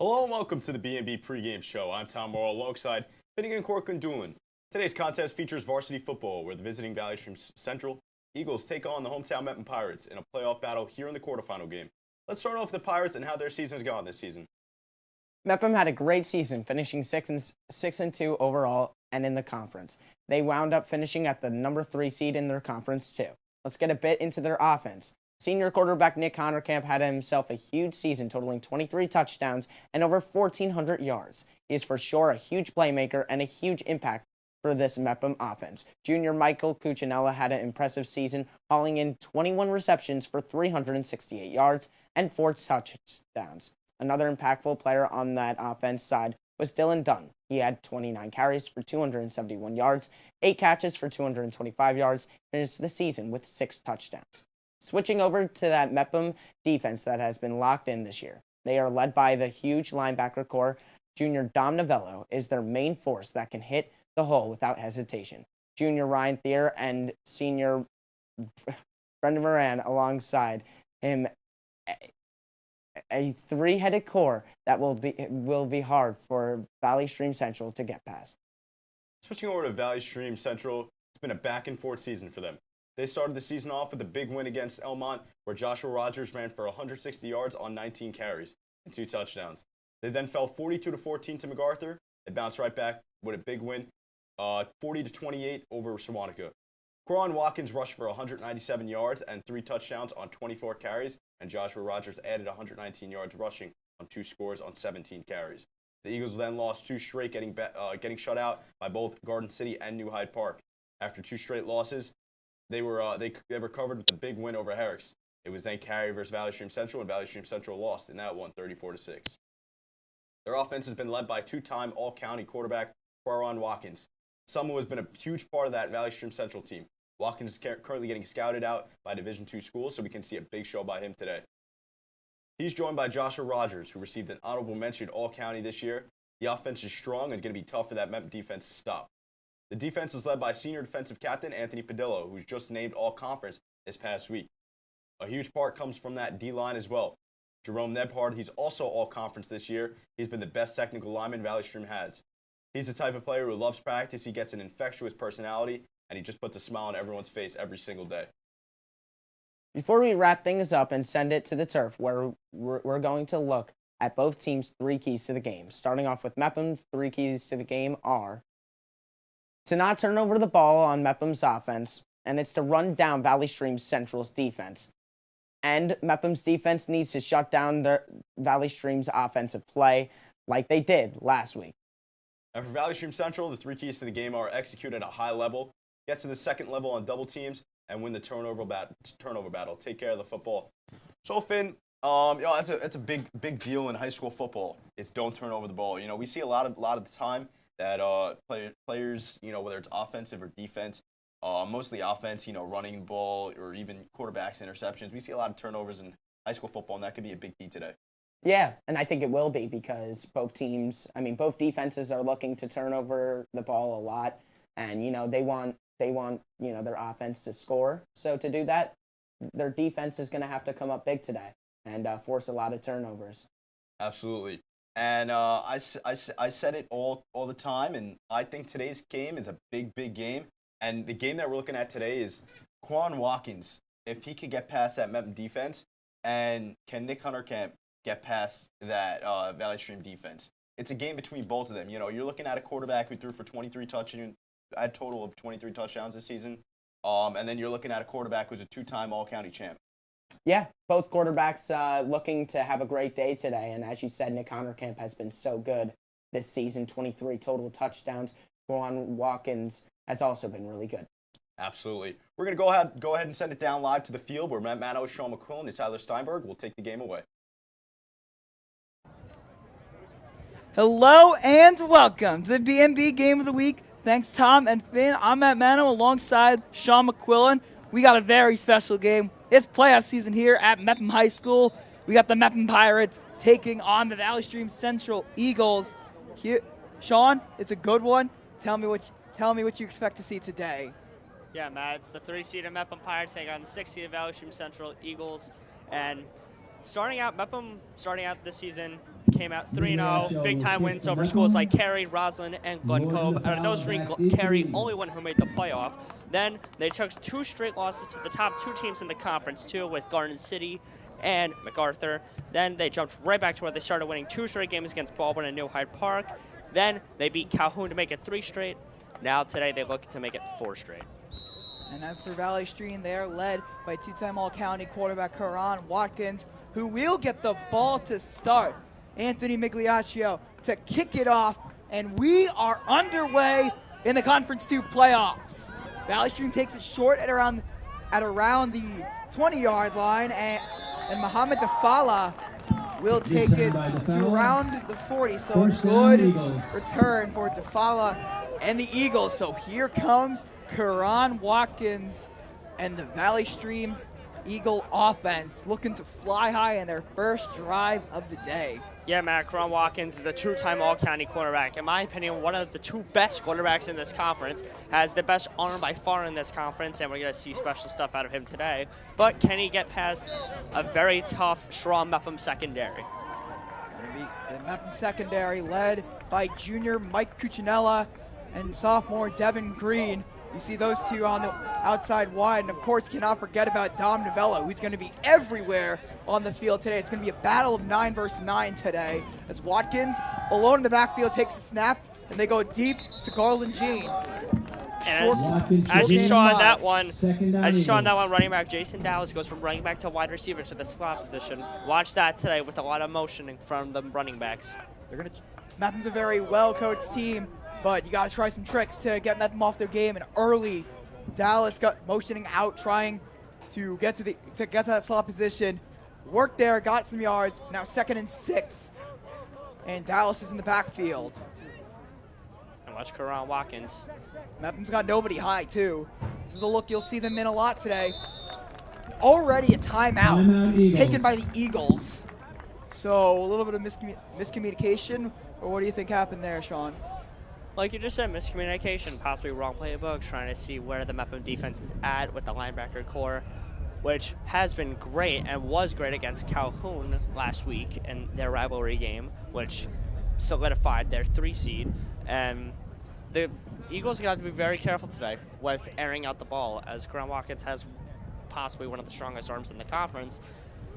Hello and welcome to the BMB Pregame Show. I'm Tom Morrow alongside Finnegan and Corcoran Doolin. Today's contest features varsity football, where the visiting Valley Stream Central Eagles take on the hometown Mepham Pirates in a playoff battle here in the quarterfinal game. Let's start off with the Pirates and how their season's gone this season. Mepham had a great season, finishing 6-2 overall and in the conference. They wound up finishing at the number 3 seed in their conference too. Let's get a bit into their offense. Senior quarterback Nick Connerkamp had himself a huge season, totaling 23 touchdowns and over 1,400 yards. He is for sure a huge playmaker and a huge impact for this Mepham offense. Junior Michael Cuccinella had an impressive season, hauling in 21 receptions for 368 yards and 4 touchdowns. Another impactful player on that offense side was Dylan Dunn. He had 29 carries for 271 yards, 8 catches for 225 yards, finished the season with 6 touchdowns. Switching over to that Mepham defense that has been locked in this year. They are led by the huge linebacker core. Junior Dom Novello is their main force that can hit the hole without hesitation. Junior Ryan Thier and senior Brendan Moran alongside him, a 3-headed core that will be hard for Valley Stream Central to get past. Switching over to Valley Stream Central, it's been a back-and-forth season for them. They started the season off with a big win against Elmont, where Joshua Rogers ran for 160 yards on 19 carries and 2 touchdowns. They then fell 42-14 to MacArthur. They bounced right back with a big win, 40-28 over Sewantica. Quran Watkins rushed for 197 yards and 3 touchdowns on 24 carries, and Joshua Rogers added 119 yards rushing on 2 scores on 17 carries. The Eagles then lost 2 straight, getting shut out by both Garden City and New Hyde Park. After 2 straight losses, they recovered with a big win over Herricks. It was then Cary versus Valley Stream Central, and Valley Stream Central lost in that one, 34-6. Their offense has been led by 2-time All-County quarterback Quran Watkins, someone who has been a huge part of that Valley Stream Central team. Watkins is currently getting scouted out by Division II schools, so we can see a big show by him today. He's joined by Joshua Rogers, who received an honorable mention All-County this year. The offense is strong and going to be tough for that Mepham defense to stop. The defense is led by senior defensive captain Anthony Padillo, who's just named All-Conference this past week. A huge part comes from that D-line as well. Jerome Nebhard, he's also All-Conference this year. He's been the best technical lineman Valley Stream has. He's the type of player who loves practice. He gets an infectious personality, and he just puts a smile on everyone's face every single day. Before we wrap things up and send it to the turf, where we're going to look at both teams' 3 keys to the game. Starting off with Mepham's 3 keys to the game are to not turn over the ball on Mepham's offense, and it's to run down Valley Stream Central's defense. And Mepham's defense needs to shut down the Valley Stream's offensive play like they did last week. And for Valley Stream Central, the 3 keys to the game are execute at a high level, get to the second level on double teams, and win the turnover battle. Take care of the football. So Finn, that's a big deal in high school football. Is don't turn over the ball. We see a lot of the time that players, whether it's offensive or defense, mostly offense, running the ball or even quarterbacks, interceptions. We see a lot of turnovers in high school football, and that could be a big key today. Yeah, and I think it will be because both defenses are looking to turn over the ball a lot, and they want their offense to score. So to do that, their defense is going to have to come up big today and force a lot of turnovers. Absolutely. And I said it all the time, and I think today's game is a big game. And the game that we're looking at today is Quan Watkins. If he could get past that Mepham defense, and can Nick Connerkamp get past that Valley Stream defense? It's a game between both of them. You're looking at a quarterback who threw for 23 touchdowns, a total of 23 touchdowns this season. And then you're looking at a quarterback who's a 2-time All-County champ. Yeah, both quarterbacks looking to have a great day today. And as you said, Nick Connerkamp has been so good this season, 23 total touchdowns. Quan Watkins has also been really good. Absolutely. We're going to go ahead and send it down live to the field where Matt Mano, Sean McQuillan, and Tyler Steinberg will take the game away. Hello and welcome to the BMB Game of the Week. Thanks, Tom and Finn. I'm Matt Mano alongside Sean McQuillan. We got a very special game. It's playoff season here at Mepham High School. We got the Mepham Pirates taking on the Valley Stream Central Eagles. Here, Sean, it's a good one. Tell me what you expect to see today. Yeah, Matt, it's the 3-seeded Mepham Pirates taking on the 6-seeded Valley Stream Central Eagles. And Mepham starting out this season came out 3-0, big-time wins over schools like Cary, Roslyn, and Glen Cove. Out of those three, Cary, only one who made the playoff. Then they took 2 straight losses to the top 2 teams in the conference, too, with Garden City and MacArthur. Then they jumped right back to where they started winning 2 straight games against Baldwin and New Hyde Park. Then they beat Calhoun to make it 3 straight. Now today they look to make it 4 straight. And as for Valley Stream, they are led by 2-time All-County quarterback Karan Watkins, who will get the ball to start. Anthony Migliaccio to kick it off, and we are underway in the Conference 2 playoffs. Valley Stream takes it short at around the 20-yard line, and Muhammad Dafala will take it to around the 40. So a good return for Dafala and the Eagles. So here comes Karan Watkins and the Valley Stream's Eagle offense looking to fly high in their first drive of the day. Yeah, Matt, Karan Watkins is a 2-time All-County quarterback. In my opinion, one of the 2 best quarterbacks in this conference, has the best arm by far in this conference, and we're going to see special stuff out of him today. But can he get past a very tough, strong Mepham secondary? It's going to be the Mepham secondary led by junior Mike Cuccinella and sophomore Devin Green. You see those 2 on the outside wide, and of course cannot forget about Dom Novello, who's going to be everywhere on the field today. It's going to be a battle of 9 versus 9 today, as Watkins, alone in the backfield, takes a snap, and they go deep to Garland Jean. And as you saw in that one, running back Jason Dallas goes from running back to wide receiver to the slot position. Watch that today with a lot of motioning from the running backs. Mepham's a very well-coached team, but you got to try some tricks to get Mepham off their game. And early, Dallas got motioning out, trying to get to that slot position. Worked there, got some yards. Now 2nd and 6, and Dallas is in the backfield. And watch Karan Watkins. Mepham's got nobody high too. This is a look you'll see them in a lot today. Already a timeout taken by the Eagles. So a little bit of miscommunication, or what do you think happened there, Sean? Like you just said, miscommunication, possibly wrong playbook, trying to see where the Mepham defense is at with the linebacker core, which has been great and was great against Calhoun last week in their rivalry game, which solidified their 3 seed. And the Eagles are going to have to be very careful today with airing out the ball, as Karan Watkins has possibly one of the strongest arms in the conference.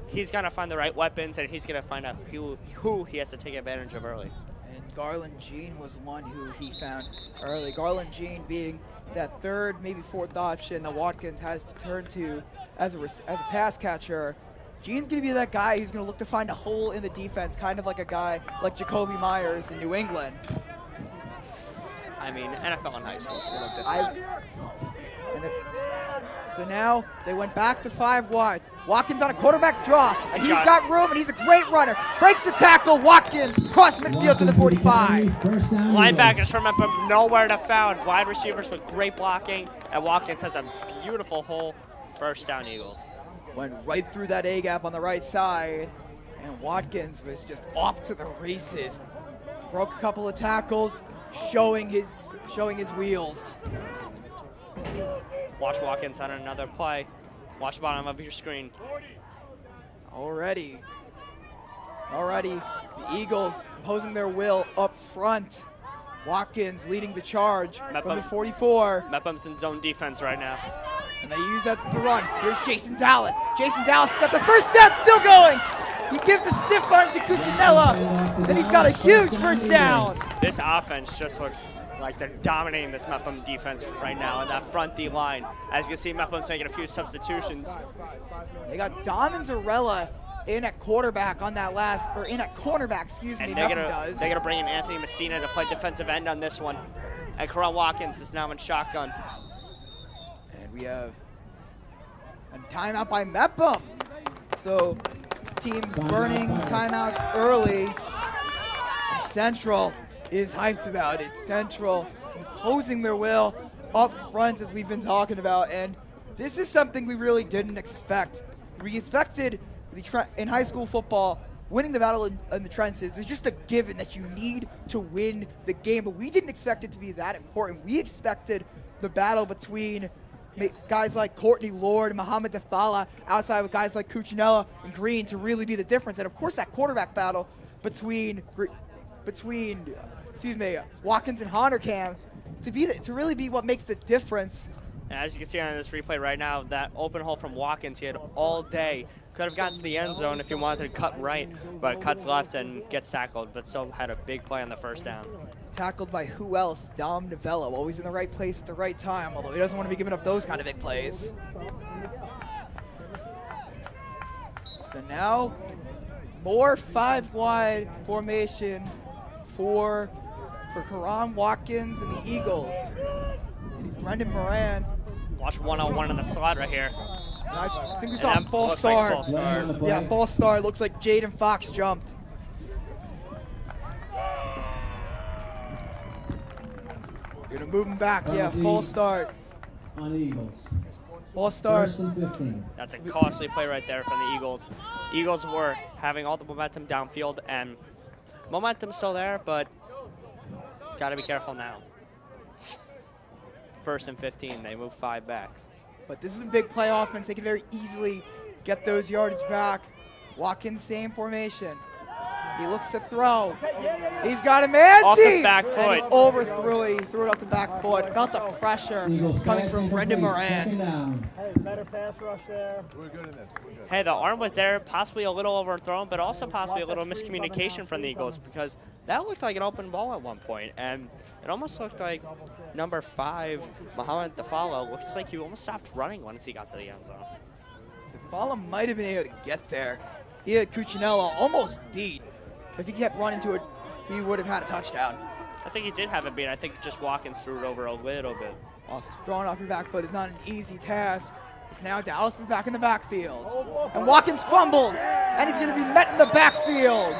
He's going to find the right weapons, and he's going to find out who he has to take advantage of early. And Garland Jean was one who he found early. Garland Jean being that 3rd, maybe 4th option that Watkins has to turn to as a pass catcher. Jean's going to be that guy who's going to look to find a hole in the defense, kind of like a guy like Jacoby Myers in New England. I mean, NFL and high school is a little different. So now they went back to 5 wide. Watkins on a quarterback draw, and he's got room, and he's a great runner. Breaks the tackle, Watkins cross midfield to the 45. Linebackers from Mepham nowhere to found. Wide receivers with great blocking, and Watkins has a beautiful hole. First down, Eagles. Went right through that A-gap on the right side, and Watkins was just off to the races. Broke a couple of tackles, showing his wheels. Watch Watkins on another play. Watch the bottom of your screen. Already, the Eagles imposing their will up front. Watkins leading the charge from the 44. Mepham's in zone defense right now. And they use that to run. Here's Jason Dallas. Jason Dallas got the first down, still going. He gives a stiff arm to Cuccinella, and he's got a huge first down. This offense just looks like they're dominating this Mepham defense right now in that front D line. As you can see, Mepham's making a few substitutions. They got Dom and Zarella in at quarterback on that cornerback, excuse me, Mepham does. They're going to bring in Anthony Messina to play defensive end on this one. And Karan Watkins is now in shotgun. And we have a timeout by Mepham. So teams burning timeouts early. And Central is hyped about it. Central imposing their will up front, as we've been talking about. And this is something we really didn't expect. We expected in high school football, winning the battle in the trenches is just a given that you need to win the game. But we didn't expect it to be that important. We expected the battle between guys like Courtney Lord and Muhammad Dafala outside with guys like Cuccinella and Green to really be the difference. And of course that quarterback battle between Watkins and Honorcam to really be what makes the difference. And as you can see on this replay right now, that open hole from Watkins, he had all day. Could have gotten to the end zone if he wanted to cut right, but cuts left and gets tackled, but still had a big play on the first down. Tackled by who else? Dom Novello, always in the right place at the right time, although he doesn't want to be giving up those kind of big plays. So now, more 5-wide formation for Karan Watkins and the Eagles. See Brendan Moran. Watch 1-on-1 in the slot right here. I think we saw a false like start. false start. Yeah, false start. Looks like Jaden Fox jumped. Gonna move him back. Yeah, false start. On the Eagles. False start. First and 15. That's a costly play right there from the Eagles. Eagles were having all the momentum downfield, and momentum's still there, but got to be careful now. First and 15, they move 5 back. But this is a big play offense. They can very easily get those yardage back. Watkins, same formation. He looks to throw. He's got a man Off the deep. back And foot. he overthrew it. He threw it off the back foot. Felt the pressure Eagles coming pass from Brendan incomplete. Second Moran. down. Better pass rush there. We're good in this. Hey, the arm was there, possibly a little overthrown, but also possibly a little miscommunication from the Eagles, because that looked like an open ball at one point, and it almost looked like number 5, Mohamed Dafala, looked like he almost stopped running once he got to the end zone. Dafala might have been able to get there. He had Cuccinella almost beat. If he kept running to it, he would have had a touchdown. I think he did have it beat. I think just Watkins threw it over a little bit. Throwing off your back foot is not an easy task. It's now Dallas is back in the backfield. And Watkins fumbles, and he's going to be met in the backfield.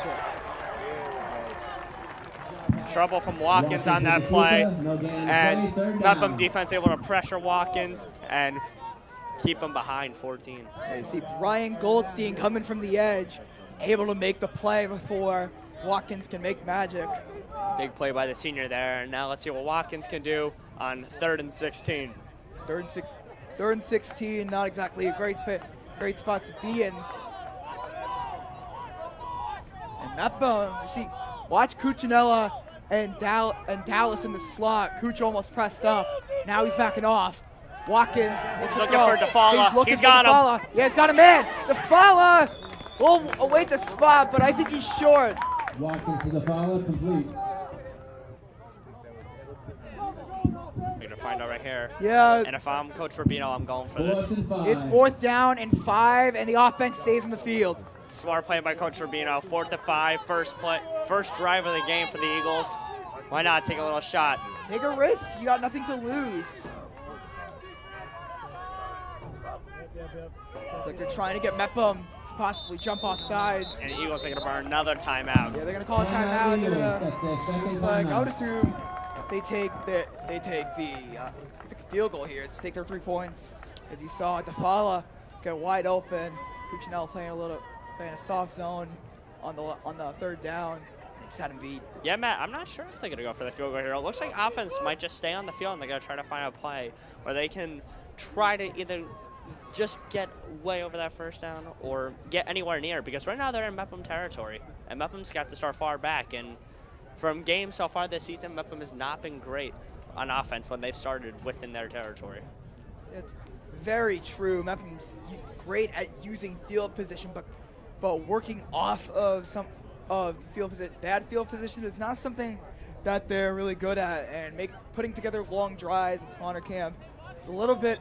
Trouble from Watkins on that play, No gain on and play, third Mepham down. defense able to pressure Watkins and keep him behind 14. And you see Brian Goldstein coming from the edge, able to make the play before Watkins can make magic. Big play by the senior there. Now let's see what Watkins can do on 3rd and 16. Third and 16, not exactly a great spot to be in. And Mepham, you see, watch Cuccinella and Dallas in the slot. Cucci almost pressed up. Now he's backing off. Watkins He's looking for Dafala. He's looking He's for got him. Dafala. Yeah, he's got a man. Dafala will await the spot, but I think he's short. Watkins to the follow, complete. We're gonna find out right here. Yeah, And if I'm Coach Rubino, I'm going for this. 4th and 5. it's 4th down and 5, and the offense stays in the field. Smart play by Coach Rubino. 4th and 5, first drive of the game for the Eagles. Why not take a little shot? Take a risk. You got nothing to lose. It's like they're trying to get Mepham to possibly jump off sides. And the Eagles are gonna burn another timeout. Yeah, they're gonna call a timeout. They're gonna. That's their second Looks like I would timeout. assume they take the field goal here. Let's take their 3 points. As you saw, Dafala get wide open. Cuccinella playing a soft zone on the 3rd down. They just had him beat. Yeah, Matt, I'm not sure if they're gonna go for the field goal here. It looks like offense might just stay on the field and they're gonna try to find a play where they can try to either just get way over that first down or get anywhere near, because right now they're in Mepham territory and Mepham's got to start far back, and from games so far this season, Mepham has not been great on offense when they've started within their territory. It's very true. Mepham's great at using field position, but working off of some of the bad field position is not something that they're really good at. And putting together long drives with Honor Camp is a little bit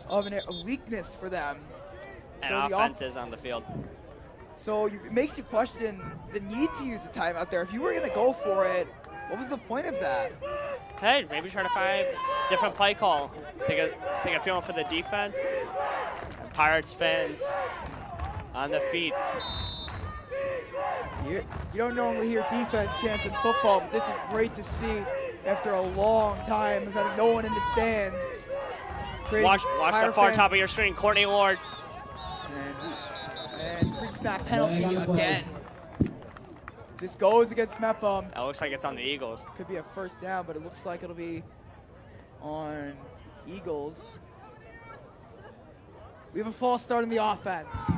of a weakness for them. And So the offense is on the field. So it makes you question the need to use a timeout there. If you were going to go for it, what was the point of that? Hey, maybe try to find a different play call. Take a feeling for the defense. Pirates fans on the feet. You don't normally hear defense chants in football, but this is great to see after a long time of having no one in the stands. Watch the far top of your screen. Courtney Lord. And pre-snap penalty again. If this goes against Mepham, It looks like it's on the Eagles. could be a first down, but it looks like it'll be on Eagles. We have a false start in the offense.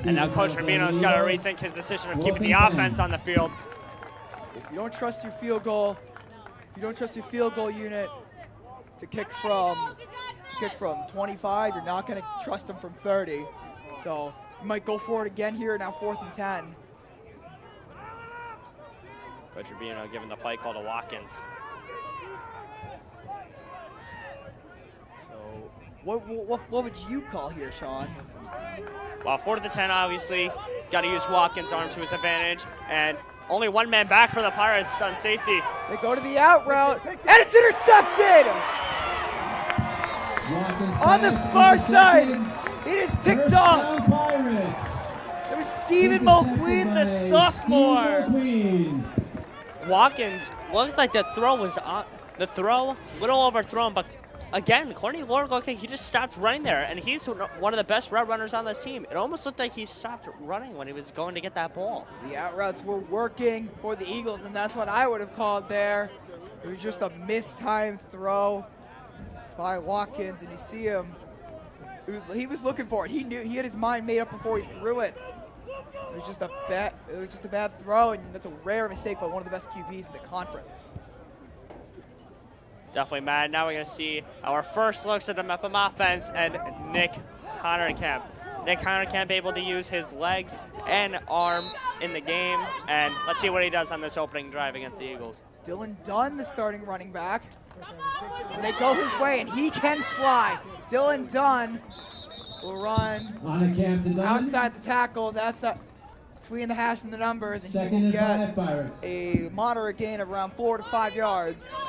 And now Coach Rubino's got to rethink his decision of keeping the offense on the field. If you don't trust your field goal, unit to kick from 25, you're not going to trust them from 30. So you might go for it again here, now 4th and 10. Coach Rubino giving the play call to Watkins. So what would you call here, Sean? Well, 4th and 10, obviously, got to use Watkins' arm to his advantage, and only one man back for the Pirates on safety. They go to the out route, and it's intercepted! On the far side, it is picked off. It was Stephen Mulqueen, the sophomore. Watkins looked like the throw was on the throw, little overthrown, but again, Courtney Lord looked like he just stopped running there, and he's one of the best route runners on this team. It almost looked like he stopped running when he was going to get that ball. The out routes were working for the Eagles, and that's what I would have called there. It was just a mistimed throw by Watkins, and you see him. He was looking for it. He knew, he had his mind made up before he threw it. It was just a bad throw, and that's a rare mistake by one of the best QBs in the conference. Definitely mad. Now we're going to see our first looks at the Mepham offense and Nick Honerkamp. Nick Honerkamp able to use his legs and arm in the game, and let's see what he does on this opening drive against the Eagles. Dylan Dunn, the starting running back. And they go his way, and he can fly. Dylan Dunn will run outside the tackles, outside between the hash and the numbers, and he will get a moderate gain of around 4 to 5 yards.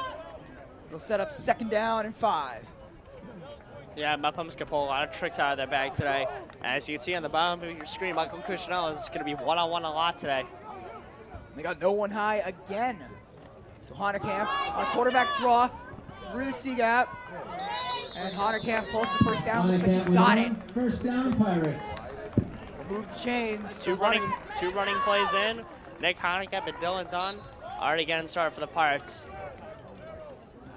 It'll set up 2nd down and 5. Yeah, Mepham's can pull a lot of tricks out of their bag today. And as you can see on the bottom of your screen, Michael Cuccinella is going to be one-on-one a lot today. They got no one high again. So Honerkamp on a quarterback draw through the C gap. And Honerkamp close to 1st down. Looks like he's got it. 1st down, Pirates. Move the chains. Two running plays in. Nick Honerkamp and Dylan Dunn already getting started for the Pirates.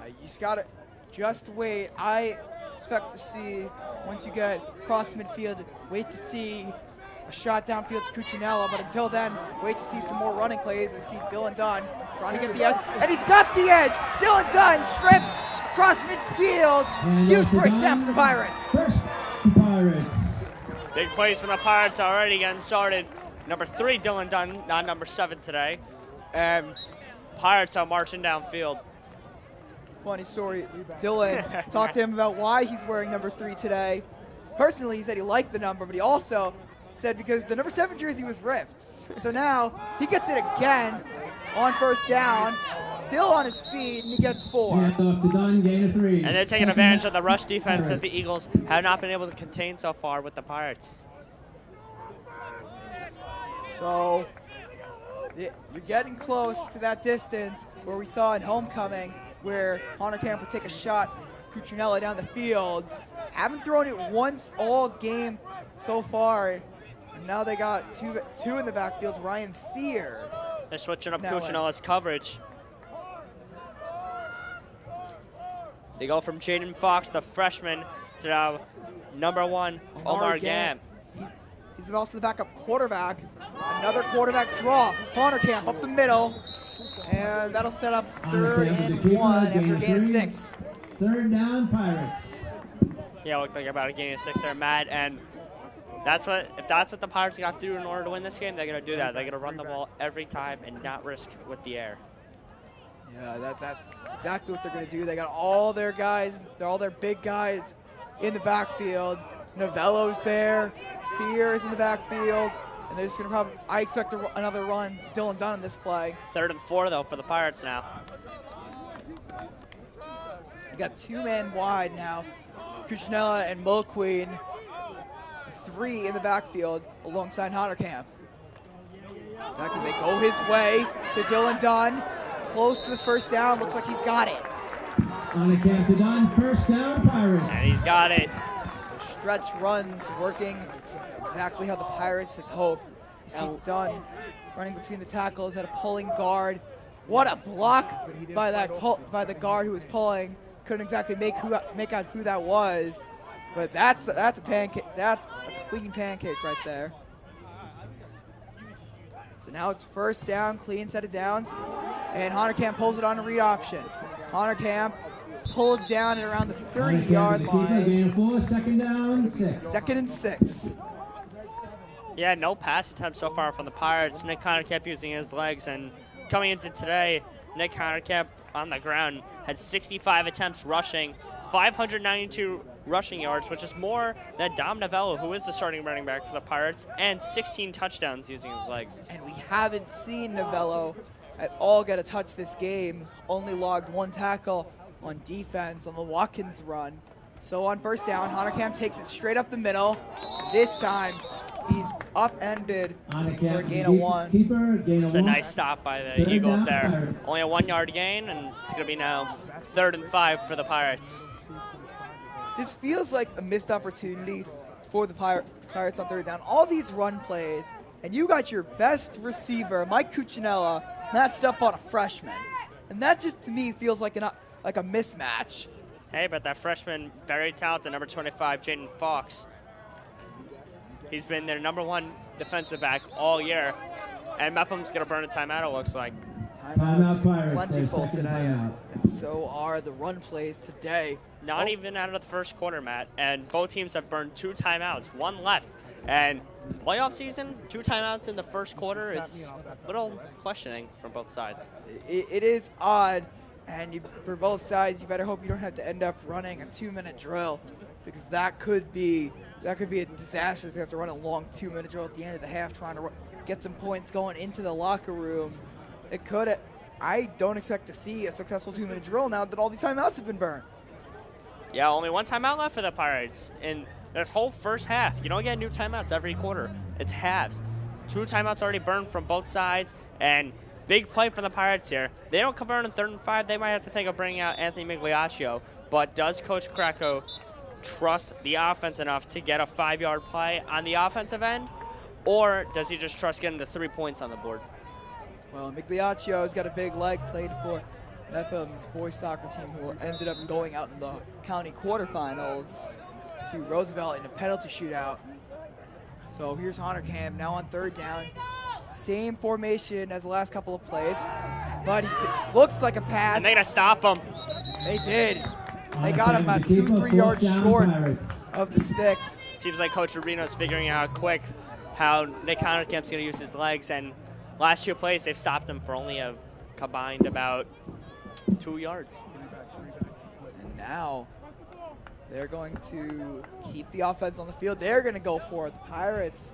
You just got to just wait. I expect to see, once you get across midfield, wait to see a shot downfield to Cuccinella. But until then, wait to see some more running plays. I see Dylan Dunn trying to get the edge. And he's got the edge. Dylan Dunn trips across midfield. Huge first down for the Pirates. Big plays for the Pirates already getting started. Number 3, Dylan Dunn, not number 7 today. And Pirates are marching downfield. Funny story. Dylan talked to him about why he's wearing number 3 today. Personally, he said he liked the number, but he also said because the number 7 jersey was ripped. So now he gets it again on 1st down, still on his feet, and he gets 4. And they're taking advantage of the rush defense that the Eagles have not been able to contain so far with the Pirates. So you're getting close to that distance where we saw in homecoming, where Honerkamp would take a shot to Cuccinella down the field. Haven't thrown it once all game so far. And now they got two in the backfield. Ryan Thier. They're switching up Cuccinella's coverage. They go from Jaden Fox, the freshman, to now number 1, Omar Gam. He's also the backup quarterback. Another quarterback draw. Honerkamp up the middle. And that'll set up 3rd and 1 after a gain of 6. 3rd down, Pirates. Yeah, looked like about a gain of 6 there, Matt. And if that's what the Pirates have to do in order to win this game, they're going to do that. They're going to run the ball every time and not risk with the air. Yeah, that's exactly what they're going to do. They got all their guys, all their big guys in the backfield. Novello's there. Thier is in the backfield. And they're just going to probably, I expect another run to Dylan Dunn on this play. 3rd and 4, though, for the Pirates now. You got 2 men wide now. Cuccinella and Mulqueen. 3 in the backfield alongside Honerkamp. Exactly, they go his way to Dylan Dunn. Close to the 1st down. Looks like he's got it. Honerkamp to Dunn, 1st down, Pirates. And he's got it. So stretch runs working. It's exactly how the Pirates had hoped. You see Dunn running between the tackles, had a pulling guard. What a block by the guard who was pulling. Couldn't exactly make out who that was, but that's a pancake. That's a clean pancake right there. So now it's first down, clean set of downs, and Honorkamp pulls it on a read option. Honorkamp is pulled down at around the 30-yard line. Gain of 4, second down, 6. Second and 6. Yeah, no pass attempts so far from the Pirates. Nick Honorkamp using his legs, and coming into today, Nick Honorkamp on the ground had 65 attempts rushing, 592 rushing yards, which is more than Dom Novello, who is the starting running back for the Pirates, and 16 touchdowns using his legs. And we haven't seen Novello at all get a touch this game. Only logged 1 tackle on defense on the Watkins run. So on first down, Honorkamp takes it straight up the middle. This time, he's upended for a gain of 1. Keeper, gain of It's a 1. nice stop by the Third Eagles down, there. Pirates. Only a 1-yard gain, and it's going to be now 3rd and 5 for the Pirates. This feels like a missed opportunity for the Pirates on third down. All these run plays, and you got your best receiver, Mike Cuccinella, matched up on a freshman. And that just, to me, feels like a mismatch. Hey, but that freshman, very talented, number 25, Jaden Fox. He's been their number 1 defensive back all year. And Mepham's going to burn a timeout, it looks like. Timeouts Pirates, plentiful their second today, timeout. and so are the run plays today. Not even out of the first quarter, Matt. And both teams have burned 2 timeouts, 1 left. And playoff season, 2 timeouts in the first quarter is a little questioning from both sides. It is odd, and for both sides, you better hope you don't have to end up running a 2-minute drill, because that could be a disaster. You have to run a long 2-minute drill at the end of the half, trying to get some points going into the locker room. It could. I don't expect to see a successful 2-minute drill now that all these timeouts have been burned. Yeah, only 1 timeout left for the Pirates in this whole first half. You don't get new timeouts every quarter. It's halves. 2 timeouts already burned from both sides, and big play for the Pirates here. They don't convert on 3rd and 5. They might have to think of bringing out Anthony Migliaccio, but does Coach Krakow trust the offense enough to get a 5-yard play on the offensive end, or does he just trust getting the 3 points on the board? Well, Migliaccio's got a big leg, played for Mepham's boys soccer team, who ended up going out in the county quarterfinals to Roosevelt in a penalty shootout. So here's Honorkamp now on 3rd down. Same formation as the last couple of plays, but he looks like a pass. And they're going to stop him. They did. They got him about 2-3 yards short of the sticks. Seems like Coach Rubino's figuring out quick how Nick Honorkamp's going to use his legs, and last 2 plays, they've stopped him for only a combined about 2 yards. And now they're going to keep the offense on the field. They're going to go for it. The Pirates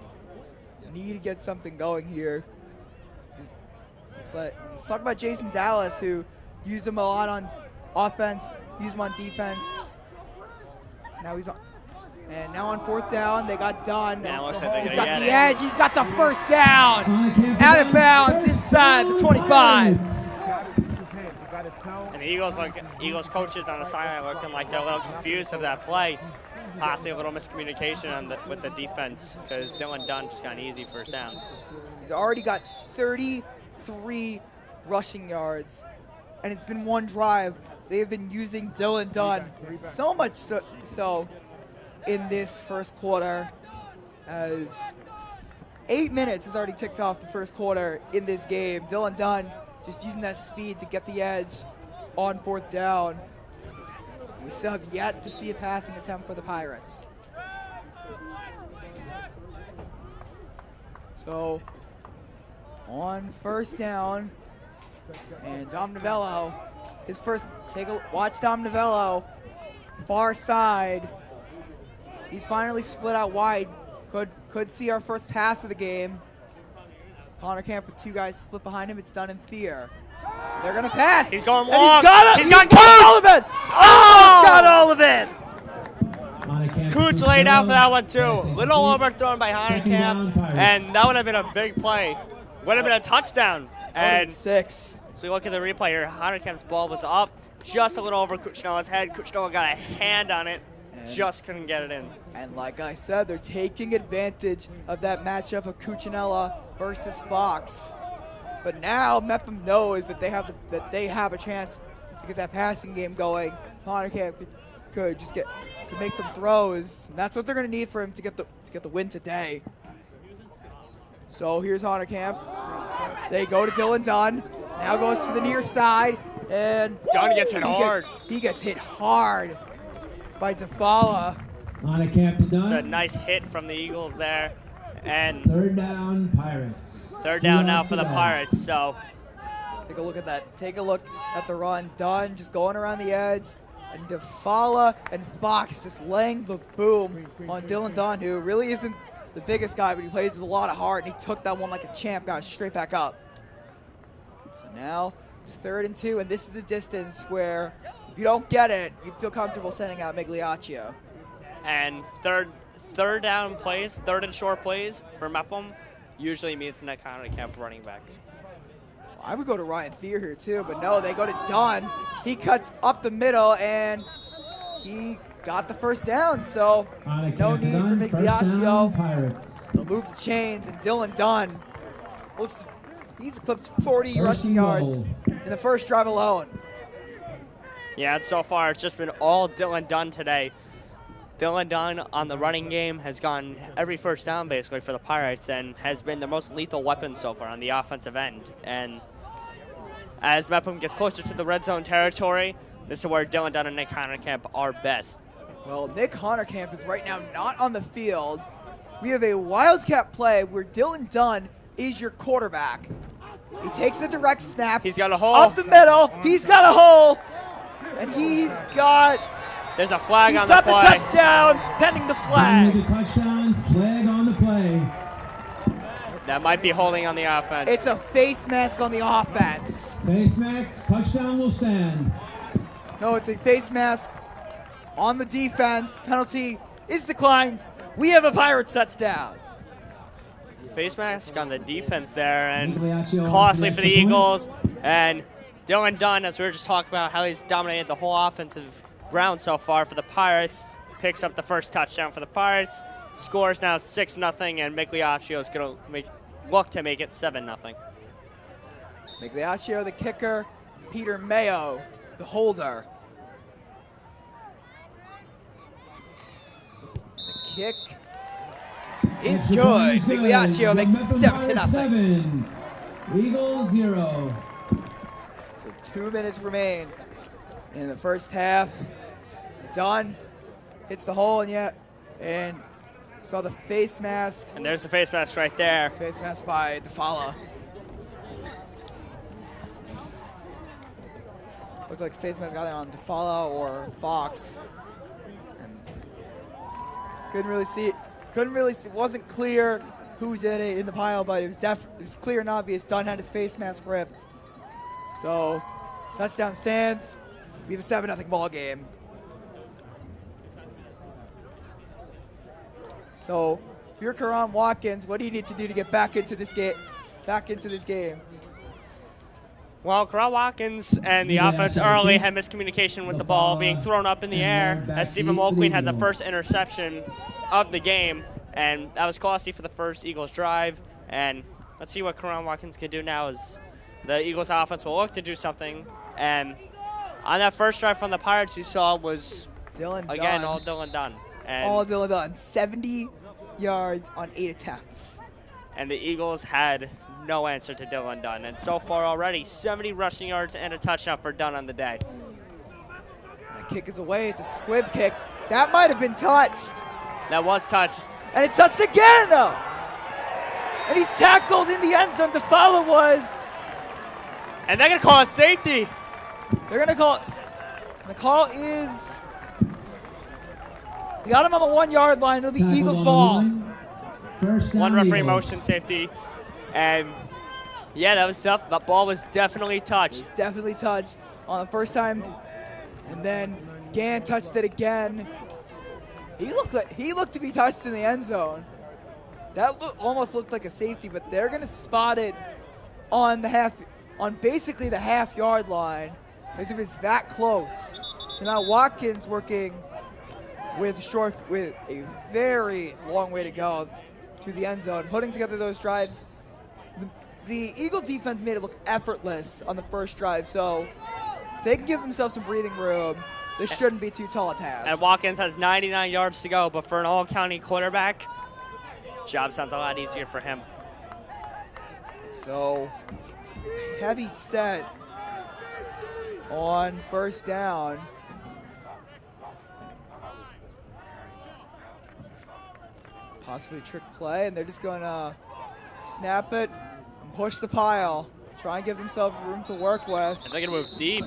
need to get something going here. Let's talk about Jason Dallas, who used him a lot on offense, used him on defense. Now he's on. And now on 4th down, they got done. Now it looks like they're He's going to got get the it. edge. He's got the first down. Out of bounds inside the 25. And the Eagles coaches on the sideline looking like they're a little confused of that play. Possibly a little miscommunication with the defense, because Dylan Dunn just got an easy first down. He's already got 33 rushing yards, and it's been 1 drive. They've been using Dylan Dunn so much so in this first quarter, as 8 minutes has already ticked off the first quarter in this game. Dylan Dunn just using that speed to get the edge on 4th down. We still have yet to see a passing attempt for the Pirates. So on 1st down, and Dom Novello, his first, watch Dom Novello, far side. He's finally split out wide. Could see our first pass of the game. Honorkamp with 2 guys split behind him. It's done in Thier. They're gonna pass. He's going And long. He's got all of it. Oh! Got all of it. Cooch laid out for that one too. Little overthrown by Honorkamp, and that would have been a big play. Would have been a touchdown. And 6. so we look at the replay here. Honorkamp's ball was up just a little over Cuccinella's head. Cuccinella got a hand on it, just couldn't get it in. And like I said, they're taking advantage of that matchup of Cuccinella versus Fox. But now Mepham knows that they have a chance to get that passing game going. Honorkamp could make some throws. And that's what they're going to need for him to get the win today. So here's Honorkamp. They go to Dylan Dunn. Now goes to the near side. And Dunn gets hit hard. He gets hit hard by DeFala. On a camp to It's a done. nice hit from the Eagles there. And Third down, Pirates. third down now yards for to the go. Pirates. So Take a look at that. Take a look at the run. Dunn just going around the edge. And DeFala and Fox just laying the boom on Dylan Dunn, who really isn't the biggest guy, but he plays with a lot of heart, and he took that one like a champ, got straight back up. So now it's 3rd and 2, and this is a distance where if you don't get it, you feel comfortable sending out Migliaccio. and third down plays, third and short plays for Mepham usually means Nick Camp running back. I would go to Ryan Thier here too, but no, they go to Dunn. He cuts up the middle, and he got the first down, so On a no camp to need for done. First down, Migliaccio. Pirates. They'll move the chains, and Dylan Dunn he's eclipsed 40 First rushing and yards goal. in the first drive alone. Yeah, and so far it's just been all Dylan Dunn today. Dylan Dunn on the running game has gotten every first down basically for the Pirates and has been the most lethal weapon so far on the offensive end. And as Mepham gets closer to the red zone territory, this is where Dylan Dunn and Nick Camp are best. Well, Nick Camp is right now not on the field. We have a Wildcat play where Dylan Dunn is your quarterback. He takes a direct snap. He's got a hole. Up the middle. He's got a hole. And There's a flag he's on the got the play. touchdown pending the Finally, flag. the touchdown, flag on the play. That might be holding on the offense. It's a face mask on the offense. Face mask, touchdown will stand. No, it's a face mask on the defense. Penalty is declined. We have a Pirates touchdown. face mask on the defense there, and Migliaccio costly off for the the extra Eagles. And Dylan Dunn, as we were just talking about, how he's dominated the whole offensive ground so far for the Pirates, picks up the first touchdown for the Pirates. Scores now 6-0, and Migliaccio is going to look to make it 7-0. Migliaccio, the kicker. Peter Mayo, the holder. The kick is Extra good. point is Migliaccio good. makes it Mepham 7-0. 7. Eagles 0. So 2 minutes remain in the first half. Dunn hits the hole, and saw the face mask. And there's the face mask right there. Face mask by DeFala. Looked like the face mask either on DeFala or Fox. And couldn't really see it. It wasn't clear who did it in the pile, but it was clear and obvious. Dunn had his face mask ripped. So touchdown stands. We have a 7-0 ball game. So, if you're Karan Watkins, what do you need to do to get back into this game? Well, Karan Watkins and the offense early had miscommunication with the ball being thrown up in the air as Stephen Mulqueen had the first interception of the game, and that was costly for the first Eagles drive. And let's see what Karan Watkins can do now as the Eagles offense will look to do something. And on that first drive from the Pirates, you saw was, Dylan again, Dunn. all Dylan Dunn. And All Dylan Dunn. 70 yards on 8 attempts. and the Eagles had no answer to Dylan Dunn. And so far already, 70 rushing yards and a touchdown for Dunn on the day. And the kick is away. It's a squib kick. That might have been touched. That was touched. And it's touched again, though. And he's tackled in the end zone. DeFala was. And they're going to call a safety. They're going to call it. The call is. They got him on the 1 yard line. It'll be Tackle Eagles on the ball. line. First down, One referee Eagles. motion safety. And yeah, that was tough. That ball was definitely touched. It's definitely touched on the first time. And then Gann touched it again. He looked to be touched in the end zone. That almost looked like a safety, but they're gonna spot it on basically the half yard line, as if it's that close. So now Watkins working with a very long way to go to the end zone, putting together those drives. The Eagle defense made it look effortless on the first drive, so they can give themselves some breathing room. This shouldn't be too tall a task. And Watkins has 99 yards to go, but for an all-county quarterback, job sounds a lot easier for him. So, heavy set on first down. Possibly trick play, and they're just going to snap it and push the pile. Try and give themselves room to work with. And they're going to move deep.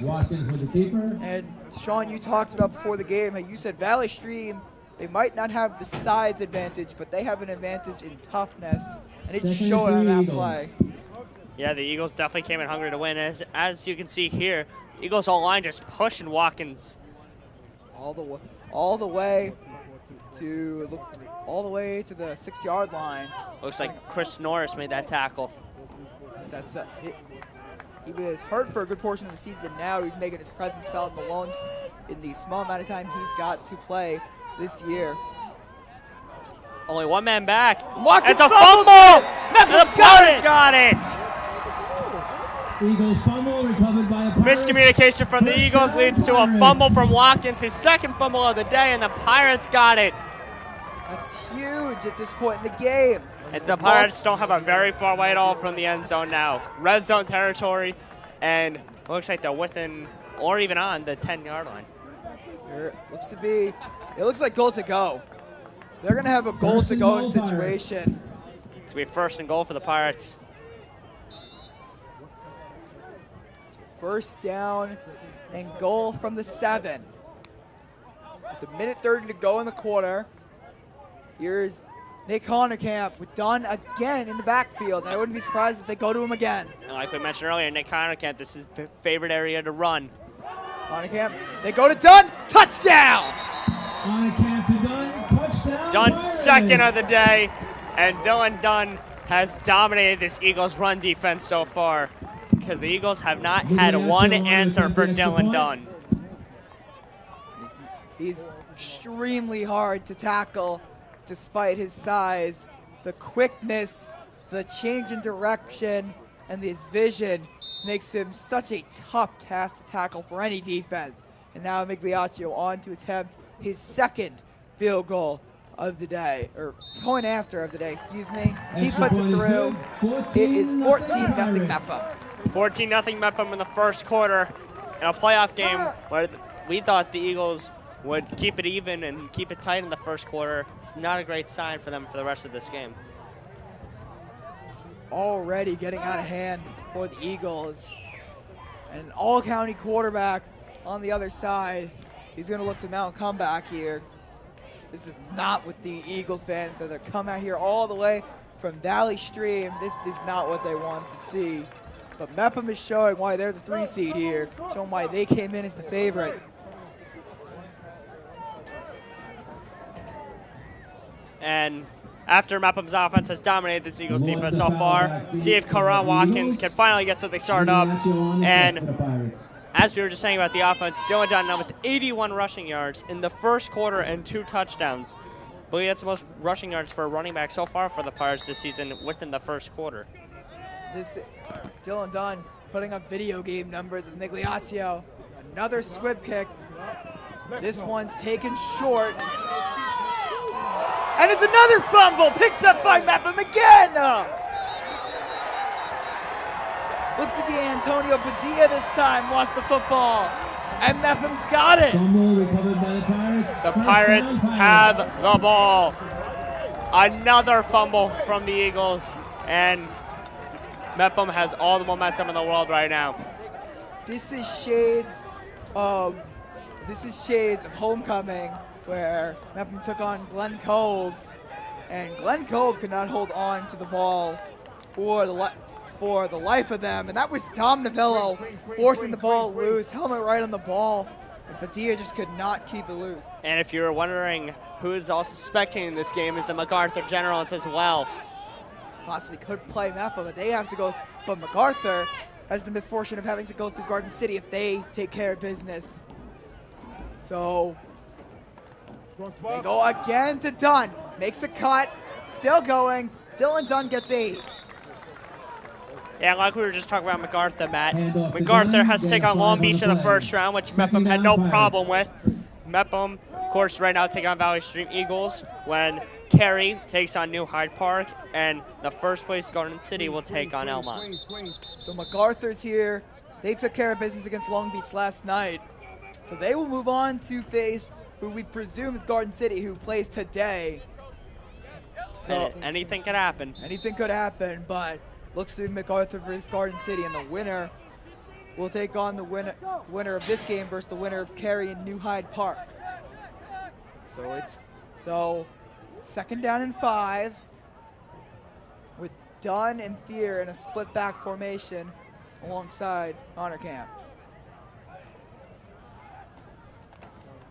Watkins with the keeper. And Sean, you talked about before the game how you said Valley Stream, they might not have the size advantage, but they have an advantage in toughness, and it just showed on that play. Yeah, the Eagles definitely came in hungry to win. As you can see here, Eagles all line just pushing Watkins all the way to the 6-yard line. Looks like Chris Norris made that tackle. Sets up. He was hurt for a good portion of the season. Now he's making his presence felt in the small amount of time he's got to play this year. Only one man back. Watkins it's a fumble! Mepham got it! Eagles fumble recovered by the Pirates. Miscommunication from the Eagles leads to a fumble from Watkins, his second fumble of the day, and the Pirates got it. That's huge at this point in the game. And the Pirates don't have a very far way at all from the end zone now. Red zone territory, and looks like they're within or even on the 10-yard line. It looks like goal to go. They're going to have a goal to go situation. It's going to be first and goal for the Pirates. First down and goal from the 7. With a minute 30 to go in the quarter. Here's Nick Honerkamp with Dunn again in the backfield, and I wouldn't be surprised if they go to him again. And like we mentioned earlier, Nick Honerkamp, this is his favorite area to run. Honerkamp, they go to Dunn, touchdown! Honerkamp to Dunn, touchdown. Dunn's second of the day, and Dylan Dunn has dominated this Eagles run defense so far, because the Eagles have not had one answer for Dylan Dunn. He's extremely hard to tackle despite his size. The quickness, the change in direction, and his vision makes him such a tough task to tackle for any defense. And now Migliaccio on to attempt his second field goal of the day, or point after of the day, excuse me. He puts it through. It is 14-0 Mepham. 14-0 Mepham in the first quarter in a playoff game where we thought the Eagles would keep it even and keep it tight in the first quarter. It's not a great sign for them for the rest of this game. Already getting out of hand for the Eagles. And an all-county quarterback on the other side. He's going to look to mount a comeback here. This is not what the Eagles fans said. They're come out here all the way from Valley Stream. This is not what they wanted to see. But Mepham is showing why they're the 3 seed here, showing why they came in as the favorite. And after Mepham's offense has dominated this Eagles defense so far, see if Karan Watkins can finally get something started up. And as we were just saying about the offense, Dylan Dunn now with 81 rushing yards in the first quarter and 2 touchdowns. I believe that's the most rushing yards for a running back so far for the Pirates this season within the first quarter. This Dylan Dunn putting up video game numbers as Migliaccio. Another squib kick. This one's taken short. And it's another fumble picked up by Mepham again. Looked to be Antonio Padilla this time, lost the football. And Mepham's got it. The Pirates have the ball. Another fumble from the Eagles, and Mepham has all the momentum in the world right now. This is shades of homecoming, where Mepham took on Glen Cove, and Glen Cove could not hold on to the ball for the life of them, and that was Tom Novello forcing the ball loose, helmet right on the ball, and Padilla just could not keep it loose. And if you're wondering who is also spectating this game, is the MacArthur Generals as well. Possibly could play Mepham, but they have to go, but MacArthur has the misfortune of having to go through Garden City if they take care of business. So they go again to Dunn, makes a cut, still going. Dylan Dunn gets 8. Yeah, like we were just talking about MacArthur, Matt. MacArthur has to take on Long Beach in the first round, which Mepham had no problem with. Mepham, of course, right now taking on Valley Stream Eagles when Cary takes on New Hyde Park, and the first place Garden City will take on Elmont. So MacArthur's here. They took care of business against Long Beach last night. So they will move on to face who we presume is Garden City, who plays today. So Anything could happen. anything could happen, but looks to be MacArthur versus Garden City, and the winner will take on the winner of this game versus the winner of Cary and New Hyde Park. So 2nd down and 5 with Dunn and Thier in a split back formation alongside Honor Camp.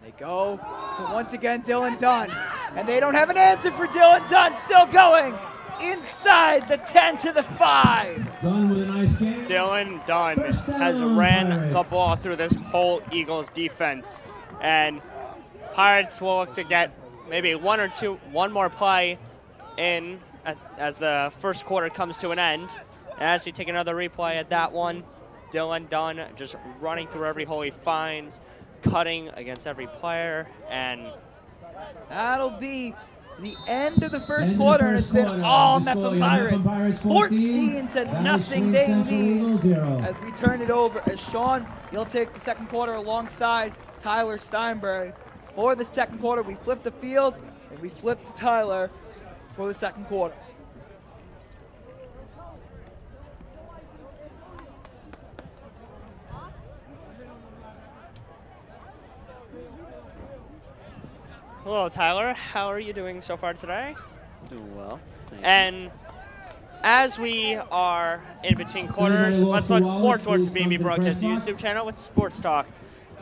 They go to once again Dylan Dunn, and they don't have an answer for Dylan Dunn. Still going inside the 10 to the 5. Dunn with a nice game. Dylan Dunn First down, has ran Pirates. the ball through this whole Eagles defense, and Pirates will look to get maybe one more play in as the first quarter comes to an end. And as we take another replay at that one, Dylan Dunn just running through every hole he finds, cutting against every player, and That'll be the end of the first quarter, and it's been all Mepham Pirates. 14 to nothing they lead as we turn it over. As Sean, you'll take the second quarter alongside Tyler Steinberg. For the second quarter, we flip the field, and we flip to Tyler for the second quarter. hello, Tyler. How are you doing so far today? Doing well. Thank you. And as we are in between quarters, let's look more towards the BMB Broadcast YouTube channel with Sports Talk.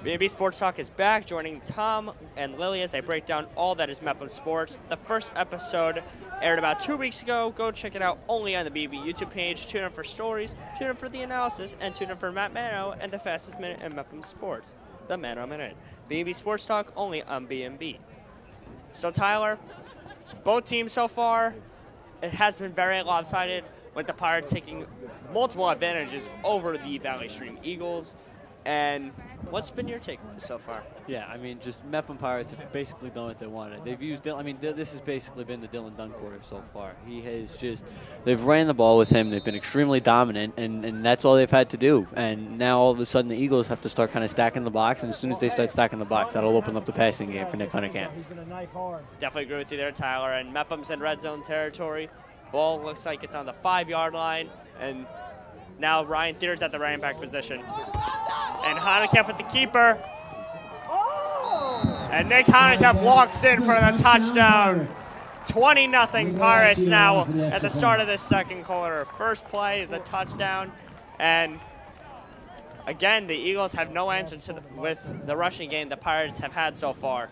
BMB Sports Talk is back, joining Tom and Lily as they break down all that is Mepham sports. The first episode aired about 2 weeks ago. Go check it out only on the BMB YouTube page. Tune in for stories, tune in for the analysis, and tune in for Matt Mano and the fastest minute in Mepham sports, the Mano Minute. BMB Sports Talk only on BMB. So Tyler, both teams so far, it has been very lopsided, with the Pirates taking multiple advantages over the Valley Stream Eagles. And what's been your take so far? Yeah, I mean, just Mepham Pirates have basically done what they wanted. They've used, I mean, this has basically been the Dylan Dunn quarter so far. He has just, they've ran the ball with him. They've been extremely dominant, and that's all they've had to do. And now all of a sudden the Eagles have to start kind of stacking the box, and as soon as they start stacking the box, that'll open up the passing game for Nick Hunningham. Definitely agree with you there, Tyler. And Mepham's in red zone territory. Ball looks like it's on the 5-yard line, and now Ryan Thier's at the running back position. And Honnekamp with the keeper. And Nick Honnekamp walks in for the touchdown. 20-0 Pirates now at the start of this second quarter. First play is a touchdown. And again, the Eagles have no answer with the rushing game the Pirates have had so far.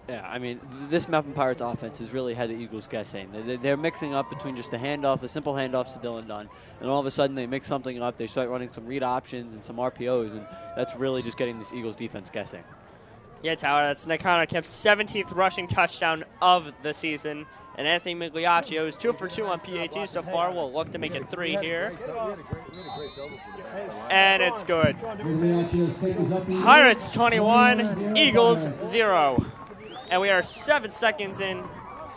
Yeah, I mean, this Mepham Pirates offense has really had the Eagles guessing. They're mixing up between just the handoffs, the simple handoffs to Dylan Dunn, and all of a sudden they mix something up. They start running some read options and some RPOs, and that's really just getting this Eagles defense guessing. Yeah, Tyler, that's Nick Honnecamp's 17th rushing touchdown of the season. And Anthony Migliaccio is 2 for 2 on PAT so far. We'll look to make it 3 here. And it's good. Pirates 21, Eagles 0. And we are 7 seconds in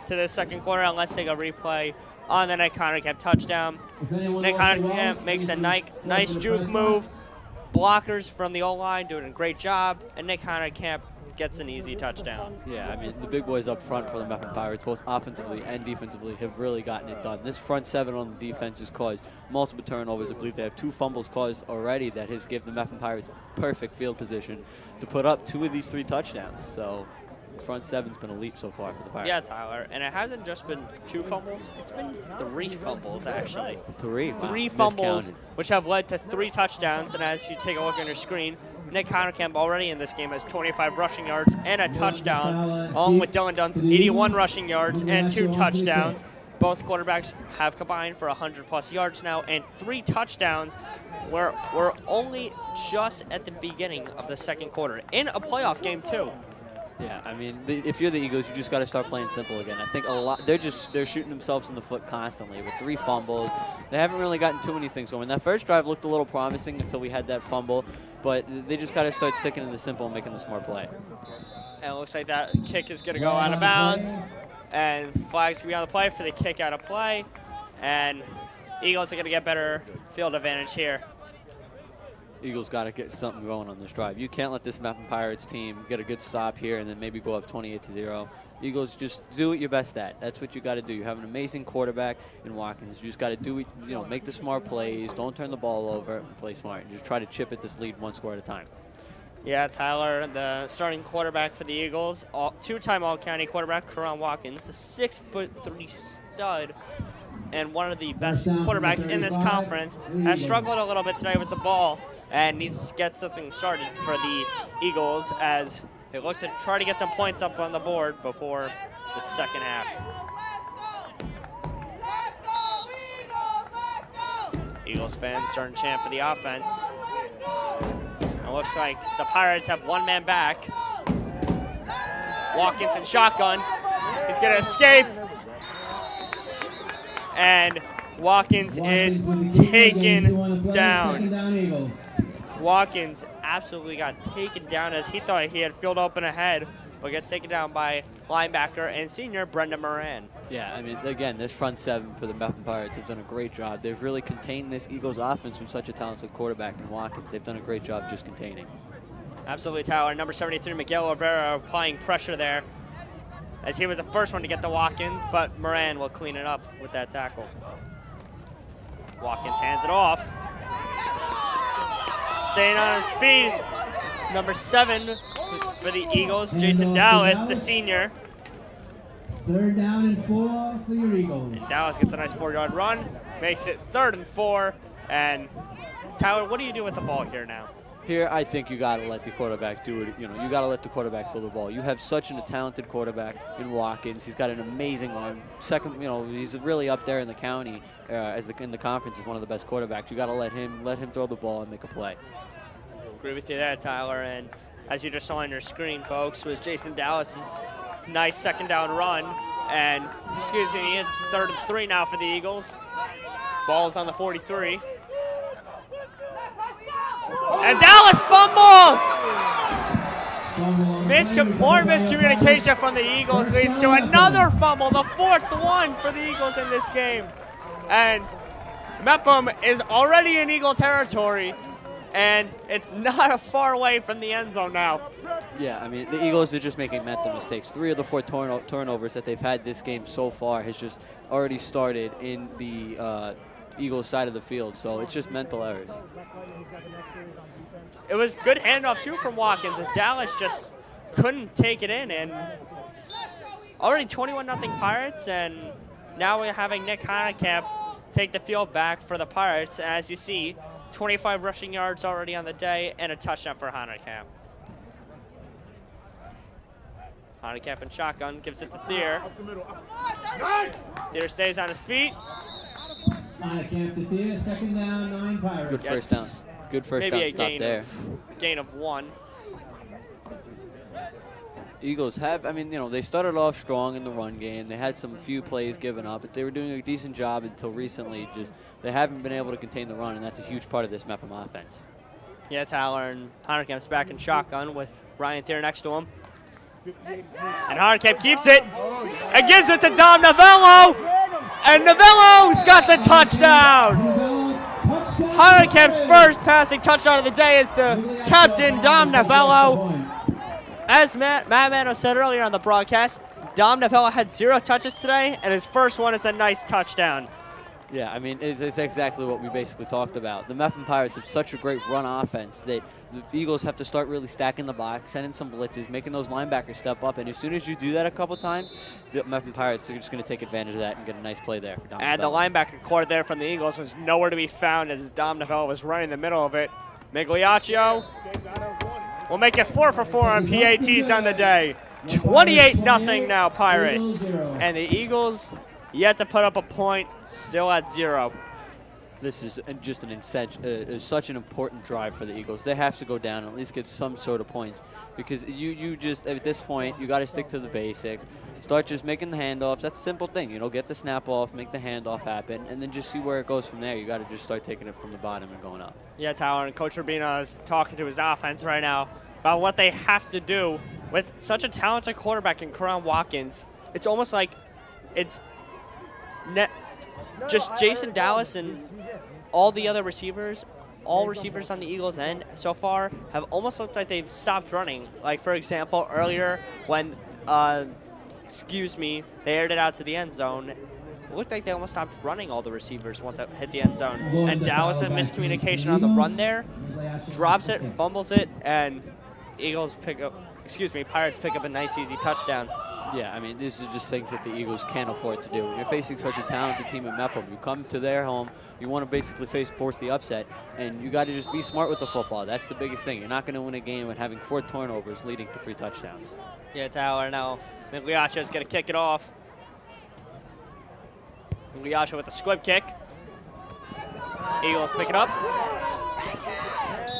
to the second quarter, and let's take a replay on the Nick Honnekamp touchdown. Nick Honnekamp makes a nice juke move. Blockers from the O-line doing a great job, and Nick Honnekamp gets an easy touchdown. Yeah, I mean, the big boys up front for the Mepham Pirates, both offensively and defensively, have really gotten it done. This front seven on the defense has caused multiple turnovers. I believe they have 2 fumbles caused already that has given the Mepham Pirates perfect field position to put up 2 of these 3 touchdowns. So front seven's been a leap so far for the Pirates. Yeah, Tyler, and it hasn't just been 2 fumbles. It's been 3 fumbles, actually. 3? Wow. 3 fumbles, Miscounted. which have led to 3 touchdowns. And as you take a look on your screen, Nick Honnekamp already in this game has 25 rushing yards and a touchdown, along with Dylan Dunn's 81 rushing yards and 2 touchdowns. Both quarterbacks have combined for 100-plus yards now and 3 touchdowns. We're only just at the beginning of the second quarter in a playoff game, too. Yeah, I mean, if you're the Eagles, you just got to start playing simple again. I think a lot they're shooting themselves in the foot constantly with 3 fumbles. They haven't really gotten too many things going. That first drive looked a little promising until we had that fumble, but they just got to start sticking to the simple and making the smart play. And it looks like that kick is going to go out of bounds. And flag's going to be on the play for the kick out of play. And Eagles are going to get better field advantage here. Eagles got to get something going on this drive. You can't let this Mepham Pirates team get a good stop here and then maybe go up 28-0. Eagles, just do what you're best at. That's what you got to do. You have an amazing quarterback in Watkins. You just got to do it, make the smart plays. Don't turn the ball over and play smart. Just try to chip at this lead one score at a time. Yeah, Tyler, the starting quarterback for the Eagles, two-time All-County quarterback, Karan Watkins, the 6'3" stud, and one of the best quarterbacks in this conference, has struggled a little bit today with the ball and needs to get something started for the Eagles as they look to try to get some points up on the board before the second half. Eagles fans starting to chant for the offense. It looks like the Pirates have one man back. Watkins in shotgun. He's going to escape. And Watkins is taken down. Watkins absolutely got taken down as he thought he had field open ahead, but gets taken down by linebacker and senior Brendan Moran. Yeah, I mean, again, this front seven for the Mepham Pirates have done a great job. They've really contained this Eagles offense with such a talented quarterback in Watkins. They've done a great job just containing. Absolutely, Tyler. Number 73, Miguel Rivera, applying pressure there as he was the first one to get the Watkins, but Moran will clean it up with that tackle. Watkins hands it off. Staying on his feet, number 7 for the Eagles, Jason Dallas, the senior. 3rd down and 4 for your Eagles. And Dallas gets a nice 4-yard run, makes it 3rd and 4. And Tyler, what do you do with the ball here now? Here, I think you got to let the quarterback do it. You got to let the quarterback throw the ball. You have such a talented quarterback in Watkins. He's got an amazing arm. Second, he's really up there in the county in the conference as one of the best quarterbacks. You got to let him throw the ball and make a play. Agree with you there, Tyler. And as you just saw on your screen, folks, was Jason Dallas's nice 2nd down run. And it's 3rd and 3 now for the Eagles. Ball's on the 43. And Dallas fumbles! More miscommunication from the Eagles leads to another fumble, the 4th one for the Eagles in this game. And Mepham is already in Eagle territory, and it's not far away from the end zone now. Yeah, I mean, the Eagles are just making mental mistakes. 3 of the 4 turnovers that they've had this game so far has just already started in the Eagles side of the field, so it's just mental errors. It was good handoff, too, from Watkins, and Dallas just couldn't take it in. And already 21-0 Pirates, and now we're having Nick Heinekamp take the field back for the Pirates. As you see, 25 rushing yards already on the day and a touchdown for Heinekamp. Heinekamp in shotgun, gives it to Thier. Thier stays on his feet. Heinekamp to Thier, 2nd down, 9 Pirates. Good first down. Good first down stop there. Gain of 1. Eagles have, they started off strong in the run game. They had some few plays given up, but they were doing a decent job until recently. Just they haven't been able to contain the run, and that's a huge part of this Mepham offense. Yeah, Tyler, and Heinecamp's back in shotgun with Ryan Thier next to him. And Heinekamp keeps it and gives it to Dom Novello, and Novello's got the touchdown. Heinecamp's first passing touchdown of the day is to Captain Dom Novello. As Matt Mano said earlier on the broadcast, Dom Novello had 0 touches today, and his first one is a nice touchdown. Yeah, it's exactly what we basically talked about. The Mepham Pirates have such a great run offense that the Eagles have to start really stacking the box, sending some blitzes, making those linebackers step up, and as soon as you do that a couple times, the Mepham Pirates are just going to take advantage of that and get a nice play there for Dom And Novello. the linebacker core there from the Eagles was nowhere to be found as Dom Novello was running in the middle of it. Migliaccio will make it 4 for 4 on PATs on the day. 28-0 now, Pirates. And the Eagles yet to put up a point, still at 0. This is just such an important drive for the Eagles. They have to go down and at least get some sort of points because you just, at this point, you got to stick to the basics. Start just making the handoffs. That's a simple thing. Get the snap off, make the handoff happen, and then just see where it goes from there. You got to just start taking it from the bottom and going up. Yeah, Tyler, and Coach Rubino is talking to his offense right now about what they have to do with such a talented quarterback in Karan Watkins. It's almost like it's just Jason Dallas and all the other receivers, all receivers on the Eagles' end so far have almost looked like they've stopped running. Like, for example, earlier when, they aired it out to the end zone, it looked like they almost stopped running all the receivers once it hit the end zone. And Dallas had miscommunication on the run there, drops it, fumbles it, and Pirates pick up a nice, easy touchdown. Yeah, I mean, this is just things that the Eagles can't afford to do. When you're facing such a talented team in Mepham, you come to their home, you want to basically force the upset, and you got to just be smart with the football. That's the biggest thing. You're not going to win a game with having 4 turnovers leading to 3 touchdowns. Yeah, Tyler, now Migliaccio is going to kick it off. Migliaccio with the squib kick. Eagles pick it up.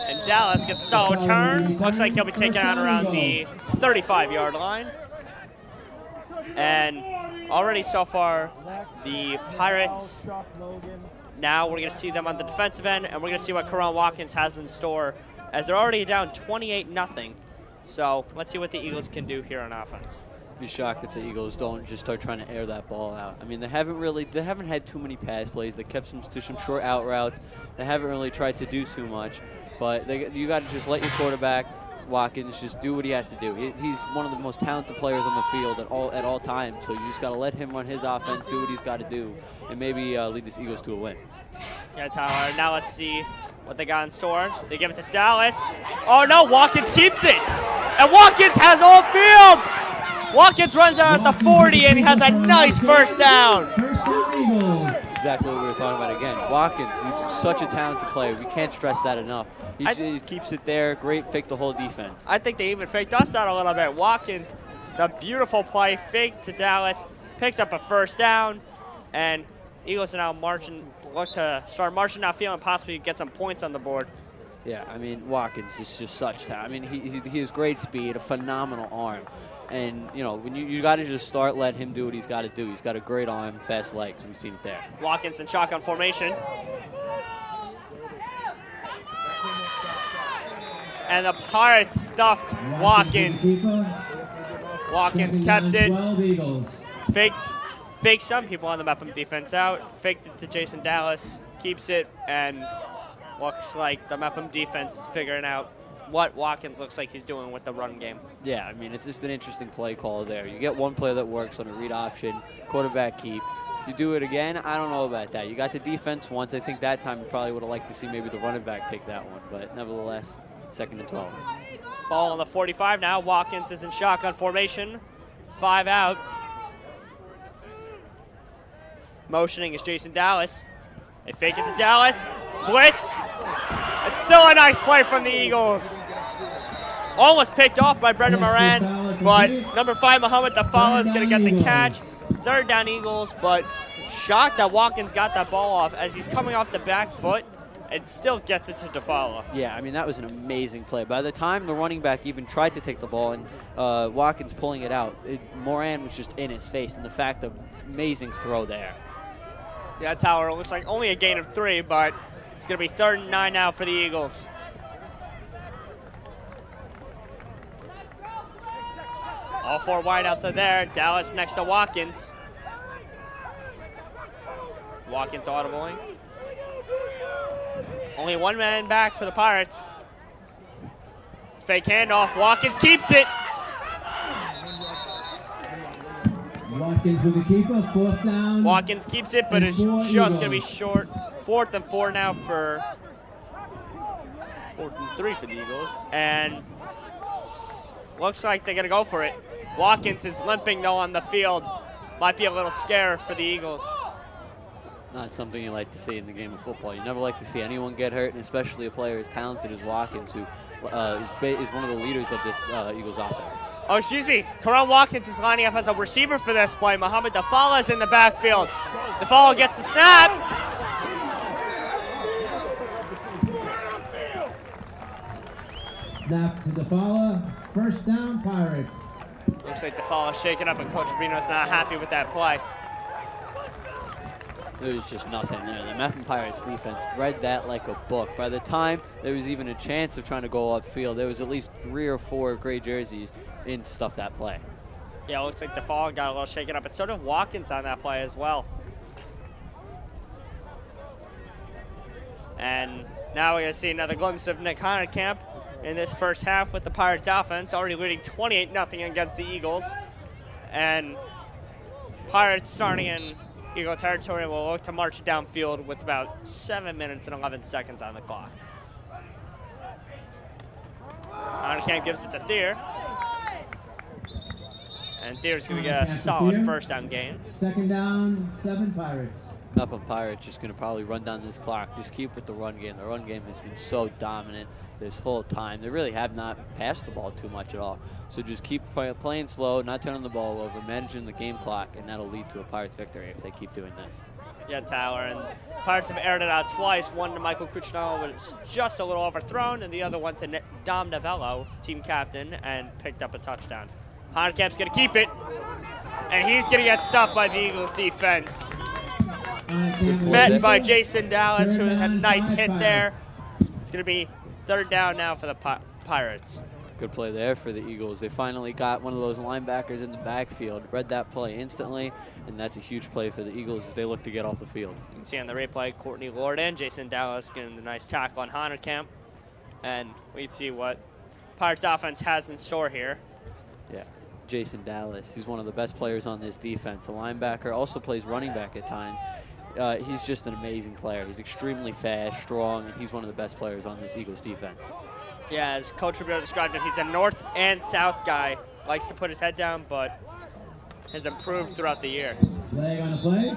And Dallas gets a solid turn. Looks like he'll be taken out around the 35-yard line. And already so far, the Pirates, now we're going to see them on the defensive end, and we're going to see what Karan Watkins has in store, as they're already down 28-0. So let's see what the Eagles can do here on offense. Be shocked if the Eagles don't just start trying to air that ball out. I mean, they haven't had too many pass plays. They kept to some short out routes. They haven't really tried to do too much, but you got to just let your quarterback, Watkins, just do what he has to do. He's one of the most talented players on the field at all times, so you just got to let him run his offense, do what he's got to do, and maybe lead this Eagles to a win. Yeah, Tyler, now let's see what they got in store. They give it to Dallas. Oh no, Watkins keeps it, and Watkins has all field. Watkins runs out at the 40, and he has a nice first down. Exactly what we were talking about again. Watkins, he's such a talented player. We can't stress that enough. He keeps it there. Great fake the whole defense. I think they even faked us out a little bit. Watkins, the beautiful play, fake to Dallas, picks up a first down, and Eagles are now look to start marching downfield and possibly get some points on the board. Yeah, I mean, Watkins is just such talent. I mean, he has great speed, a phenomenal arm. And, you know, when you got to just let him do what he's got to do. He's got a great arm, fast legs. We've seen it there. Watkins in shotgun formation. And the Pirates stuff Watkins. Watkins kept it. Faked some people on the Mepham defense out. Faked it to Jason Dallas. Keeps it. And looks like the Mepham defense is figuring out what Watkins looks like he's doing with the run game. Yeah, I mean, it's just an interesting play call there. You get one play that works on a read option, quarterback keep. You do it again, I don't know about that. You got the defense once. I think that time you probably would have liked to see maybe the running back take that one. But nevertheless, 2nd and 12. Ball on the 45 now. Watkins is in shotgun formation. 5 out. Motioning is Jason Dallas. They fake it to Dallas. Blitz. It's still a nice play from the Eagles. Almost picked off by Brendan Moran, but number 5, Muhammad Dafala, is going to get the catch. 3rd down Eagles, but shocked that Watkins got that ball off as he's coming off the back foot and still gets it to Dafala. Yeah, I mean, that was an amazing play. By the time the running back even tried to take the ball and Watkins pulling it out, Moran was just in his face, and the fact of amazing throw there. Yeah, Tower, looks like only a gain of 3, but it's going to be 3rd and 9 now for the Eagles. All 4 wideouts are there. Dallas next to Watkins. Watkins audibling. Only 1 man back for the Pirates. It's fake handoff. Watkins keeps it. Watkins with the keeper, 4th down. Watkins keeps it, but it's just going to be short. 4th and 4 now for 4th and 3 for the Eagles. And looks like they're going to go for it. Watkins is limping, though, on the field. Might be a little scare for the Eagles. Not something you like to see in the game of football. You never like to see anyone get hurt, and especially a player as talented as Watkins, who is one of the leaders of this Eagles offense. Oh, excuse me. Karan Watkins is lining up as a receiver for this play. Muhammad Dafala is in the backfield. Dafala gets the snap. Snap to Dafala, 1st down Pirates. Looks like Dafala shaking up, and Coach Rubino's not happy with that play. There was just nothing there. The Mepham Pirates defense read that like a book. By the time there was even a chance of trying to go upfield, there was at least 3 or 4 gray jerseys in to stuff that play. Yeah, it looks like the fall got a little shaken up. And so did Watkins on that play as well. And now we're going to see another glimpse of Nick Honerkamp in this first half with the Pirates offense, already leading 28-0 against the Eagles. And Pirates starting in Eagle territory will look to march downfield with about 7 minutes and 11 seconds on the clock. Honerkamp gives it to Thier. And Thier's going to get a solid first down gain. Second down, 7 Pirates. Mepham Pirates just going to probably run down this clock. Just keep with the run game. The run game has been so dominant this whole time. They really have not passed the ball too much at all. So just keep playing slow, not turning the ball over, managing the game clock, and that'll lead to a Pirates victory if they keep doing this. Yeah, Tyler, and Pirates have aired it out twice. One to Michael Cuccinello, was just a little overthrown, and the other one to Dom Novello, team captain, and picked up a touchdown. Honerkamp's going to keep it, and he's going to get stuffed by the Eagles defense. Met by Jason Dallas, who had a nice hit there. It's going to be third down now for the Pirates. Good play there for the Eagles. They finally got one of those linebackers in the backfield, read that play instantly, and that's a huge play for the Eagles as they look to get off the field. You can see on the replay, Courtney Lord and Jason Dallas getting the nice tackle on Honerkamp. And we'd see what Pirates offense has in store here. Yeah, Jason Dallas, he's one of the best players on this defense. A linebacker, also plays running back at times. He's just an amazing player. He's extremely fast, strong, and he's one of the best players on this Eagles defense. Yeah, as Coach Rubio described him, he's a north and south guy. Likes to put his head down, but has improved throughout the year. Flag on the play.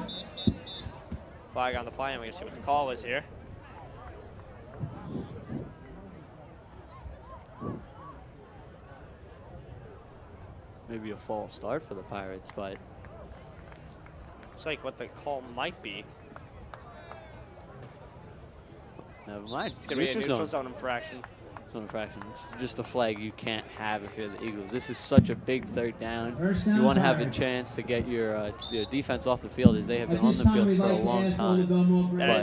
Flag on the play, and we're going to see what the call is here. Maybe a false start for the Pirates, but Looks like what the call might be. never mind. It's going to be a neutral zone infraction. It's just a flag you can't have if you're the Eagles. This is such a big third down. First down, You want to have a Pirates. chance to get your defense off the field, as they have been on the field for a long time. That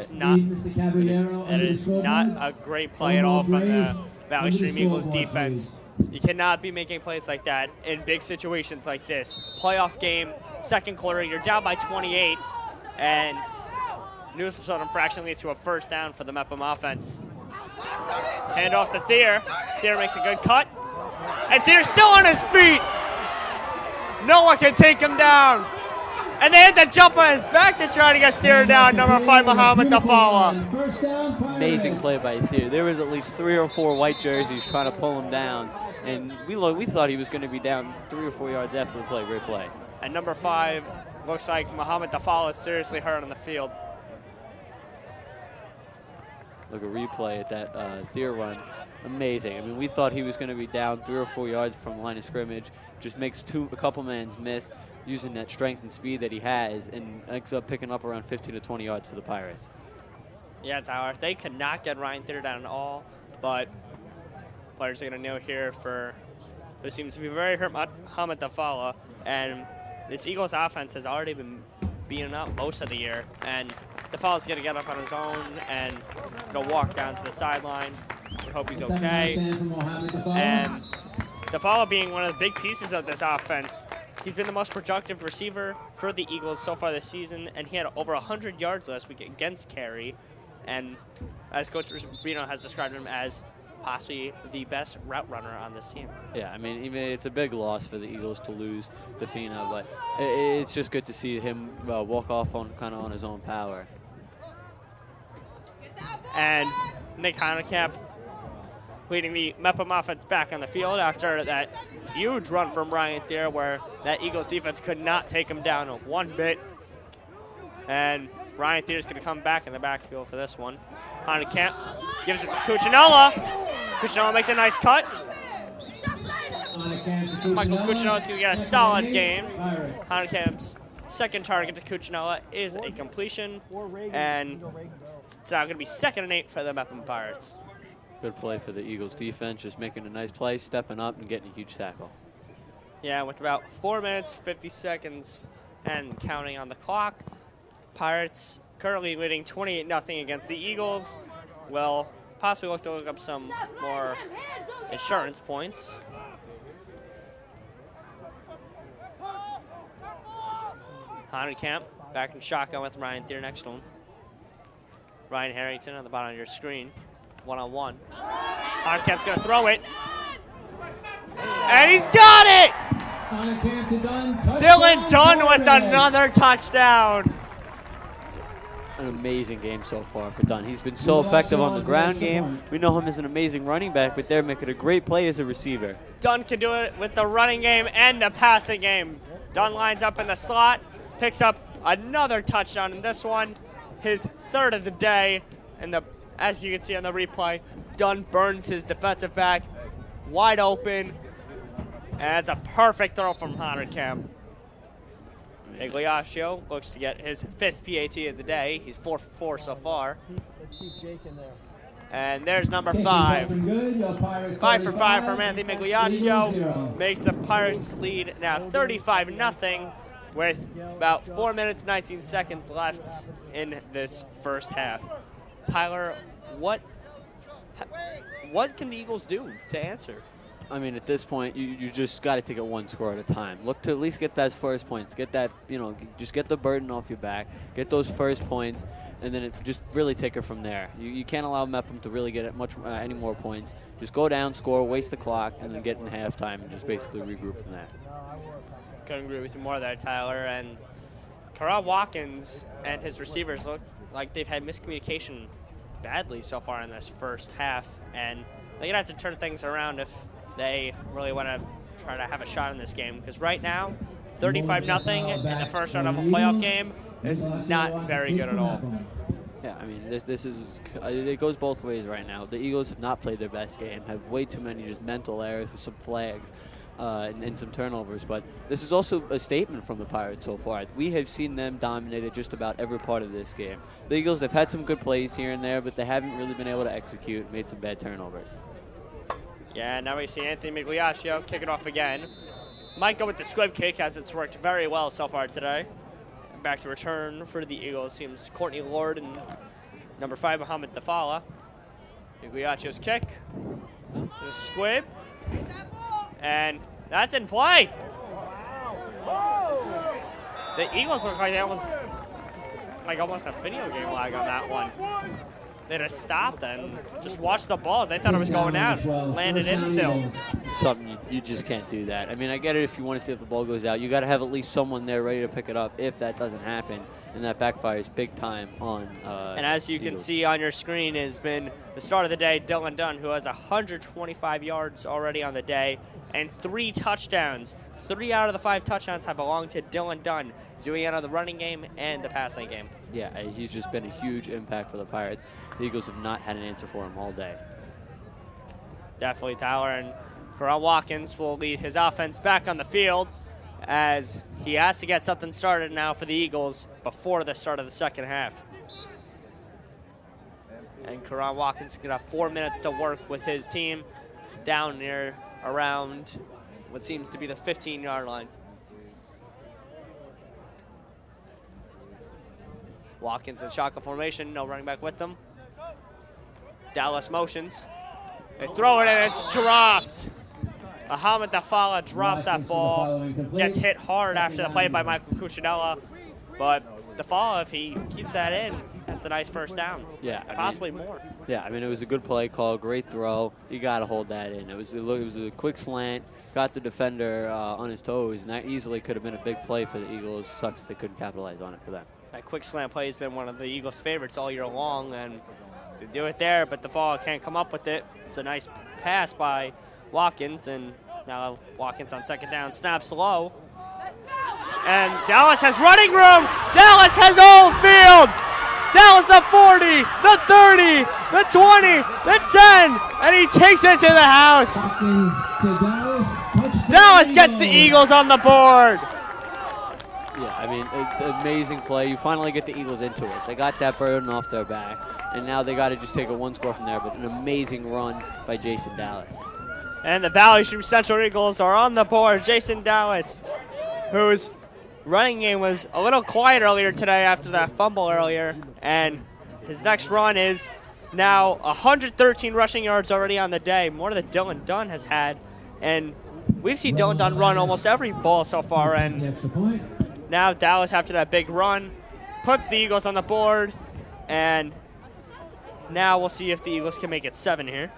is not a great play at all from the Valley Stream Eagles defense. You cannot be making plays like that in big situations like this. Playoff game, second quarter, you're down by 28, and neutral zone infraction leads to a first down for the Mepham offense. Hand off to Thier. Thier makes a good cut. And Thier's still on his feet. No one can take him down. And they had to jump on his back to try to get Thier down. Number 5, Muhammad Dafala. Amazing play by Thier. There was at least 3 or 4 white jerseys trying to pull him down. And we thought he was going to be down 3 or 4 yards after the play. Great play. And number 5 looks like Muhammad Dafala is seriously hurt on the field. Look, a replay at that Thier run. Amazing. I mean, we thought he was going to be down 3 or 4 yards from the line of scrimmage. Just makes a couple men's miss using that strength and speed that he has, and ends up picking up around 15 to 20 yards for the Pirates. Yeah, Tyler, they could not get Ryan Thier down at all, but players are going to know here for there seems to be very hurt Muhammad Dafala, and this Eagles offense has already been beaten up most of the year, and Dafala's going to get up on his own and going to walk down to the sideline. We hope he's okay. And Dafala being one of the big pieces of this offense, he's been the most productive receiver for the Eagles so far this season, and he had over 100 yards last week against Cary. And as Coach Rubino has described him as possibly the best route runner on this team. Yeah, I mean, even it's a big loss for the Eagles to lose Defina, but it's just good to see him walk off on kind of on his own power. And Nick Honerkamp leading the Mepham offense back on the field after that huge run from Ryan Thier, where that Eagles defense could not take him down one bit. And Ryan Thier is going to come back in the backfield for this one. Honerkamp gives it to Cuccinella. Cuccinella makes a nice cut. Michael Cuccinella is going to get a solid game. Honerkamp's second target to Cuccinella is a completion, and it's now going to be 2nd and 8 for the Mepham Pirates. Good play for the Eagles defense, just making a nice play, stepping up and getting a huge tackle. Yeah, with about 4 minutes, 50 seconds, and counting on the clock, Pirates currently leading 28-0 against the Eagles. Will possibly look up some more insurance points. Camp back in shotgun with Ryan Thier next to him. Ryan Harrington on the bottom of your screen, one-on-one. Camp's gonna throw it, and he's got it! Dylan Dunn with another touchdown. An amazing game so far for Dunn. He's been so effective on the ground game. We know him as an amazing running back, but they're making a great play as a receiver. Dunn can do it with the running game and the passing game. Dunn lines up in the slot, picks up another touchdown in this one, his third of the day. And as you can see on the replay, Dunn burns his defensive back wide open. And it's a perfect throw from Camp. Migliaccio looks to get his 5th PAT of the day. He's 4 for 4 so far. Let's keep Jake in there. And there's number 5. 5 for 5 from Anthony Migliaccio. Makes the Pirates lead now 35-0 with about 4 minutes, 19 seconds left in this first half. Tyler, what can the Eagles do to answer? I mean, at this point, you just got to take it one score at a time. Look to at least get those first points. Get that, just get the burden off your back. Get those first points, and then just really take it from there. You can't allow Mepham to really get any more points. Just go down, score, waste the clock, and then get in halftime and just basically regroup from there. Couldn't agree with you more there, Tyler. And Karan Watkins and his receivers look like they've had miscommunication badly so far in this first half, and they're going to have to turn things around if they really want to try to have a shot in this game, because right now, 35-0 in the first round of a playoff game is not very good at all. Yeah, I mean, this is it goes both ways right now. The Eagles have not played their best game, have way too many just mental errors with some flags and some turnovers. But this is also a statement from the Pirates so far. We have seen them dominated just about every part of this game. The Eagles have had some good plays here and there, but they haven't really been able to execute, made some bad turnovers. Yeah, now we see Anthony Migliaccio kick it off again. Might go with the squib kick, as it's worked very well so far today. Back to return for the Eagles seems Courtney Lord and number 5, Muhammad Dafala. Migliaccio's kick. There's a squib. And that's in play. The Eagles look like they almost a video game lag on that one. They just stopped and just watched the ball. They thought it was going out. Landed in still. Something you just can't do that. I mean, I get it if you want to see if the ball goes out. You got to have at least someone there ready to pick it up if that doesn't happen, and that backfires big time on and as you can see on your screen has been the start of the day, Dylan Dunn, who has 125 yards already on the day and 3 touchdowns. 3 out of the 5 touchdowns have belonged to Dylan Dunn, doing it on the running game and the passing game. Yeah, he's just been a huge impact for the Pirates. The Eagles have not had an answer for him all day. Definitely, Tyler. And Karan Watkins will lead his offense back on the field as he has to get something started now for the Eagles before the start of the second half. And Karan Watkins is going to have 4 minutes to work with his team down near around what seems to be the 15-yard line. Watkins in shotgun formation, no running back with them. Dallas motions. They throw it and it's dropped. Muhammad Dafala drops that ball, gets hit hard after the play by Michael Cuccinella. But Dafala, if he keeps that in, that's a nice first down. Yeah, possibly more. Yeah, I mean, it was a good play call, great throw. You got to hold that in. It was a quick slant, got the defender on his toes, and that easily could have been a big play for the Eagles. Sucks they couldn't capitalize on it for them. That quick slant play has been one of the Eagles' favorites all year long, and they do it there, but Dafala can't come up with it. It's a nice pass by Watkins, and now Watkins on second down, snaps low. And Dallas has running room. Dallas has all field. Dallas the 40, the 30, the 20, the 10, and he takes it to the house. Dallas gets the Eagles on the board. Yeah, I mean, amazing play. You finally get the Eagles into it. They got that burden off their back, and now they got to just take a one score from there, but an amazing run by Jason Dallas. And the Valley Stream Central Eagles are on the board. Jason Dallas, who's running game was a little quiet earlier today after that fumble earlier, and his next run is now 113 rushing yards already on the day, more than Dylan Dunn has had. And we've seen Dylan Dunn run almost every ball so far, and now Dallas, after that big run, puts the Eagles on the board, and now we'll see if the Eagles can make it 7 here.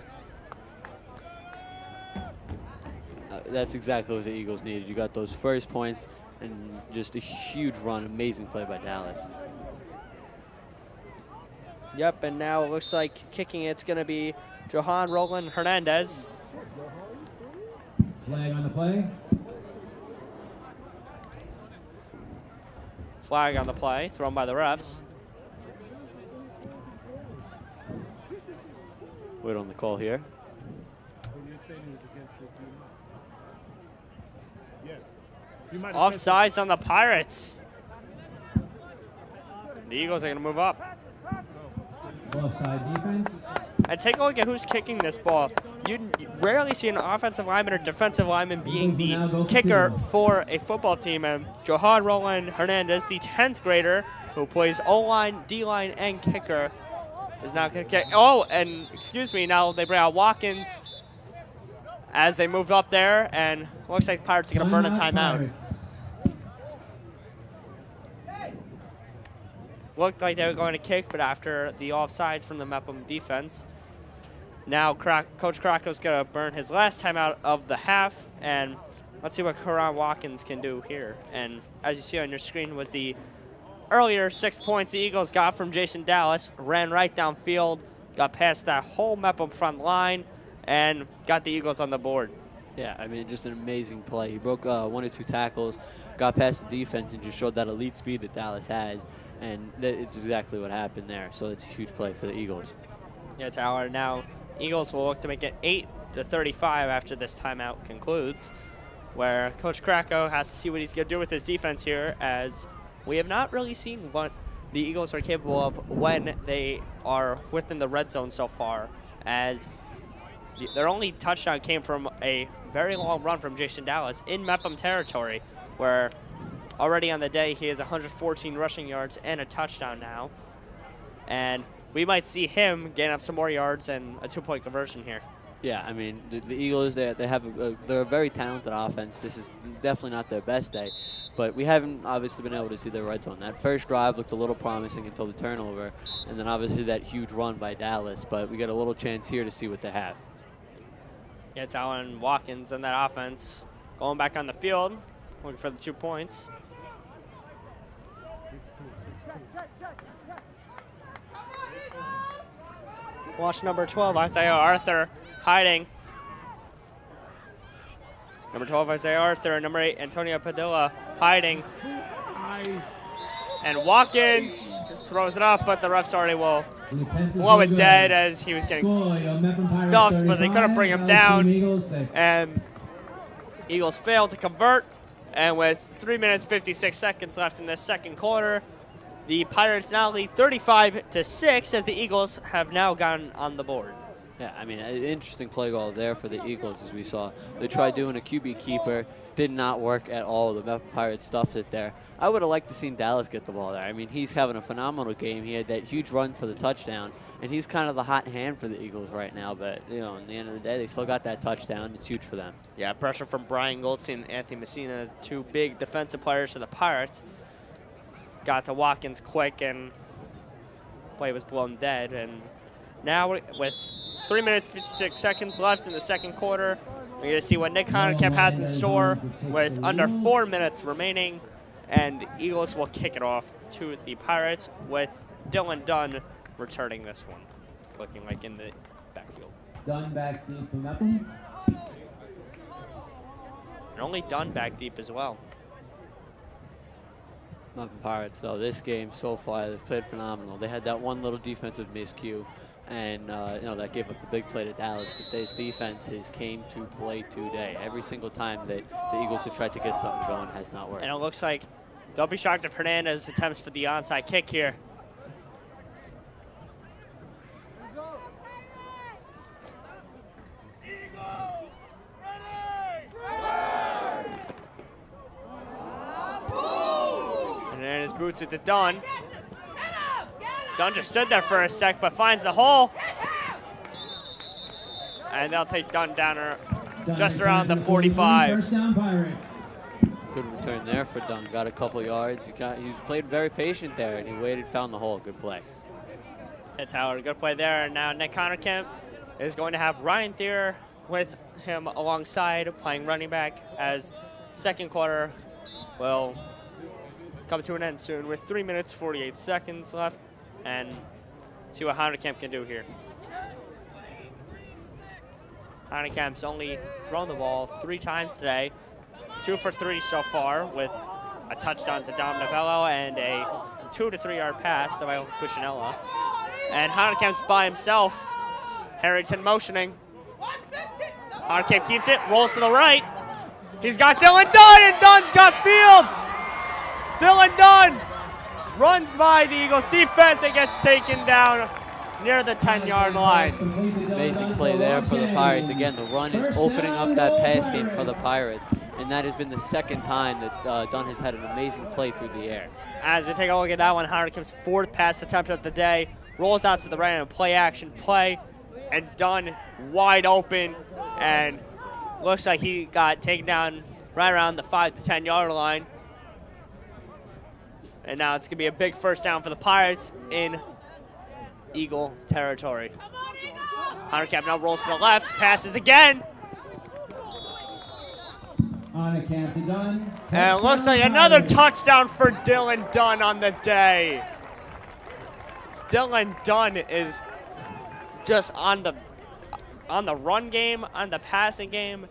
That's exactly what the Eagles needed. You got those first points and just a huge run. Amazing play by Dallas. Yep, and now it looks like kicking it's going to be Johan Roland Hernandez. Flag on the play. Flag on the play, thrown by the refs. Wait on the call here. Offsides on the Pirates. The Eagles are going to move up. Offside defense. And take a look at who's kicking this ball. You rarely see an offensive lineman or defensive lineman being the kicker for a football team. And Johan Roland Hernandez, the 10th grader who plays O-line, D-line, and kicker, is now going to kick. Oh, and excuse me, now they bring out Watkins as they move up there, and looks like the Pirates are going to burn a timeout. Looked like they were going to kick, but after the offsides from the Mepham defense, now Coach Krako's going to burn his last timeout of the half, and let's see what Karan Watkins can do here. And as you see on your screen was the earlier 6 points the Eagles got from Jason Dallas, ran right downfield, got past that whole Mepham front line, and got the Eagles on the board. Yeah, I mean, just an amazing play. He broke 1 or 2 tackles, got past the defense, and just showed that elite speed that Dallas has. And it's exactly what happened there. So it's a huge play for the Eagles. Yeah, Tyler. Now, Eagles will look to make it 8-35 after this timeout concludes, where Coach Krako has to see what he's going to do with his defense here, as we have not really seen what the Eagles are capable of when they are within the red zone so far, as their only touchdown came from a very long run from Jason Dallas in Mepham territory, where already on the day he has 114 rushing yards and a touchdown now. And we might see him gain up some more yards and a 2-point conversion here. Yeah, I mean, the Eagles, they're a very talented offense. This is definitely not their best day, but we haven't obviously been able to see their red zone. That first drive looked a little promising until the turnover, and then obviously that huge run by Dallas, but we got a little chance here to see what they have. Yeah, it's Allen Watkins and that offense going back on the field, looking for the 2 points. Watch number 12, Isaiah Arthur, hiding. Number 12, Isaiah Arthur. Number 8, Antonio Padilla, hiding. And Watkins throws it up, but the refs already will blow it dead as he was getting stuffed, but they couldn't bring him down. And Eagles failed to convert. And with 3 minutes, 56 seconds left in this second quarter, the Pirates now lead 35-6 as the Eagles have now gotten on the board. Yeah, I mean, an interesting play call there for the Eagles, as we saw. They tried doing a QB keeper, did not work at all. The Pirates stuffed it there. I would have liked to seen Dallas get the ball there. I mean, he's having a phenomenal game. He had that huge run for the touchdown, and he's kind of the hot hand for the Eagles right now. But, you know, in the end of the day, they still got that touchdown. It's huge for them. Yeah, pressure from Brian Goldstein and Anthony Messina, 2 big defensive players for the Pirates. Got to Watkins quick, and play was blown dead. And now with 3 minutes, 56 seconds left in the second quarter, we're going to see what Nick Honeycamp has in store with under 4 minutes remaining. And the Eagles will kick it off to the Pirates with Dylan Dunn returning this one, looking like in the backfield. Dunn back deep from Mepham. And only Dunn back deep as well. Mepham Pirates, though, this game so far, they've played phenomenal. They had that one little defensive miscue, and you know, that gave up the big play to Dallas. But this defense came to play today. Every single time that the Eagles have tried to get something going has not worked. And it looks like they'll be shocked if Hernandez attempts for the onside kick here. boots it to Dunn. Dunn just stood there for a sec, but finds the hole. And they'll take Dunn down just around the 45. First down, Pirates. Good return there for Dunn. Got a couple yards. He was played very patient there, and he waited, found the hole. Good play. It's Howard. Good play there. And now Nick Connerkamp is going to have Ryan Thier with him alongside, playing running back, as second quarter will come to an end soon with 3 minutes, 48 seconds left, and see what Connerkamp can do here. Connerkamp's only thrown the ball 3 times today, 2 for 3 so far, with a touchdown to Dom Novello and a 2 to 3 yard pass to Michael Cuccinella. And Connerkamp's by himself. Harrington motioning. Connerkamp keeps it, rolls to the right. He's got Dylan Dunn, and Dunn's got field. Dylan Dunn runs by the Eagles defense and gets taken down near the 10-yard line. Amazing play there for the Pirates. Again, the run is opening up that pass game for the Pirates, and that has been the second time that Dunn has had an amazing play through the air. As we take a look at that one, Connerkamp's 4th pass attempt of the day, rolls out to the right and play action play, and Dunn wide open, and looks like he got taken down right around the 5 to 10 yard line. And now it's going to be a big first down for the Pirates in Eagle territory. Connerkamp now rolls to the left, passes again. Connerkamp to Dunn. And it looks like another touchdown for Dylan Dunn on the day. Dylan Dunn is just on the run game, on the passing game.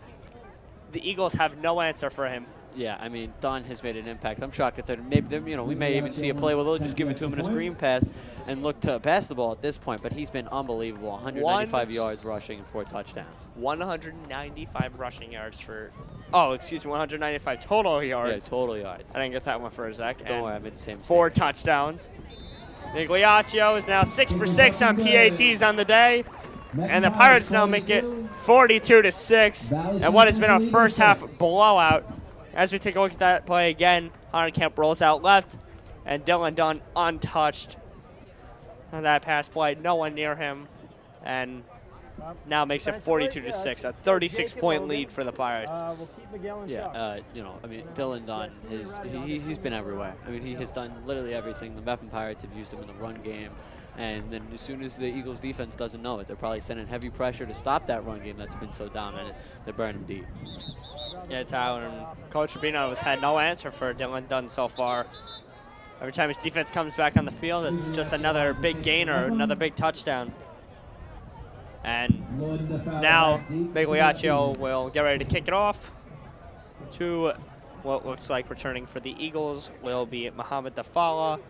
The Eagles have no answer for him. Yeah, I mean, Dunn has made an impact. I'm shocked that we may even see a play where they'll just give it to him in a screen pass and look to pass the ball at this point, but he's been unbelievable. 195 yards rushing and 4 touchdowns. 195 rushing yards for, 195 total yards. Yeah, total yards. I didn't get that one for a sec. Don't worry, I made the same mistake. 4 touchdowns. Migliaccio is now 6 for 6 on PATs on the day. And the Pirates now make it 42-6. And what has been a first half blowout. As we take a look at that play again, Connerkamp rolls out left, and Dylan Dunn untouched on that pass play. No one near him, and now makes it 42-6, a 36-point lead for the Pirates. Yeah, Dylan Dunn, he's been everywhere. I mean, he has done literally everything. The Mepham Pirates have used him in the run game, and then as soon as the Eagles defense doesn't know it, they're probably sending heavy pressure to stop that run game that's been so dominant. They burn him deep. Yeah, Tyler, and Coach Rubino has had no answer for Dylan Dunn so far. Every time his defense comes back on the field, it's just another big gain or another big touchdown. And now Migliaccio will get ready to kick it off to what looks like returning for the Eagles will be Muhammad Dafala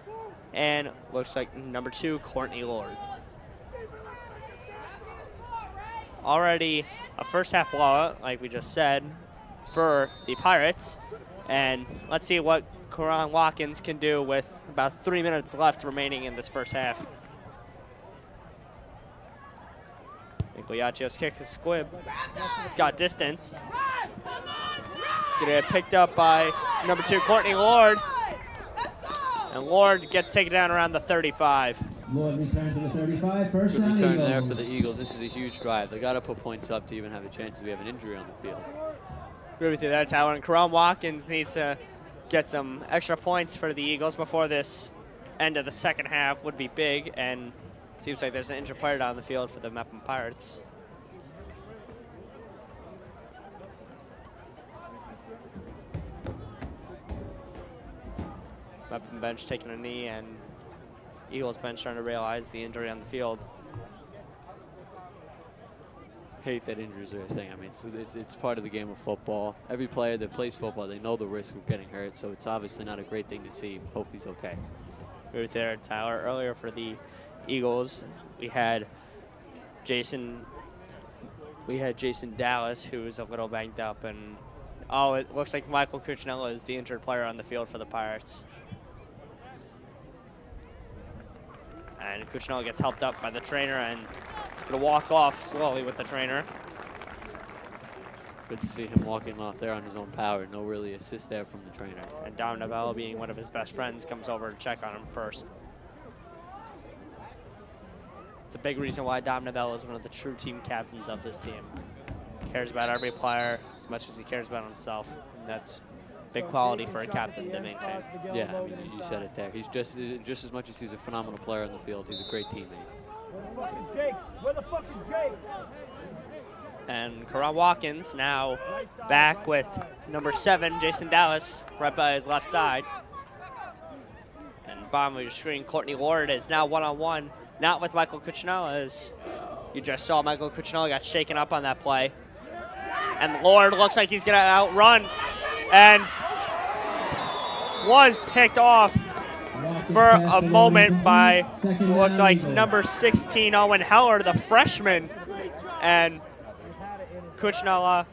and looks like number 2, Courtney Lord. Already a first half blowout, like we just said, for the Pirates. And let's see what Karan Watkins can do with about 3 minutes left remaining in this first half. Migliaccio's kick is squib. It's got distance. It's going to get picked up by number 2, Courtney Lord. And Lord gets taken down around the 35. Lord return to the 35. First Good down, return Eagles. there for the Eagles. This is a huge drive. They got to put points up to even have a chance if we have an injury on the field. Agree with you there, Tyler. And Karan Watkins needs to get some extra points for the Eagles before this end of the second half would be big. And seems like there's an injured player down the field for the Mepham Pirates. Mepham bench taking a knee, and Eagles bench trying to realize the injury on the field. Hate that injuries are a thing. I mean, it's part of the game of football. Every player that plays football, they know the risk of getting hurt, so it's obviously not a great thing to see. Hope he's okay. We were there, Tyler. Earlier for the Eagles, we had Jason Dallas, who was a little banged up, and it looks like Michael Cuccinella is the injured player on the field for the Pirates. And Cuccinella gets helped up by the trainer, and he's going to walk off slowly with the trainer. Good to see him walking off there on his own power. No really assist there from the trainer. And Dom Novello, being one of his best friends, comes over to check on him first. It's a big reason why Dom Novello is one of the true team captains of this team. Cares about every player as much as he cares about himself, and that's big quality for a captain to maintain. Yeah, I mean, you said it there. He's just as much as he's a phenomenal player on the field, he's a great teammate. Where the fuck is Jake? Where the fuck is Jake? And Karan Watkins now back with number 7, Jason Dallas, right by his left side. And bottom of your screen, Courtney Lord is now one-on-one, not with Michael Cuccinella, as you just saw Michael Cuccinella got shaken up on that play. And Lord looks like he's going to outrun and was picked off for a moment by what looked like number 16, Owen Heller, the freshman. And Cuccinella,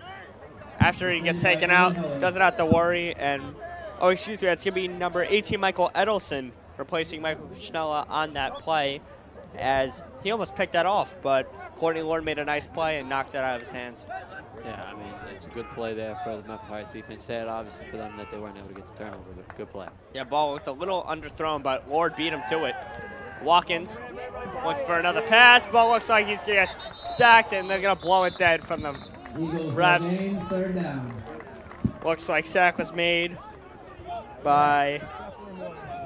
after he gets taken out, doesn't have to worry. And, oh, excuse me, it's going to be number 18, Michael Edelson, replacing Michael Cuccinella on that play, as he almost picked that off, but Courtney Lord made a nice play and knocked it out of his hands. Yeah, I mean, it's a good play there for the Mepham Pirates defense. Sad, obviously, for them that they weren't able to get the turnover, but good play. Yeah, ball looked a little underthrown, but Lord beat him to it. Watkins looking for another pass. Ball looks like he's going to get sacked, and they're going to blow it dead from the refs. Third down. Looks like sack was made by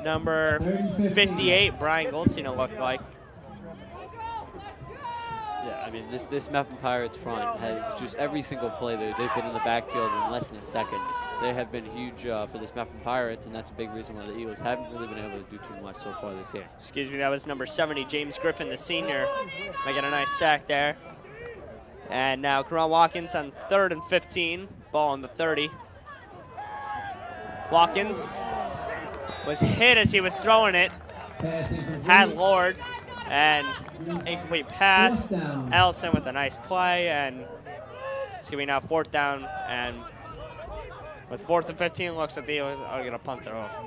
number 58, Brian Goldstein, it looked like. Yeah, I mean, this Mepham Pirates front has just every single play they've been in the backfield in less than a second. They have been huge for this Mepham Pirates, and that's a big reason why the Eagles haven't really been able to do too much so far this year. Excuse me, that was number 70, James Griffin, the senior, making a nice sack there. And now Karan Watkins on 3rd and 15, ball on the 30. Watkins was hit as he was throwing it, had Lord, and incomplete pass. Ellison with a nice play, and it's going to be now 4th down, and with 4th and 15, looks like the Eagles are going to punt it off.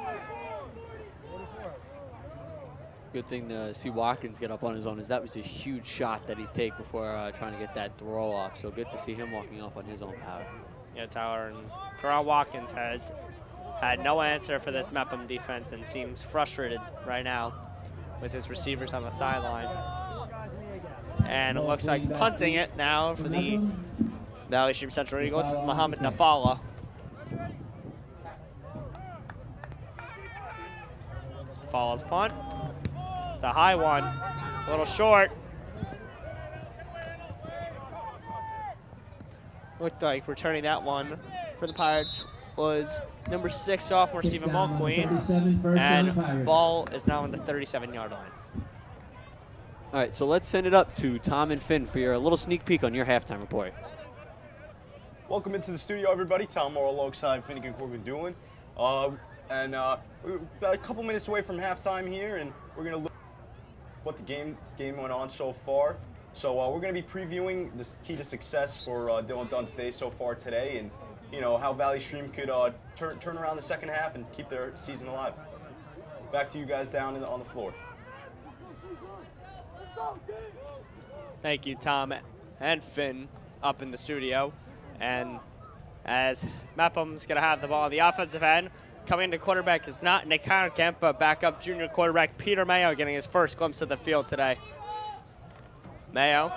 Good thing to see Watkins get up on his own, as that was a huge shot that he'd take before trying to get that throw off. So good to see him walking off on his own power. Yeah, Tyler, and Karan Watkins has had no answer for this Mepham defense and seems frustrated right now with his receivers on the sideline. And it looks like punting it now for the Valley Stream Central Eagles is Muhammad Nafala. Nafala's punt. It's a high one. It's a little short. Looked like returning that one for the Pirates was number 6 sophomore Stephen Mulqueen, and ball is now on the 37-yard line. All right, so let's send it up to Tom and Finn for your little sneak peek on your halftime report. Welcome into the studio, everybody. Tom Morrow alongside Finnegan Corbin Doolin. We're about a couple minutes away from halftime here, and we're going to look at what the game went on so far. So we're going to be previewing the key to success for Dylan Dunn's day so far today, and you know how Valley Stream could turn around the second half and keep their season alive. Back to you guys down on the floor. Thank you, Tom and Finn, up in the studio. And as Mepham's going to have the ball on the offensive end, coming to quarterback is not Nick Honerkamp, but backup junior quarterback Peter Mayo getting his first glimpse of the field today. Mayo,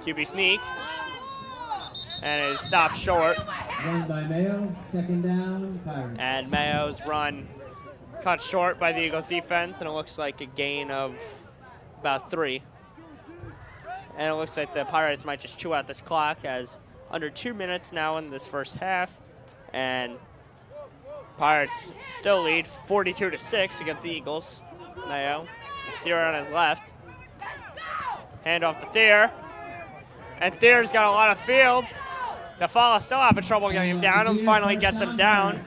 QB sneak, and is stopped short. Run by Mayo, 2nd down, Pirates. And Mayo's run cut short by the Eagles defense, and it looks like a gain of about 3. And it looks like the Pirates might just chew out this clock, as under 2 minutes now in this first half, and Pirates still lead 42-6 against the Eagles. Mayo, Thier on his left. Hand off to Thier, and Thier's got a lot of field. Nafala still having trouble getting him down, and finally gets him down.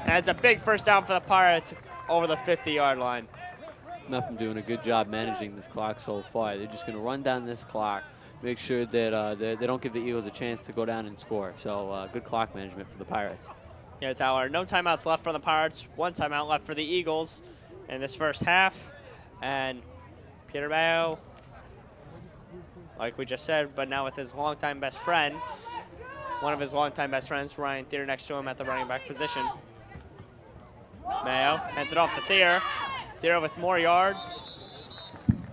And it's a big first down for the Pirates over the 50-yard line. Mepham doing a good job managing this clock so far. They're just going to run down this clock, make sure that they don't give the Eagles a chance to go down and score. So good clock management for the Pirates. Yeah, Tyler, no timeouts left for the Pirates. 1 timeout left for the Eagles in this first half. And Peter Mayo, like we just said, but now with his longtime best friend, one of his longtime best friends, Ryan Thier, next to him at the running back position. Mayo hands it off to Thier. Thier with more yards.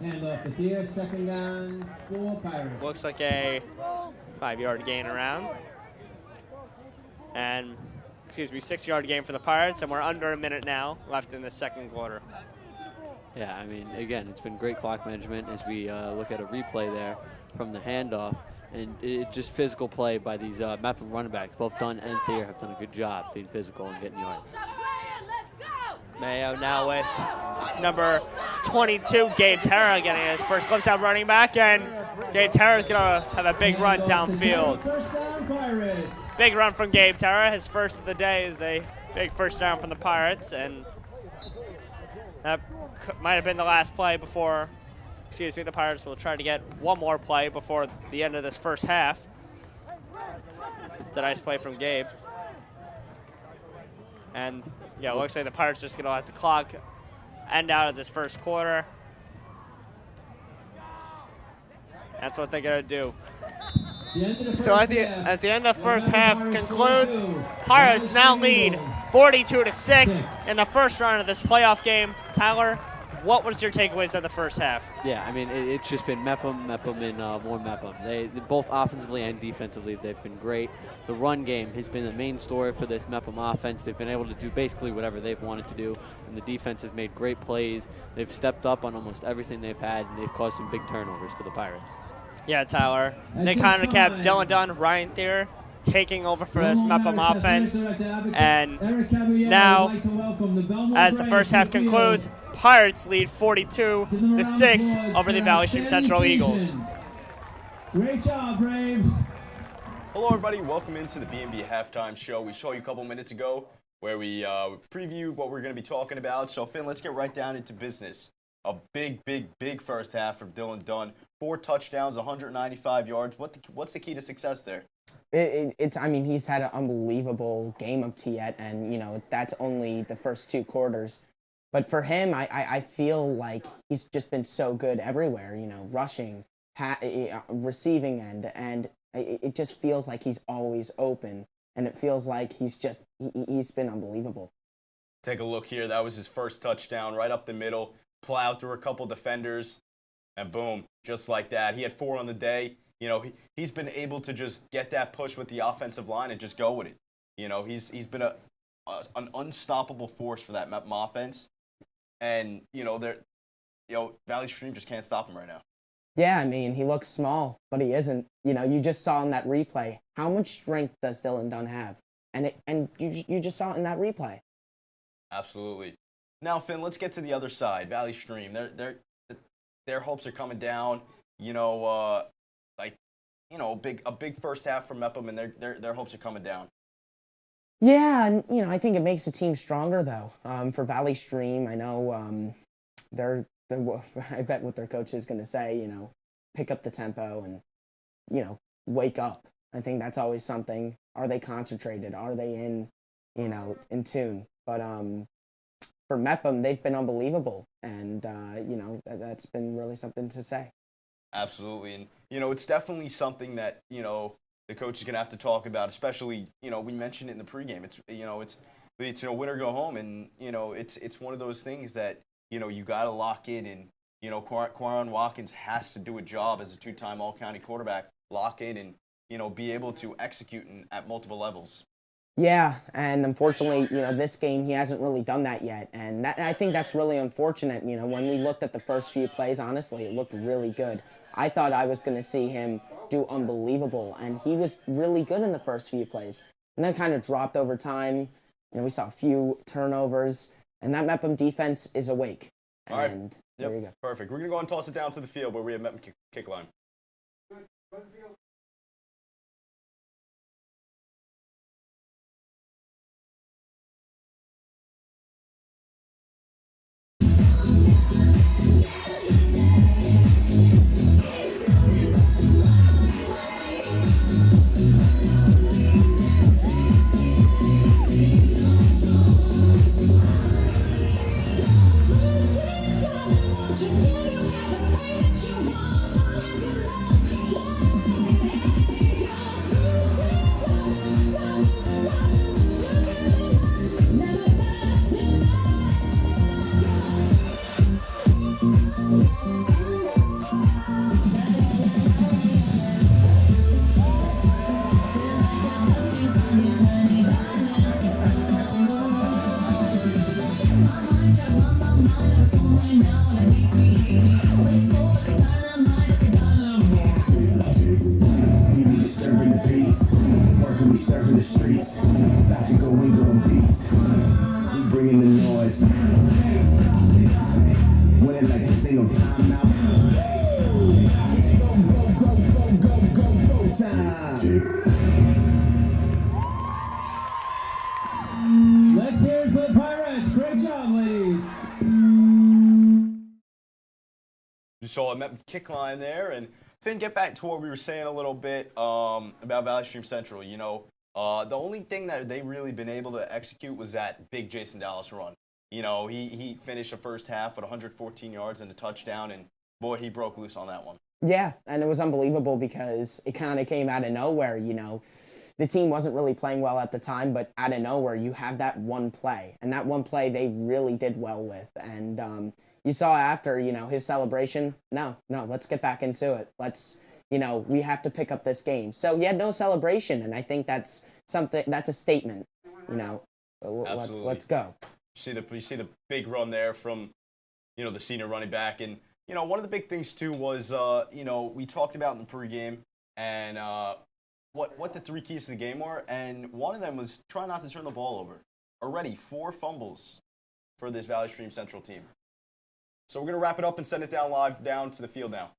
Hand off to Thier, second down, 4 Pirates. Looks like a 5-yard gain around. And, 6-yard gain for the Pirates, and we're under a minute now left in the second quarter. Yeah, I mean, again, it's been great clock management as we look at a replay there from the handoff. And it's just physical play by these Mepham running backs. Both Dunn and Thier have done a good job being physical and getting yards. Mayo now with number 22, Gabe Terra, getting his first glimpse at running back, and Gabe Terra is going to have a big run downfield. First down, Pirates. Big run from Gabe Terra. His first of the day is a big first down from the Pirates, and that might have been the last play before, the Pirates will try to get one more play before the end of this first half. It's a nice play from Gabe. And, yeah, it looks like the Pirates are just going to let the clock end out of this first quarter. That's what they're going to do. So as the end of the first half concludes, Pirates now lead 42-6 in the first round of this playoff game. Tyler, what was your takeaways of the first half? Yeah, I mean, it's just been Mepham, and more Mepham. They both offensively and defensively, they've been great. The run game has been the main story for this Mepham offense. They've been able to do basically whatever they've wanted to do, and the defense has made great plays. They've stepped up on almost everything they've had, and they've caused some big turnovers for the Pirates. Yeah, Tyler. They kind of kept Dylan Dunn, Ryan Thier taking over for this Mepham offense. And now, as the first half concludes, Pirates lead 42-6 over the Valley Stream Central Eagles. Great job, Braves. Hello, everybody. Welcome into the BMB halftime show. We saw you a couple minutes ago where we previewed what we're going to be talking about. So, Finn, let's get right down into business. A big first half from Dylan Dunn. 4 touchdowns, 195 yards. What's the key to success there? I mean, he's had an unbelievable game up to yet, and, that's only the first 2 quarters. But for him, I feel like he's just been so good everywhere, rushing, receiving end, and it just feels like he's always open, and it feels like he's been unbelievable. Take a look here. That was his first touchdown right up the middle, plowed through a couple defenders, and boom, just like that. He had 4 on the day. He's been able to just get that push with the offensive line and just go with it. He's been an unstoppable force for that Mepham offense. And, Valley Stream just can't stop him right now. Yeah, I mean, he looks small, but he isn't. You just saw in that replay, how much strength does Dylan Dunn have? And you just saw it in that replay. Absolutely. Now, Finn, let's get to the other side, Valley Stream. Their hopes are coming down. A big first half from Mepham, and their hopes are coming down. Yeah, and I think it makes the team stronger though. For Valley Stream, I know I bet what their coach is going to say, pick up the tempo and wake up. I think that's always something. Are they concentrated? Are they in tune? But for Mepham, they've been unbelievable, and that's been really something to say. Absolutely, and it's definitely something that the coach is gonna have to talk about, especially we mentioned it in the pregame. It's win or go home, and it's one of those things that you gotta lock in, and Quaron Watkins has to do a job as a 2-time All-County quarterback, lock in and be able to execute at multiple levels. Yeah, and unfortunately, this game, he hasn't really done that yet. And I think that's really unfortunate. When we looked at the first few plays, honestly, it looked really good. I thought I was going to see him do unbelievable, and he was really good in the first few plays. And then kind of dropped over time. We saw a few turnovers, and that Mepham defense is awake. All right. And Yep. there you go. Perfect. We're going to go and toss it down to the field where we have Mepham kick line. ain't no timeout. Go time. Let's hear it for the Pirates. Great job, ladies. You saw a kick line there, and Finn, get back to what we were saying a little bit about Valley Stream Central. You know, the only thing that they really been able to execute was that big Jason Dallas run. You know, he finished the first half with 114 yards and a touchdown, and boy, he broke loose on that one. Yeah, and it was unbelievable because it kind of came out of nowhere, you know. The team wasn't really playing well at the time, but out of nowhere, you have that one play. And that one play they really did well with. And you saw after, you know, his celebration, no, let's get back into it. We have to pick up this game. So he had no celebration, and I think that's a statement, you know. Absolutely. Let's go. You see the big run there from, you know, the senior running back. And, you know, one of the big things, too, was, you know, we talked about in the pregame and what the 3 keys to the game were. And one of them was try not to turn the ball over. Already 4 fumbles for this Valley Stream Central team. So we're going to wrap it up and send it down to the field now.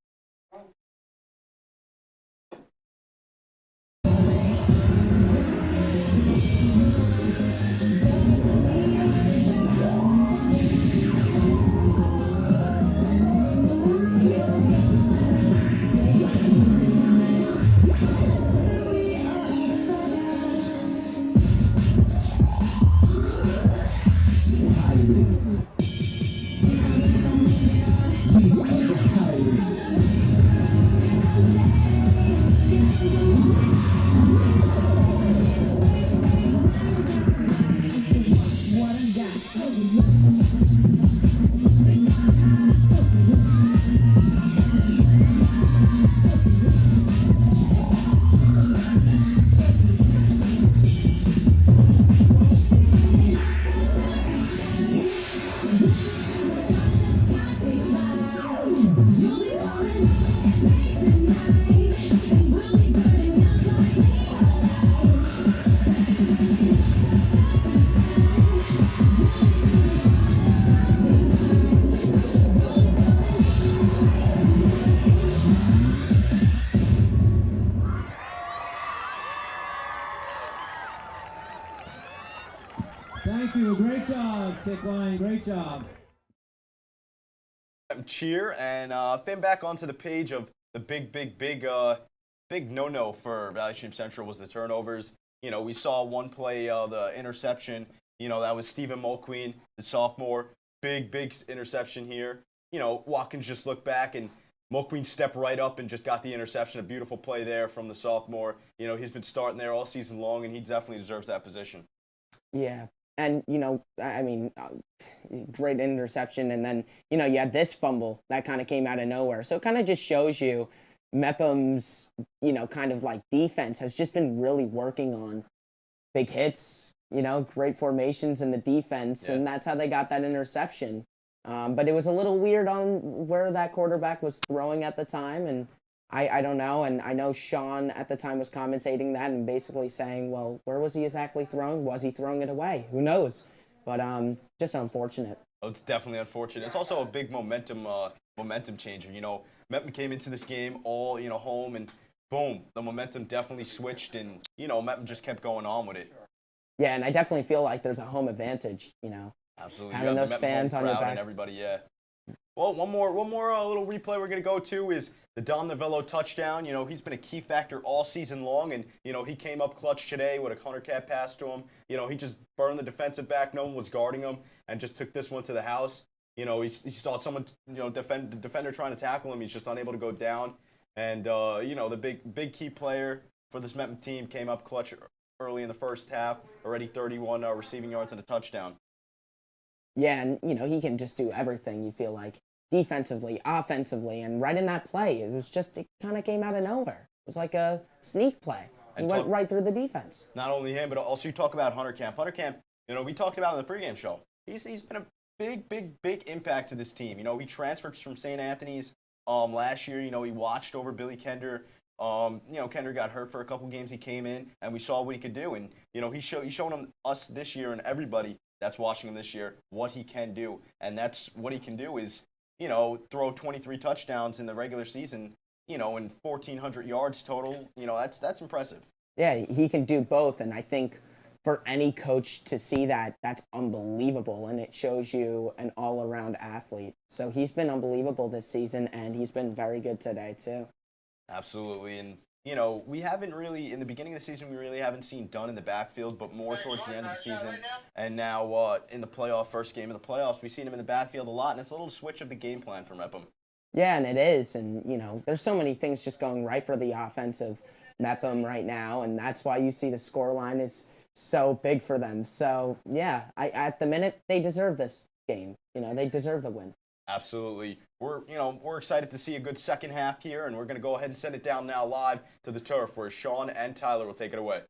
Thank you. Great job, kick line. Great job. Cheer and Finn, back onto the page of the big no-no for Valley Stream Central was the turnovers. You know, we saw one play, the interception. You know, that was Stephen Mulqueen, the sophomore. Big interception here. You know, Watkins just looked back and Mulqueen stepped right up and just got the interception. A beautiful play there from the sophomore. You know, he's been starting there all season long, and he definitely deserves that position. Yeah. And, you know, I mean, great interception. And then, you know, you had this fumble that kind of came out of nowhere. So it kind of just shows you Mepham's, you know, kind of like defense has just been really working on big hits, you know, great formations in the defense. Yeah. And that's how they got that interception. But it was a little weird on where that quarterback was throwing at the time. And I don't know. And I know Sean at the time was commentating that and basically saying, well, where was he exactly throwing? Was he throwing it away? Who knows? But just unfortunate. Oh, it's definitely unfortunate. It's also a big momentum changer. You know, Mepham came into this game all, you know, home, and boom, the momentum definitely switched, and, you know, Mepham just kept going on with it. Yeah, and I definitely feel like there's a home advantage, you know. Absolutely. Having those fans on your backs. And everybody, yeah. Well, one more little replay we're going to go to is the Dom Novello touchdown. You know, he's been a key factor all season long, and, you know, he came up clutch today with a 100-cat pass to him. You know, he just burned the defensive back. No one was guarding him and just took this one to the house. You know, he saw someone, you know, the defender trying to tackle him. He's just unable to go down. And, you know, the big key player for this Mepham team came up clutch early in the first half, already 31 receiving yards and a touchdown. Yeah, and, you know, he can just do everything, you feel like, defensively, offensively, and right in that play, it kind of came out of nowhere. It was like a sneak play. He went right through the defense. Not only him, but also you talk about Hunter Camp. Hunter Camp, you know, we talked about in the pregame show. He's been a big impact to this team. You know, he transferred from St. Anthony's last year. You know, he watched over Billy Kender. You know, Kender got hurt for a couple games. He came in, and we saw what he could do. And, you know, he's shown us this year and everybody that's watching him this year what he can do. And that's what he can do is, throw 23 touchdowns in the regular season, and 1,400 yards total. That's impressive. Yeah, he can do both, and I think for any coach to see that, that's unbelievable, and it shows you an all-around athlete. So he's been unbelievable this season, and he's been very good today, too. Absolutely, and, we haven't really, in the beginning of the season, we really haven't seen Dunn in the backfield, but more towards the end of the season. And now in the first game of the playoffs, we've seen him in the backfield a lot, and it's a little switch of the game plan for Mepham. Yeah, and it is, and, there's so many things just going right for the offense of Mepham right now, and that's why you see the scoreline is so big for them. So, yeah, at the minute, they deserve this game. They deserve the win. Absolutely. We're excited to see a good second half here, and we're going to go ahead and send it down now live to the turf where Sean and Tyler will take it away.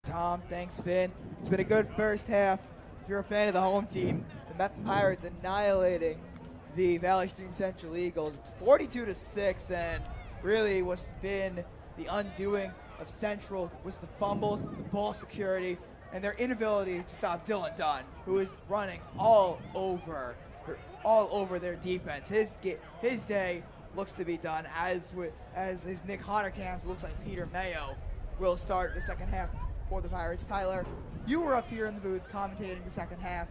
Tom, thanks, Finn. It's been a good first half. If you're a fan of the home team, the Mepham Pirates annihilating the Valley Stream Central Eagles. It's 42-6, and really what's been the undoing of Central was the fumbles, the ball security, and their inability to stop Dylan Dunn, who is running all over their defense. His day looks to be done, as his Nick Hunter camps. Looks like Peter Mayo will start the second half for the Pirates. Tyler, you were up here in the booth commentating the second half,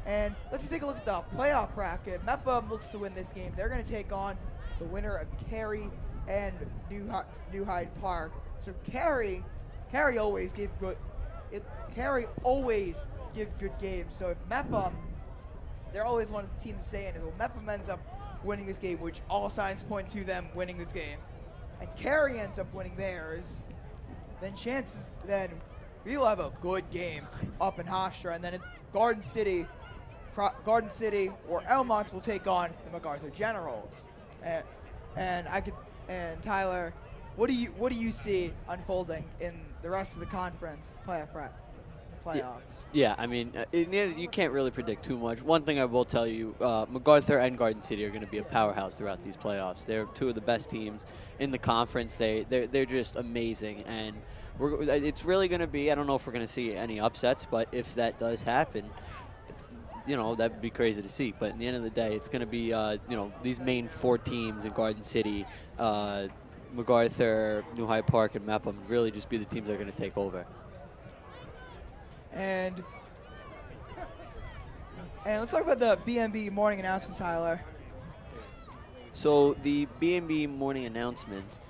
and let's just take a look at the playoff bracket. Mepham looks to win this game. They're going to take on the winner of Cary and New Hyde Park. So Cary always give good. Cary always give good games. So if Mepham, they're always one of the teams saying if Mepham ends up winning this game, which all signs point to them winning this game, and Cary ends up winning theirs, then we will have a good game up in Hofstra, and then in Garden City or Elmont will take on the MacArthur Generals. And Tyler, what do you see unfolding in the rest of the conference playoffs? Yeah, I mean, you can't really predict too much. One thing I will tell you, MacArthur and Garden City are going to be a powerhouse throughout these playoffs. They're two of the best teams in the conference. They're just amazing, and it's really going to be, I don't know if we're going to see any upsets, but if that does happen, that would be crazy to see. But at the end of the day, it's going to be, these main four teams in Garden City, MacArthur, New Hyde Park, and Mepham really just be the teams that are going to take over. And let's talk about the BMB morning announcements, Tyler. So the BMB morning announcements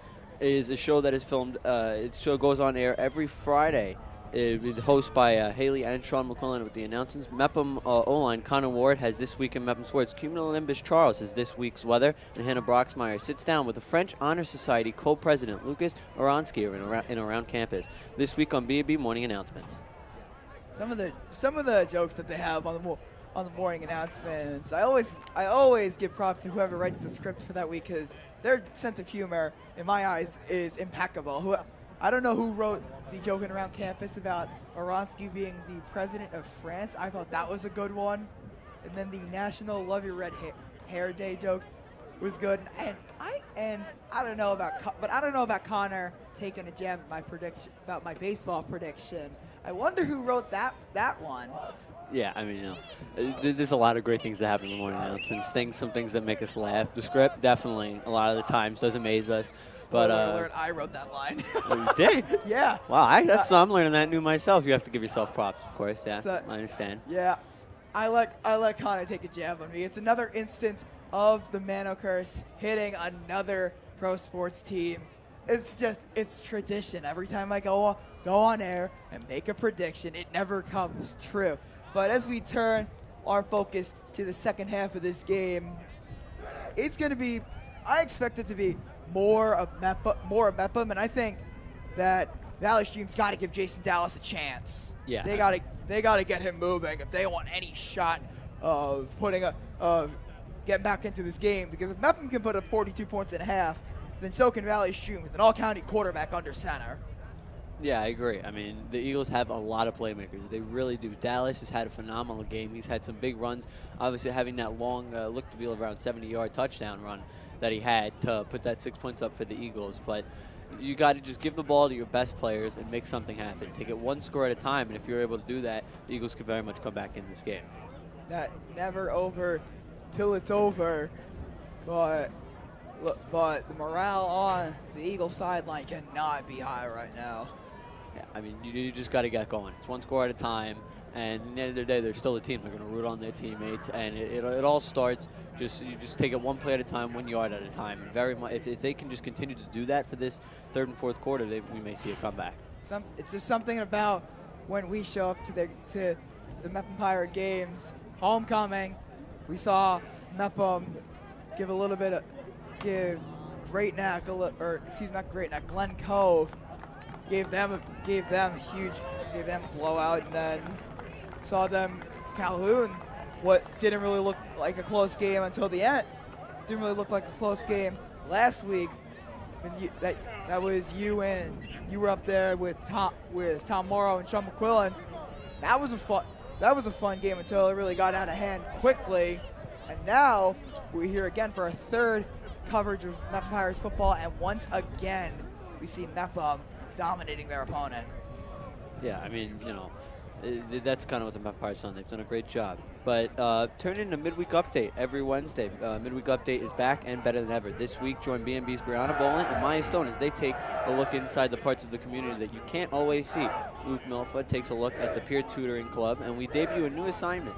is a show that is filmed. Its show goes on air every Friday. It is hosted by Haley and Sean McClellan with the announcements. Mepham O-line Connor Ward has This Week in Mepham Sports. Cumulonimbus Charles has This Week's Weather. And Hannah Broxmeyer sits down with the French Honor Society co-president Lucas Oransky in around campus. This week on B&B Morning Announcements. Some of the jokes that they have on the morning announcements, I always give props to whoever writes the script for that week, because their sense of humor, in my eyes, is impeccable. I don't know who wrote the joking around campus about Oransky being the president of France. I thought that was a good one. And then the National Love Your Red Hair Day jokes was good. And I don't know about Connor taking a jab at my prediction about my baseball prediction. I wonder who wrote that one. Yeah, I mean, there's a lot of great things that happen in the morning announcements. Some things that make us laugh. The script definitely a lot of the times does amaze us. Spoiler alert, I wrote that line. Oh, you did? Yeah. Wow, I'm learning that new myself. You have to give yourself props, of course. Yeah, I understand. Yeah, I let Connor take a jab on me. It's another instance of the Mano curse hitting another pro sports team. It's tradition. Every time I go on air and make a prediction, it never comes true. But as we turn our focus to the second half of this game, I expect it to be more of Mepham, and I think that Valley Stream's got to give Jason Dallas a chance. Yeah. They got to get him moving if they want any shot of getting back into this game, because if Mepham can put up 42 points in half, then so can Valley Stream with an all-county quarterback under center. Yeah, I agree. I mean, the Eagles have a lot of playmakers. They really do. Dallas has had a phenomenal game. He's had some big runs. Obviously, having that long, looked to be around 70-yard touchdown run that he had to put that 6 points up for the Eagles. But you got to just give the ball to your best players and make something happen. Take it one score at a time, and if you're able to do that, the Eagles could very much come back in this game. That never over till it's over. But the morale on the Eagles sideline cannot be high right now. Yeah, I mean, you just got to get going. It's one score at a time, and at the end of the day, they're still a team. They're going to root on their teammates, and it all starts you just take it one play at a time, 1 yard at a time. And very much, if they can just continue to do that for this third and fourth quarter, we may see a comeback. It's just something about when we show up to the Mepham Pirate games, homecoming. We saw Mepham give Great Neck, not Great Neck, Glen Cove, gave them a blowout, and then saw them Calhoun. What didn't really look like a close game until the end. Didn't really look like a close game last week. That was you were up there with Tom Morrow and Sean McQuillan. That was a fun game until it really got out of hand quickly. And now we're here again for our third coverage of Mepham Pirates football, and once again we see Mepham dominating their opponent. Yeah, I mean, that's kind of what the Mepham Pirates done. They've done a great job. But turn in a midweek update every Wednesday. Midweek update is back and better than ever. This week, join BMB's Brianna Bolin and Maya Stone as they take a look inside the parts of the community that you can't always see. Luke Milfa takes a look at the Peer Tutoring Club, and we debut a new segment.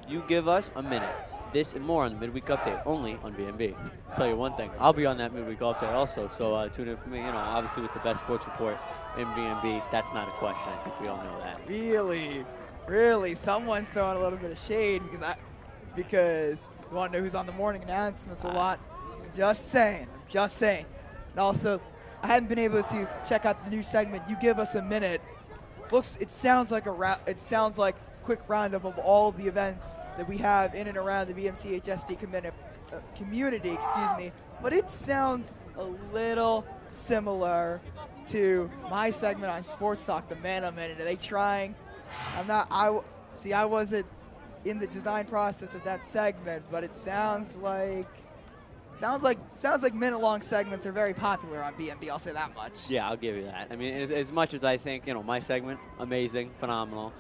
You give us a minute. This and more on the midweek update, only on BMB. I'll tell you one thing, I'll be on that midweek update also, so tune in for me. Obviously with the best sports report in BMB, that's not a question. I think we all know that. Really, someone's throwing a little bit of shade because we want to know who's on the morning announcements a lot. Just saying. And also, I haven't been able to check out the new segment. You give us a minute. It sounds like quick roundup of all the events that we have in and around the BMCHSD community, but it sounds a little similar to my segment on Sports Talk, the Man a Minute. Are they trying? I wasn't in the design process of that segment, but it sounds like minute-long segments are very popular on BMB. I'll say that much. Yeah, I'll give you that. I mean, as much as I think, my segment, amazing, phenomenal.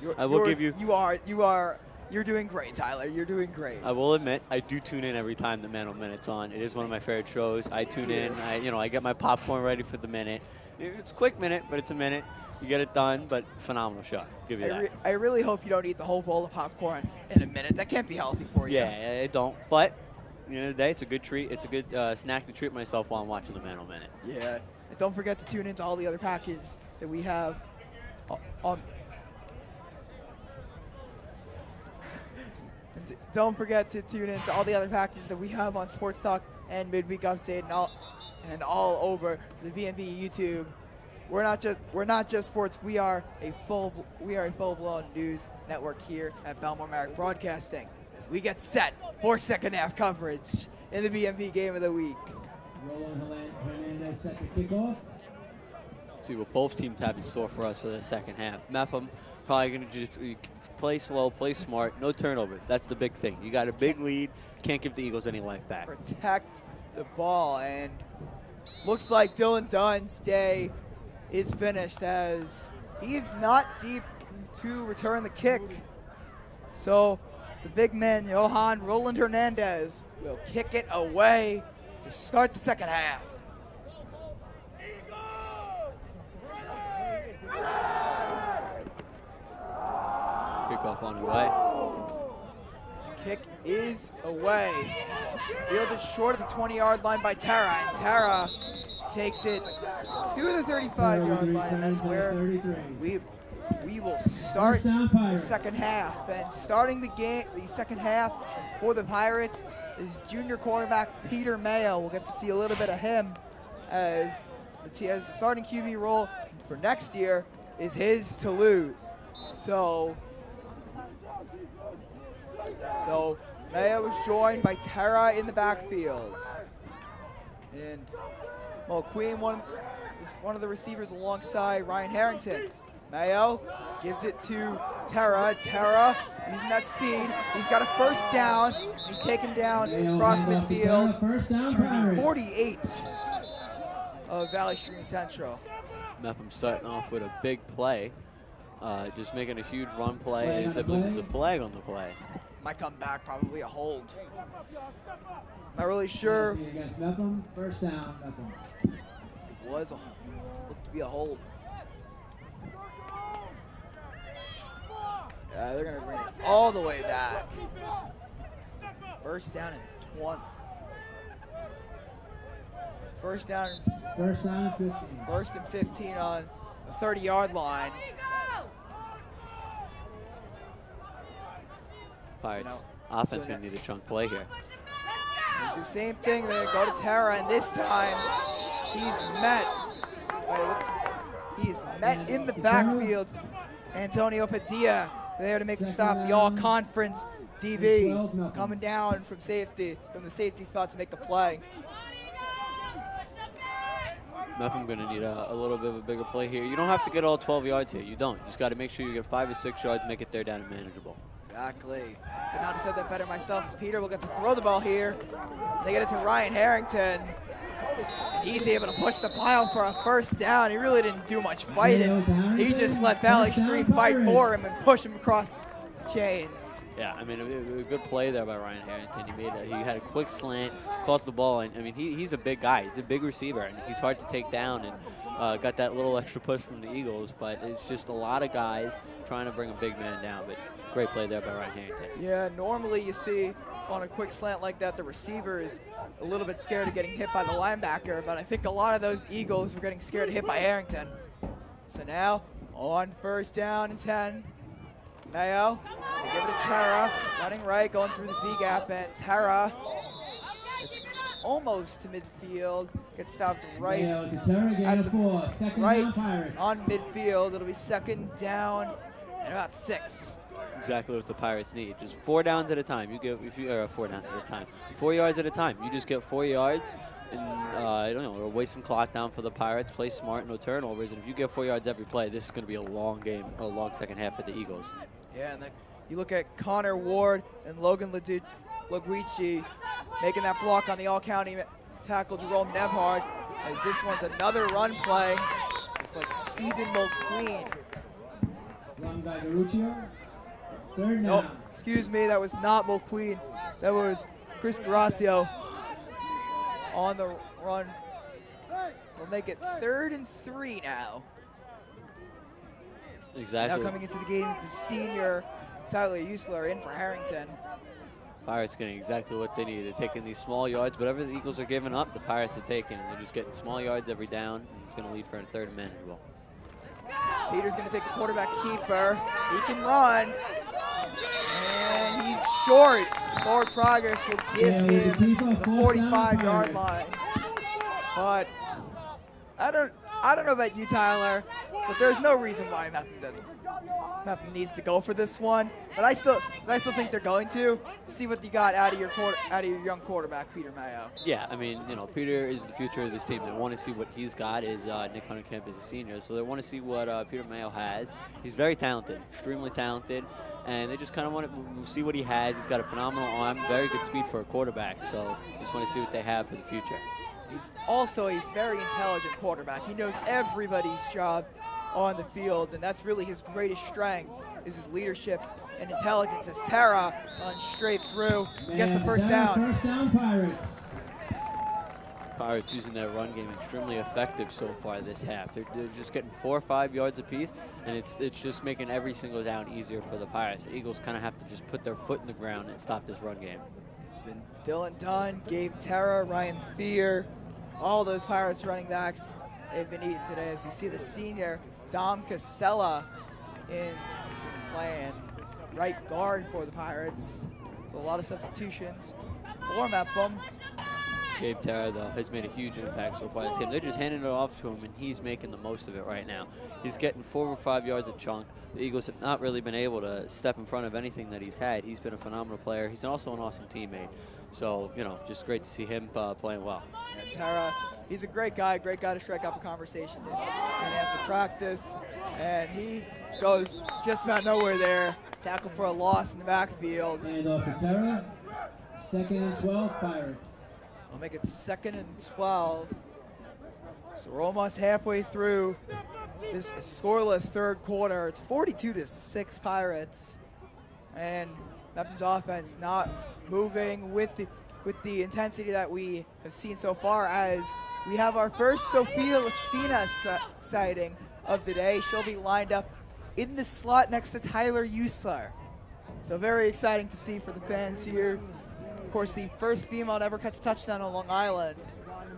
You're doing great, Tyler. You're doing great. I will admit, I do tune in every time the Man a Minute's on. It is one of my favorite shows. I tune in. I get my popcorn ready for the minute. It's a quick minute, but it's a minute. You get it done, but phenomenal show. Give you that. I really hope you don't eat the whole bowl of popcorn in a minute. That can't be healthy for you. Yeah, I don't. But at the end of the day, it's a good treat. It's a good snack to treat myself while I'm watching the Man a Minute. Yeah. And don't forget to tune into all the other packages that we have on. Don't forget to tune into all the other packages that we have on Sports Talk and Midweek Update and all over the BMB YouTube. We're not just sports. We are a full-blown news network here at Bellmore-Merrick Broadcasting as we get set for second half coverage in the BMB Game of the Week. Roland Hernandez set to kick off. See what both teams have in store for us for the second half. Mepham probably going to just play slow, play smart, no turnovers. That's the big thing. You got a big lead. Can't give the Eagles any life back. Protect the ball, and looks like Dylan Dunn's day is finished as he is not deep to return the kick. So the big man, Johan Roland Hernandez, will kick it away to start the second half. Kickoff on the way. Kick is away. Fielded short of the 20-yard line by Tara, and Tara takes it to the 35-yard line. That's where we will start the second half. And starting the second half for the Pirates is junior quarterback Peter Mayo. We'll get to see a little bit of him as the starting QB role for next year is his to lose. So Mayo was joined by Tara in the backfield. And Queen, one of the receivers alongside Ryan Harrington. Mayo gives it to Tara. Tara using that speed. He's got a first down. He's taken down across midfield to the 48 of Valley Stream Central. Mepham starting off with a big play. Just making a huge run play. I believe there's a flag on the play. Might come back, probably a hold. Not really sure. Against Mepham, first down, Mepham. Looked to be a hold. Yeah, they're gonna bring it all the way back. First down and 20. First down and 15. First and 15 on the 30-yard line. Pirates offense gonna need a chunk play here. The same thing, they're gonna go to Terra, and this time he's met. He is met in the backfield. Antonio Padilla there to make the stop. The all-conference DB coming down from the safety spot to make the play. Mepham going to need a little bit of a bigger play here. You don't have to get all 12 yards here. You don't. You just got to make sure you get 5 or 6 yards, make it third down and manageable. Exactly. Could not have said that better myself, as Peter will get to throw the ball here. And they get it to Ryan Harrington. And he's able to push the pile for a first down. He really didn't do much fighting. He just let Valley Stream fight for him and push him across the chains. Yeah, I mean, a good play there by Ryan Harrington. He had a quick slant, caught the ball, and I mean, he's a big guy. He's a big receiver, and he's hard to take down, and got that little extra push from the Eagles. But it's just a lot of guys trying to bring a big man down. But great play there by Ryan Harrington. Yeah, normally you see on a quick slant like that, the receiver is a little bit scared of getting hit by the linebacker, but I think a lot of those Eagles were getting scared of hit by Harrington. So now, on first down and 10, Mayo, they give it to Terra, running right, going through the B gap, and Terra, it's almost to midfield, gets stopped right at the right on midfield. It'll be second down and about 6. Exactly what the Pirates need. Just 4 downs at a time. 4 downs at a time. 4 yards at a time. You just get 4 yards, and I don't know, it'll waste some clock down for the Pirates. Play smart, no turnovers, and if you get 4 yards every play, this is going to be a long game, a long second half for the Eagles. Yeah, and then you look at Connor Ward and Logan Laguici making that block on the all-county tackle Jerome Nebhard, as this one's another run play. It's like Stephen Mulqueen. Run by Garuccio. Third Oh, down. excuse me, that was not Mulqueen. That was Chris Garasio on the run. They'll make it 3rd and 3 now. Exactly. Now coming into the game is the senior Tyler Usler in for Harrington. Pirates getting exactly what they need. They're taking these small yards. Whatever the Eagles are giving up, the Pirates are taking, and they're just getting small yards every down, and it's going to lead for a 3rd and manageable. Peter's going to take the quarterback keeper. He can run. And he's short. Forward progress will give him the 45-yard line. But I don't know about you, Tyler, but there's no reason why Mepham needs to go for this one. But I still think they're going to see what you got out of your young quarterback, Peter Mayo. Yeah, I mean, you know, Peter is the future of this team. They want to see what he's got. Is Nick Hunterkamp is a senior, so they want to see what Peter Mayo has. He's very talented, extremely talented, and they just kind of want to see what he has. He's got a phenomenal arm, very good speed for a quarterback. So just want to see what they have for the future. He's also a very intelligent quarterback. He knows everybody's job on the field, and that's really his greatest strength, is his leadership and intelligence. As Terra runs straight through, gets the first down. First down, Pirates. Pirates using their run game extremely effective so far this half. They're just getting 4 or 5 yards apiece, and it's just making every single down easier for the Pirates. The Eagles kind of have to just put their foot in the ground and stop this run game. It's been Dylan Dunn, Gabe Terra, Ryan Thier, all those Pirates running backs they've been eating today. As you see the senior Dom Casella playing right guard for the Pirates. So a lot of substitutions for Mepham. Gabe Terra, though, has made a huge impact so far this game. They're just handing it off to him, and he's making the most of it right now. He's getting 4 or 5 yards a chunk. The Eagles have not really been able to step in front of anything that he's had. He's been a phenomenal player. He's also an awesome teammate. So, you know, just great to see him playing well. Yeah, Terra, he's a great guy to strike up a conversation in after practice. And he goes just about nowhere there. Tackle for a loss in the backfield. Hand off to Terra. 2nd and 12, Pirates. We'll make it 2nd and 12. So we're almost halfway through this scoreless 3rd quarter. It's 42-6 Pirates. And Mepham's offense not moving with the intensity that we have seen so far, as we have our first Sophia Laspina sighting of the day. She'll be lined up in the slot next to Tyler Usler. So very exciting to see for the fans here. Of course, the first female to ever catch a touchdown on Long Island.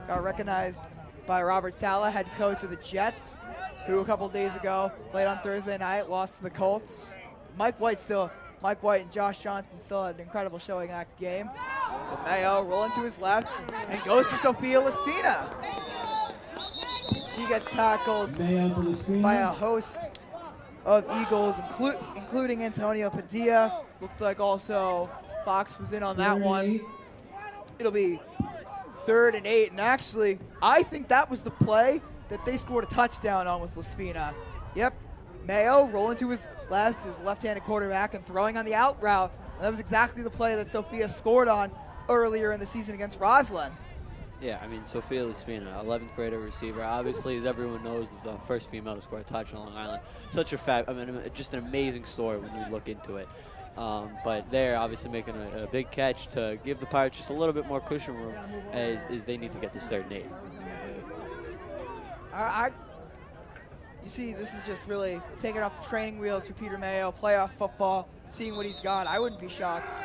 Got recognized by Robert Sala, head coach of the Jets, who a couple days ago played on Thursday night, lost to the Colts. Mike White and Josh Johnson still had an incredible showing that game. So Mayo rolling to his left and goes to Sophia Laspina. She gets tackled by a host of Eagles, including Antonio Padilla. Looked like also Fox was in on that one. It'll be 3rd and 8, and actually, I think that was the play that they scored a touchdown on with Laspina. Yep, Mayo rolling to his left-handed quarterback and throwing on the out route. And that was exactly the play that Sophia scored on earlier in the season against Roslyn. Yeah, I mean, Sophia Laspina, 11th grader receiver. Obviously, as everyone knows, the first female to score a touchdown on Long Island. Such a just an amazing story when you look into it. But they're obviously making a big catch to give the Pirates just a little bit more cushion room as they need to get this 3rd and 8. You see, this is just really taking off the training wheels for Peter Mayo, playoff football, seeing what he's got. I wouldn't be shocked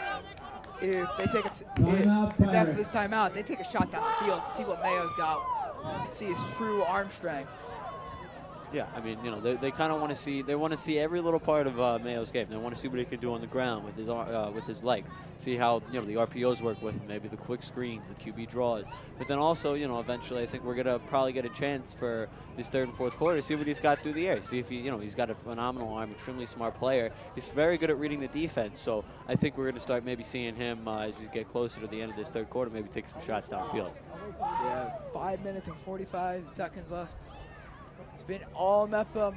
if they take if after this timeout, they take a shot down the field to see what Mayo's got, see his true arm strength. Yeah, I mean, you know, they kind of want to see every little part of Mayo's game. They want to see what he can do on the ground with his leg. See how, you know, the RPOs work with him, maybe the quick screens, the QB draws. But then also, you know, eventually I think we're gonna probably get a chance for this 3rd and 4th quarter to see what he's got through the air. See if he's got a phenomenal arm, extremely smart player. He's very good at reading the defense. So I think we're gonna start maybe seeing him as we get closer to the end of this 3rd quarter, maybe take some shots downfield. Yeah, 5 minutes and 45 seconds left. It's been all Mepham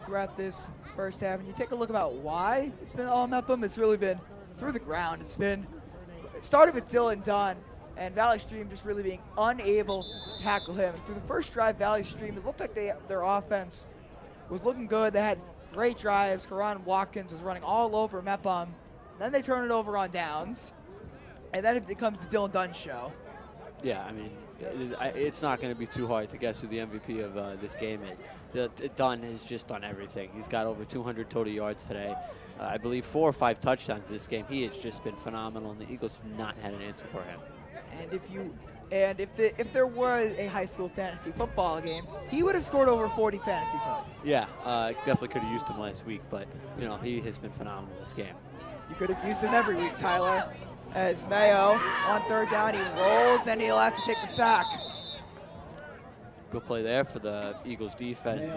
throughout this first half, and you take a look about why it's been all Mepham. It's really been through the ground. It started with Dylan Dunn, and Valley Stream just really being unable to tackle him. And through the first drive, Valley Stream, it looked like their offense was looking good. They had great drives. Karan Watkins was running all over Mepham. Then they turn it over on downs, and then it becomes the Dylan Dunn show. Yeah, I mean, it's not going to be too hard to guess who the MVP of this game is. Dunn has just done everything. He's got over 200 total yards today. I believe 4 or 5 touchdowns this game. He has just been phenomenal, and the Eagles have not had an answer for him. And if there was a high school fantasy football game, he would have scored over 40 fantasy points. Yeah, definitely could have used him last week, but you know, he has been phenomenal this game. You could have used him every week, Tyler. As Mayo on 3rd down, he rolls and he'll have to take the sack. Good play there for the Eagles defense.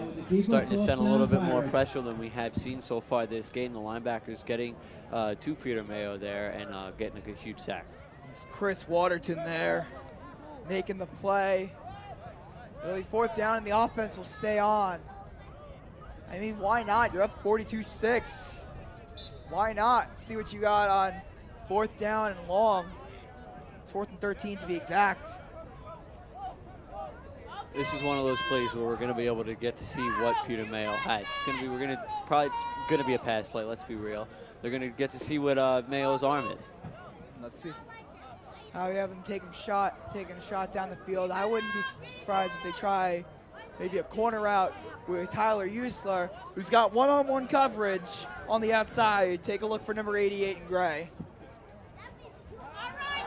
Starting to send a little bit more pressure than we have seen so far this game. The linebackers getting to Peter Mayo there and getting a good huge sack. There's Chris Waterton there making the play. It'll be 4th down and the offense will stay on. I mean, why not? You're up 42-6. Why not? See what you got on 4th down and long. It's 4th and 13 to be exact. This is one of those plays where we're going to be able to get to see what Peter Mayo has. It's going to be a pass play. Let's be real. They're going to get to see what Mayo's arm is. Let's see how we have him taking a shot down the field. I wouldn't be surprised if they try maybe a corner route with Tyler Usler, who's got one-on-one coverage on the outside. Take a look for number 88 in gray.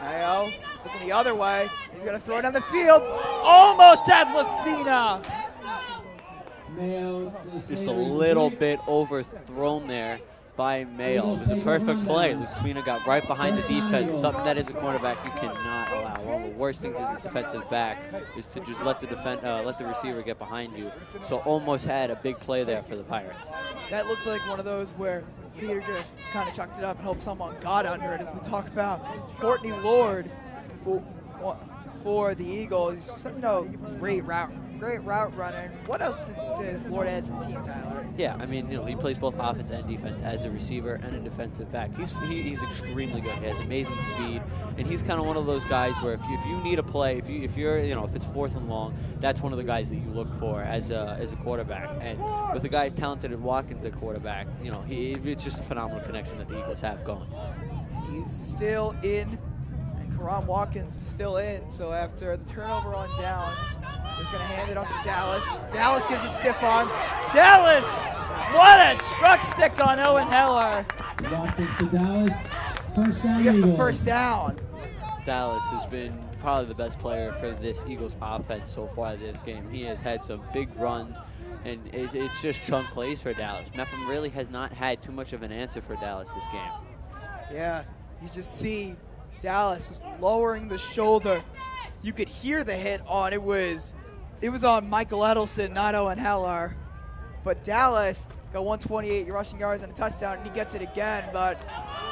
Mayo is looking the other way. He's going to throw it down the field. Almost had Laspina. Just a little bit overthrown there by Mayo. It was a perfect play. Laspina got right behind the defense, something that as a cornerback you cannot allow. One of the worst things as a defensive back is to just let the receiver get behind you. So almost had a big play there for the Pirates. That looked like one of those where Peter just kind of chucked it up and hoped someone got under it, as we talk about Courtney Lord for the Eagles. You know, great route runner. What else does Lord add to the team, Tyler? Yeah, I mean, you know, he plays both offense and defense as a receiver and a defensive back. He's extremely good. He has amazing speed, and he's kind of one of those guys where if you need a play, if it's 4th and long, that's one of the guys that you look for as a quarterback. And with a guy as talented as Watkins at quarterback, you know, it's just a phenomenal connection that the Eagles have going. He's still in, and Karan Watkins is still in. So after the turnover on downs, he's going to hand it off to Dallas. Dallas gives a stiff arm. Dallas! What a truck stick on Owen Heller. Watkins to Dallas. First down, He gets the Eagles. first down. Dallas has been probably the best player for this Eagles offense so far this game. He has had some big runs, and it's just chunk plays for Dallas. Mepham really has not had too much of an answer for Dallas this game. Yeah, you just see Dallas just lowering the shoulder. You could hear the hit on, it was on Michael Edelson, not Owen Heller. But Dallas got 128 rushing yards and a touchdown, and he gets it again. But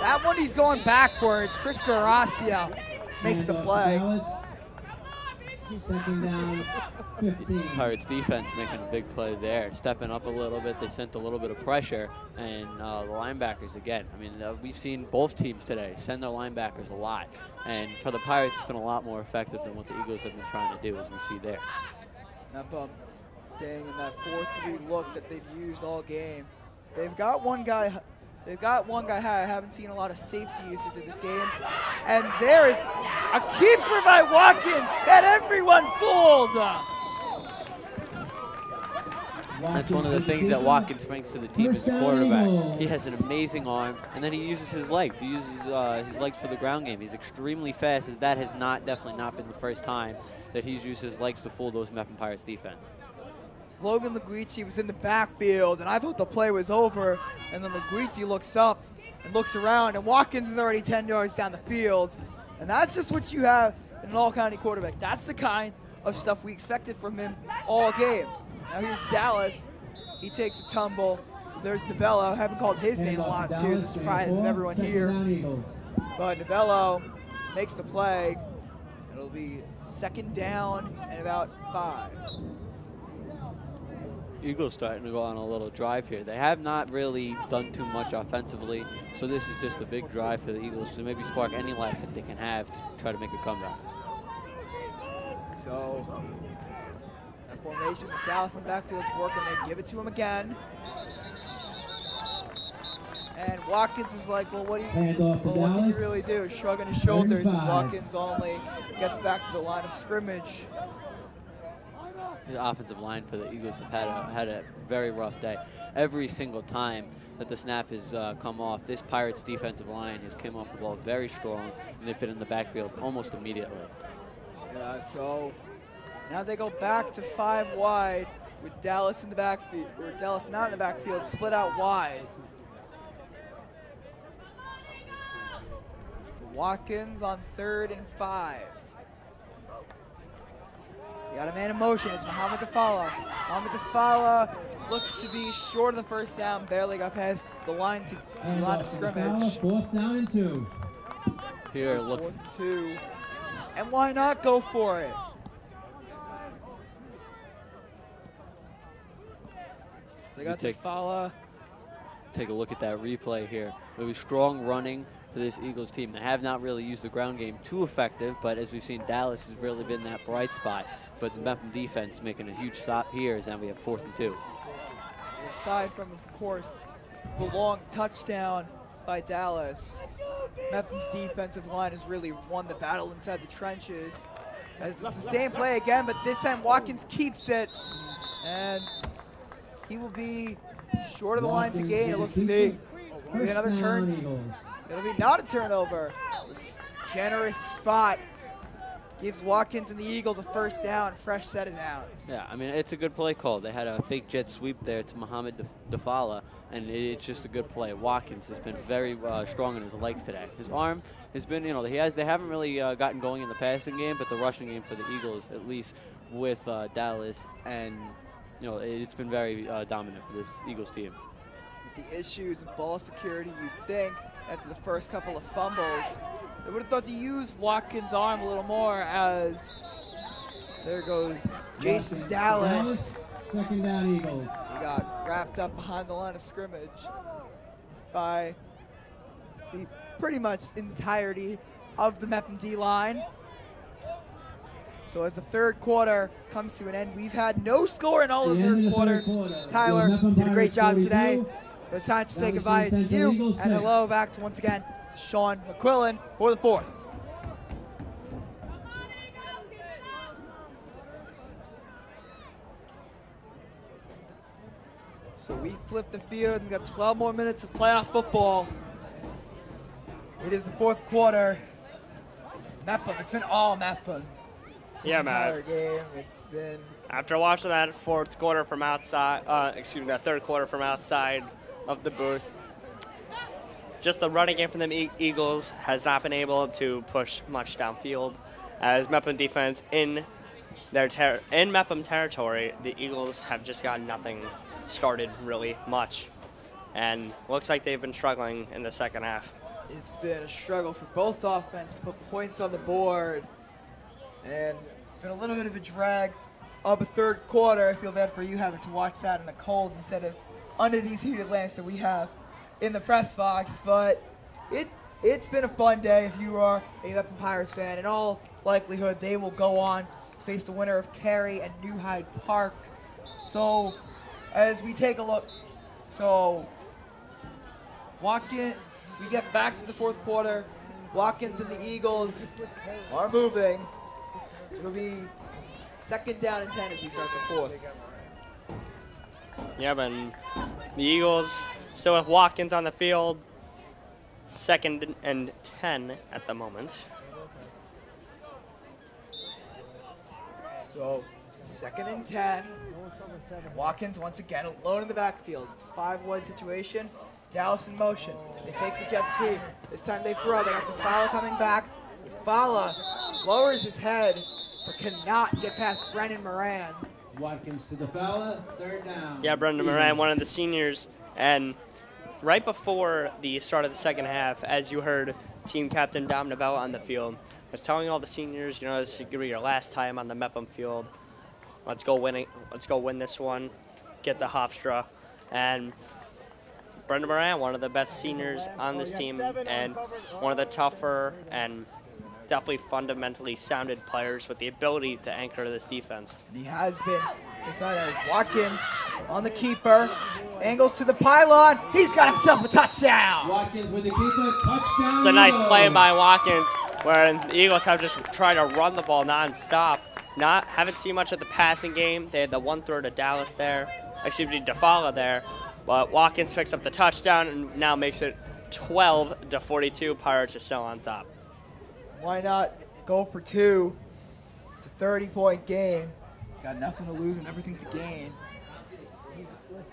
that one, he's going backwards. Chris Garcia makes the play. Dallas. Second down, 15. Pirates defense making a big play there, stepping up a little bit. They sent a little bit of pressure, and the linebackers again. I mean, we've seen both teams today send their linebackers a lot, and for the Pirates, it's been a lot more effective than what the Eagles have been trying to do, as we see there. Mepham staying in that 4-3 look that they've used all game. They've got one guy I haven't seen a lot of safety usage in this game. And there is a keeper by Watkins that everyone fooled. That's one of the things that Watkins brings to the team as a quarterback. He has an amazing arm, and then he uses his legs. He uses his legs for the ground game. He's extremely fast, as that has definitely not been the first time that he's used his legs to fool those Mepham Pirates defense. Logan Leguici was in the backfield, and I thought the play was over. And then Leguici looks up and looks around, and Watkins is already 10 yards down the field. And that's just what you have in an all-county quarterback. That's the kind of stuff we expected from him all game. Now here's Dallas. He takes a tumble. There's Novello. I haven't called his name a lot, too, the surprise of everyone here. But Novello makes the play. It'll be second down and about 5. Eagles starting to go on a little drive here. They have not really done too much offensively, so this is just a big drive for the Eagles to maybe spark any life that they can have to try to make a comeback. So, that formation with Dallas in the backfield is working. They give it to him again. And Watkins is like, well, what can you really do? Shrugging his shoulders as Watkins only gets back to the line of scrimmage. The offensive line for the Eagles have had a very rough day. Every single time that the snap has come off, this Pirates defensive line has come off the ball very strong, and they've been in the backfield almost immediately. Yeah, so now they go back to 5 wide with Dallas in the backfield, or Dallas not in the backfield, split out wide. So Watkins on 3rd and 5. You got a man in motion. It's Muhammad Tafala. Muhammad Tafala looks to be short of the first down. Barely got past the line of scrimmage. 4th down and 2. Here, look. 4th and 2. And why not go for it? So they got Tafala. Take a look at that replay here. It was strong running for this Eagles team. They have not really used the ground game too effective, but as we've seen, Dallas has really been that bright spot. But the Mepham defense making a huge stop here, as now we have 4th and 2. Aside from, of course, the long touchdown by Dallas, Mepham's defensive line has really won the battle inside the trenches. As it's the same play again, but this time Watkins keeps it, and he will be short of the line to gain. It looks to be another turn. It'll be not a turnover. This generous spot gives Watkins and the Eagles a first down, fresh set of downs. Yeah, I mean, it's a good play call. They had a fake jet sweep there to Muhammad Tafala, and it's just a good play. Watkins has been very strong in his legs today. His arm has been, you know, they haven't really gotten going in the passing game, but the rushing game for the Eagles, at least with Dallas, and, you know, it's been very dominant for this Eagles team. With the issues of ball security, you'd think after the first couple of fumbles, they would have thought to use Watkins' arm a little more, as there goes Jason Dallas. Second down, Eagles. He got wrapped up behind the line of scrimmage by the pretty much entirety of the Mepham D-line. So as the third quarter comes to an end, we've had no score in all of the third quarter. Tyler did a great job today. It's time to say goodbye to you, and hello back to, once again, to Sean McQuillan for the fourth. So we flipped the field and got 12 more minutes of playoff football. It is the fourth quarter. Mepham, it's been all Mepham. This entire game, it's been. After watching that fourth quarter from outside, that third quarter from outside of the booth, just the running game from the Eagles has not been able to push much downfield. As Mepham defense in Mepham territory, the Eagles have just got nothing started really much, and looks like they've been struggling in the second half. It's been a struggle for both offense to put points on the board, and been a little bit of a drag of a third quarter. I feel bad for you having to watch that in the cold instead of under these heated lamps that we have in the press box, but it's been a fun day if you are a Mepham Pirates fan. In all likelihood, they will go on to face the winner of Cary and New Hyde Park. So as we take a look, Watkins, we get back to the fourth quarter. Watkins and the Eagles are moving. It'll be second down and 10 as we start the fourth. Yeah, but the Eagles still with Watkins on the field. Second and 10 at the moment. So, second and 10. Watkins once again alone in the backfield. It's a 5-1 situation. Dallas in motion. They fake the jet sweep. This time they throw. They got Tafala coming back. Tafala lowers his head, but cannot get past Brendan Moran. Watkins to the Fowler, third down. Yeah, Brendan Moran, one of the seniors. And right before the start of the second half, as you heard team captain Dom Novella on the field, was telling all the seniors, this is going to be your last time on the Mepham field. Let's go win it. Let's go win this one. Get the Hofstra. And Brendan Moran, one of the best seniors on this team and one of the tougher and definitely fundamentally sounded players with the ability to anchor this defense. And he has been decided as Watkins on the keeper. Angles to the pylon. He's got himself a touchdown. Watkins with the keeper, touchdown. It's a nice Eagles. play by Watkins where the Eagles have just tried to run the ball nonstop. Haven't seen much of the passing game. They had the one throw to Dallas there. Tafala there. But Watkins picks up the touchdown and now makes it 12-42. Pirates are still on top. Why not go for two? It's a 30-point game. Got nothing to lose and everything to gain.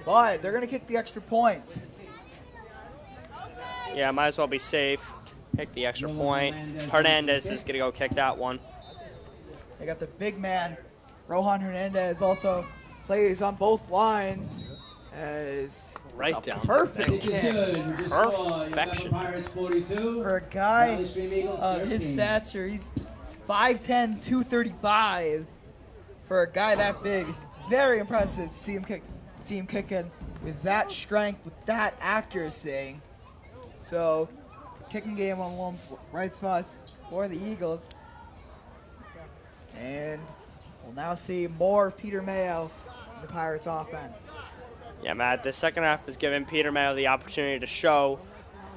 But they're going to kick the extra point. Yeah, might as well be safe. Kick the extra point. Hernandez is going to go kick that one. They got the big man. Rohan Hernandez also plays on both lines. As right down. Perfect kick. Perfection. For a guy of his stature, he's 5'10", 235. For a guy that big, very impressive to see him kicking with that strength, with that accuracy. So, kicking game on one right spots for the Eagles. And we'll now see more Peter Mayo in the Pirates offense. Yeah, Matt, the second half has given Peter Mayo the opportunity to show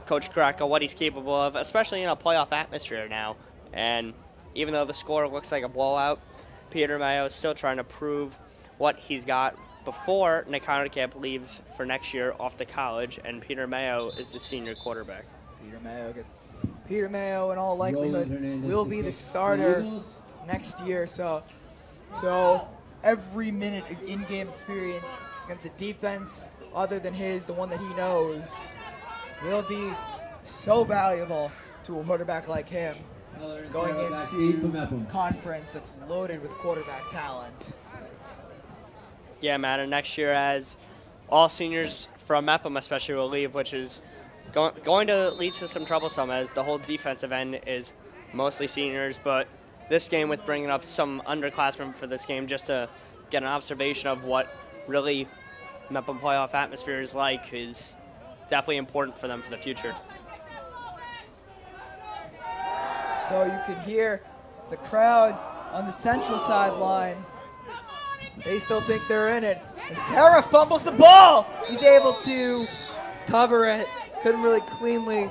Coach Krakow what he's capable of, especially in a playoff atmosphere now. And even though the score looks like a blowout, Peter Mayo is still trying to prove what he's got before Nick Heinerkamp leaves for next year off to college, and Peter Mayo is the senior quarterback. Peter Mayo, in all likelihood, will be the starter next year. So every minute of in-game experience against a defense other than the one that he knows, will be so valuable to a quarterback like him going into a conference that's loaded with quarterback talent. Yeah, Matt, and next year as all seniors from Mepham especially will leave, which is going to lead to some troublesome as the whole defensive end is mostly seniors, but this game with bringing up some underclassmen for this game just to get an observation of what really Mepham playoff atmosphere is like is definitely important for them for the future. So you can hear the crowd on the central sideline. They still think they're in it. As Tara fumbles the ball, he's able to cover it. Couldn't really cleanly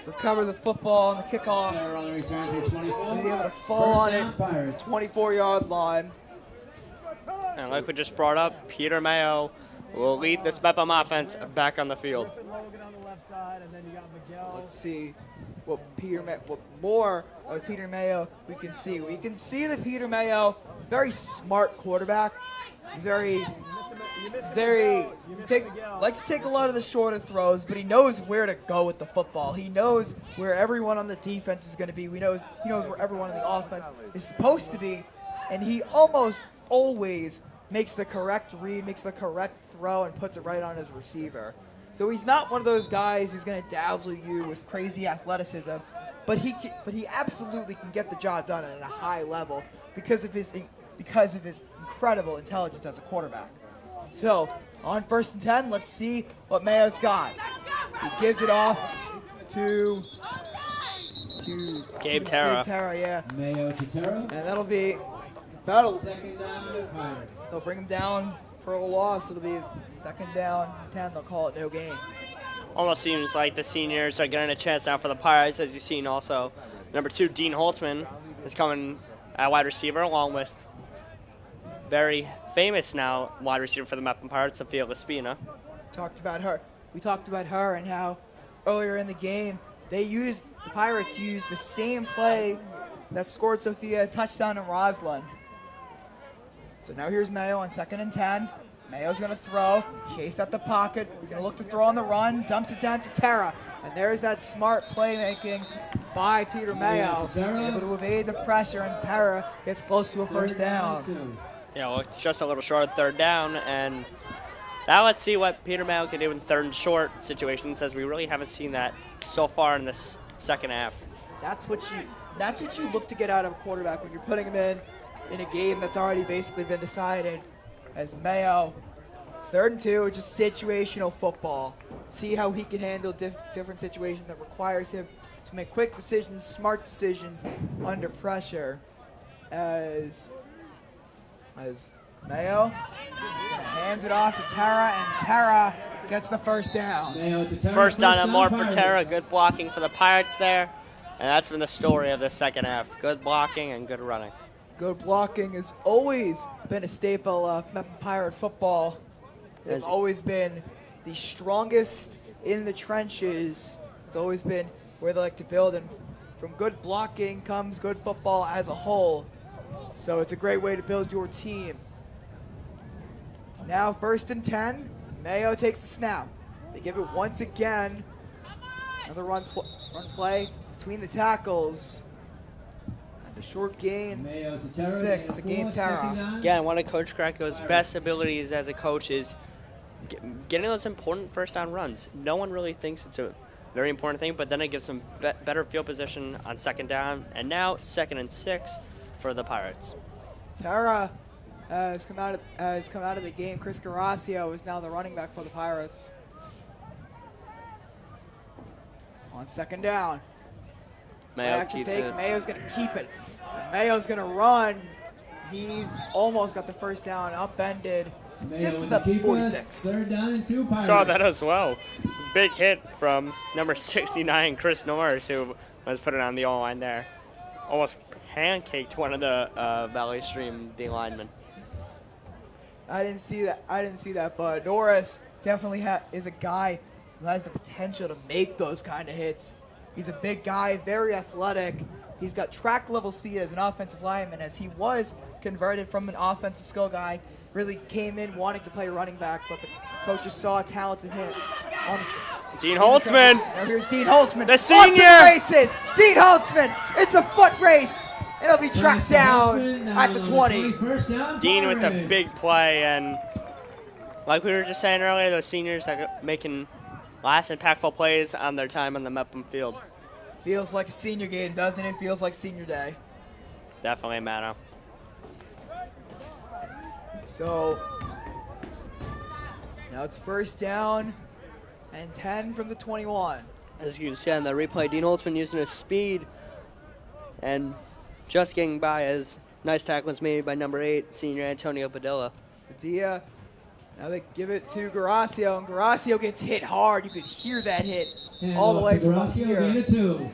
recover the football on the kickoff. Center on the return for 24. Be able to fall on First down, it. Pirates. 24-yard line. And like we just brought up, Peter Mayo will lead this Mepham offense back on the field. So let's see what more of Peter Mayo we can see. We can see that Peter Mayo, very smart quarterback. He's likes to take a lot of the shorter throws, but he knows where to go with the football. He knows where everyone on the defense is going to be. He knows where everyone on the offense is supposed to be, and he almost always makes the correct read, makes the correct throw, and puts it right on his receiver. So he's not one of those guys who's going to dazzle you with crazy athleticism, but he absolutely can get the job done at a high level because of his incredible intelligence as a quarterback. So on 1st and 10, let's see what Mayo's got. He gives it off to Gabe Terra. Yeah. Mayo to Terra. And that'll Second down, Pirates. they'll bring him down for a loss. It'll be his 2nd down, 10. They'll call it no gain. Almost seems like the seniors are getting a chance now for the Pirates, as you've seen also. Number 2, Dean Holtzman, is coming at wide receiver, along with very famous now wide receiver for the Mepham Pirates, Sophia Laspina. We talked about her and how earlier in the game the Pirates used the same play that scored Sophia a touchdown in Roslyn. So now here's Mayo on 2nd and 10. Mayo's going to throw, chased out the pocket. We're going to look to throw on the run, dumps it down to Terra. And there's that smart playmaking by Peter Mayo. Able to evade the pressure, and Terra gets close to a 1st down. Yeah, well, just a little short of 3rd down, and now let's see what Peter Mayo can do in 3rd and short situations, as we really haven't seen that so far in this 2nd half. That's what you look to get out of a quarterback when you're putting him in a game that's already basically been decided. As Mayo, it's 3rd and 2, just situational football. See how he can handle different situations that requires him to make quick decisions, smart decisions under pressure. As Mayo hands it off to Terra, and Terra gets the 1st down. Mayo to Terra. 1st down and more for Pirates. Terra. Good blocking for the Pirates there. And that's been the story of the 2nd half. Good blocking and good running. Good blocking has always been a staple of Mepham Pirate football. They've always been the strongest in the trenches. It's always been where they like to build, and from good blocking comes good football as a whole. So it's a great way to build your team. It's now 1st and 10. Mayo takes the snap. They give it once again. Another run play between the tackles. And a short gain. Mayo to Terra. 6 to gain Terra. Again, one of Coach Greco's best abilities as a coach is getting those important 1st down runs. No one really thinks it's a very important thing, but then it gives them better field position on 2nd down. And now 2nd and 6 for the Pirates. Terra has come out of the game. Chris Garasio is now the running back for the Pirates. On 2nd down. Mayo keeps it. Mayo's going to keep it. And Mayo's going to run. He's almost got the 1st down, upended. Just about 46. 3rd down and 2, Pirates. Saw that as well. Big hit from number 69, Chris Norris, who was putting on the O-line there. Almost pancaked one of the Valley Stream D linemen. I didn't see that, but Norris definitely is a guy who has the potential to make those kind of hits. He's a big guy, very athletic. He's got track level speed as an offensive lineman, as he was converted from an offensive skill guy. Really came in wanting to play running back, but the coaches saw a talent in him. Dean Holtzman. Now here's Dean Holtzman. The senior. On to the races. Dean Holtzman. It's a foot race. It'll be tracked down at the 20. Dean with a big play, and like we were just saying earlier, those seniors are making last impactful plays on their time on the Mepham field. Feels like a senior game, doesn't it? Feels like senior day. Definitely, Mano. So now it's 1st down and 10 from the 21. As you can see on the replay, Dean Holtzman using his speed and just getting by as nice tackles made by number 8, senior Antonio Padilla. Padilla Now they give it to Garacio, and Garacio gets hit hard. You could hear that hit And all the way from up Garacio, here. gain of 2.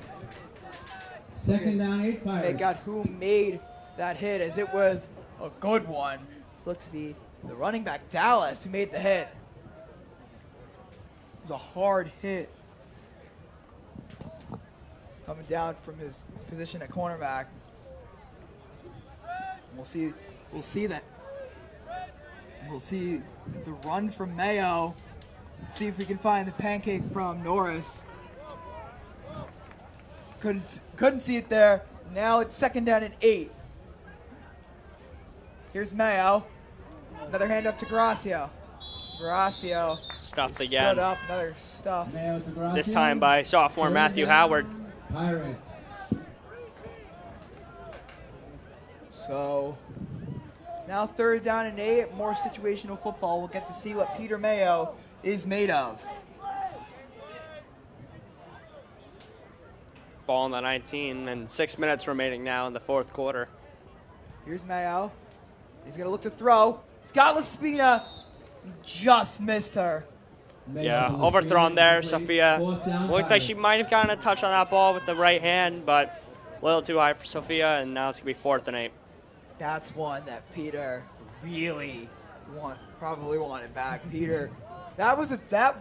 Second down, 8 To make Pirates. out who made that hit, as it was a good one. Looked to be the running back, Dallas, who made the hit. It was a hard hit. Coming down from his position at cornerback. We'll see that. We'll see the run from Mayo. See if we can find the pancake from Norris. Couldn't see it there. Now it's second down and 8. Here's Mayo. Another handoff to Garacio. Garacio Stuffed stood again. up. Another stuff. Mayo to Garacio. This time by sophomore Matthew Howard. Pirates. So it's now third down and 8. More situational football. We'll get to see what Peter Mayo is made of. Ball on the 19 and 6 minutes remaining now in the fourth quarter. Here's Mayo. He's going to look to throw. He's got Laspina. He just missed her. Mayo Yeah, to overthrown there. complete. Sophia Fourth down, looked like she Pirates. might have gotten a touch on that ball with the right hand, but a little too high for Sophia, and now it's going to be 4th and 8. That's one that Peter really probably wanted back. Peter, that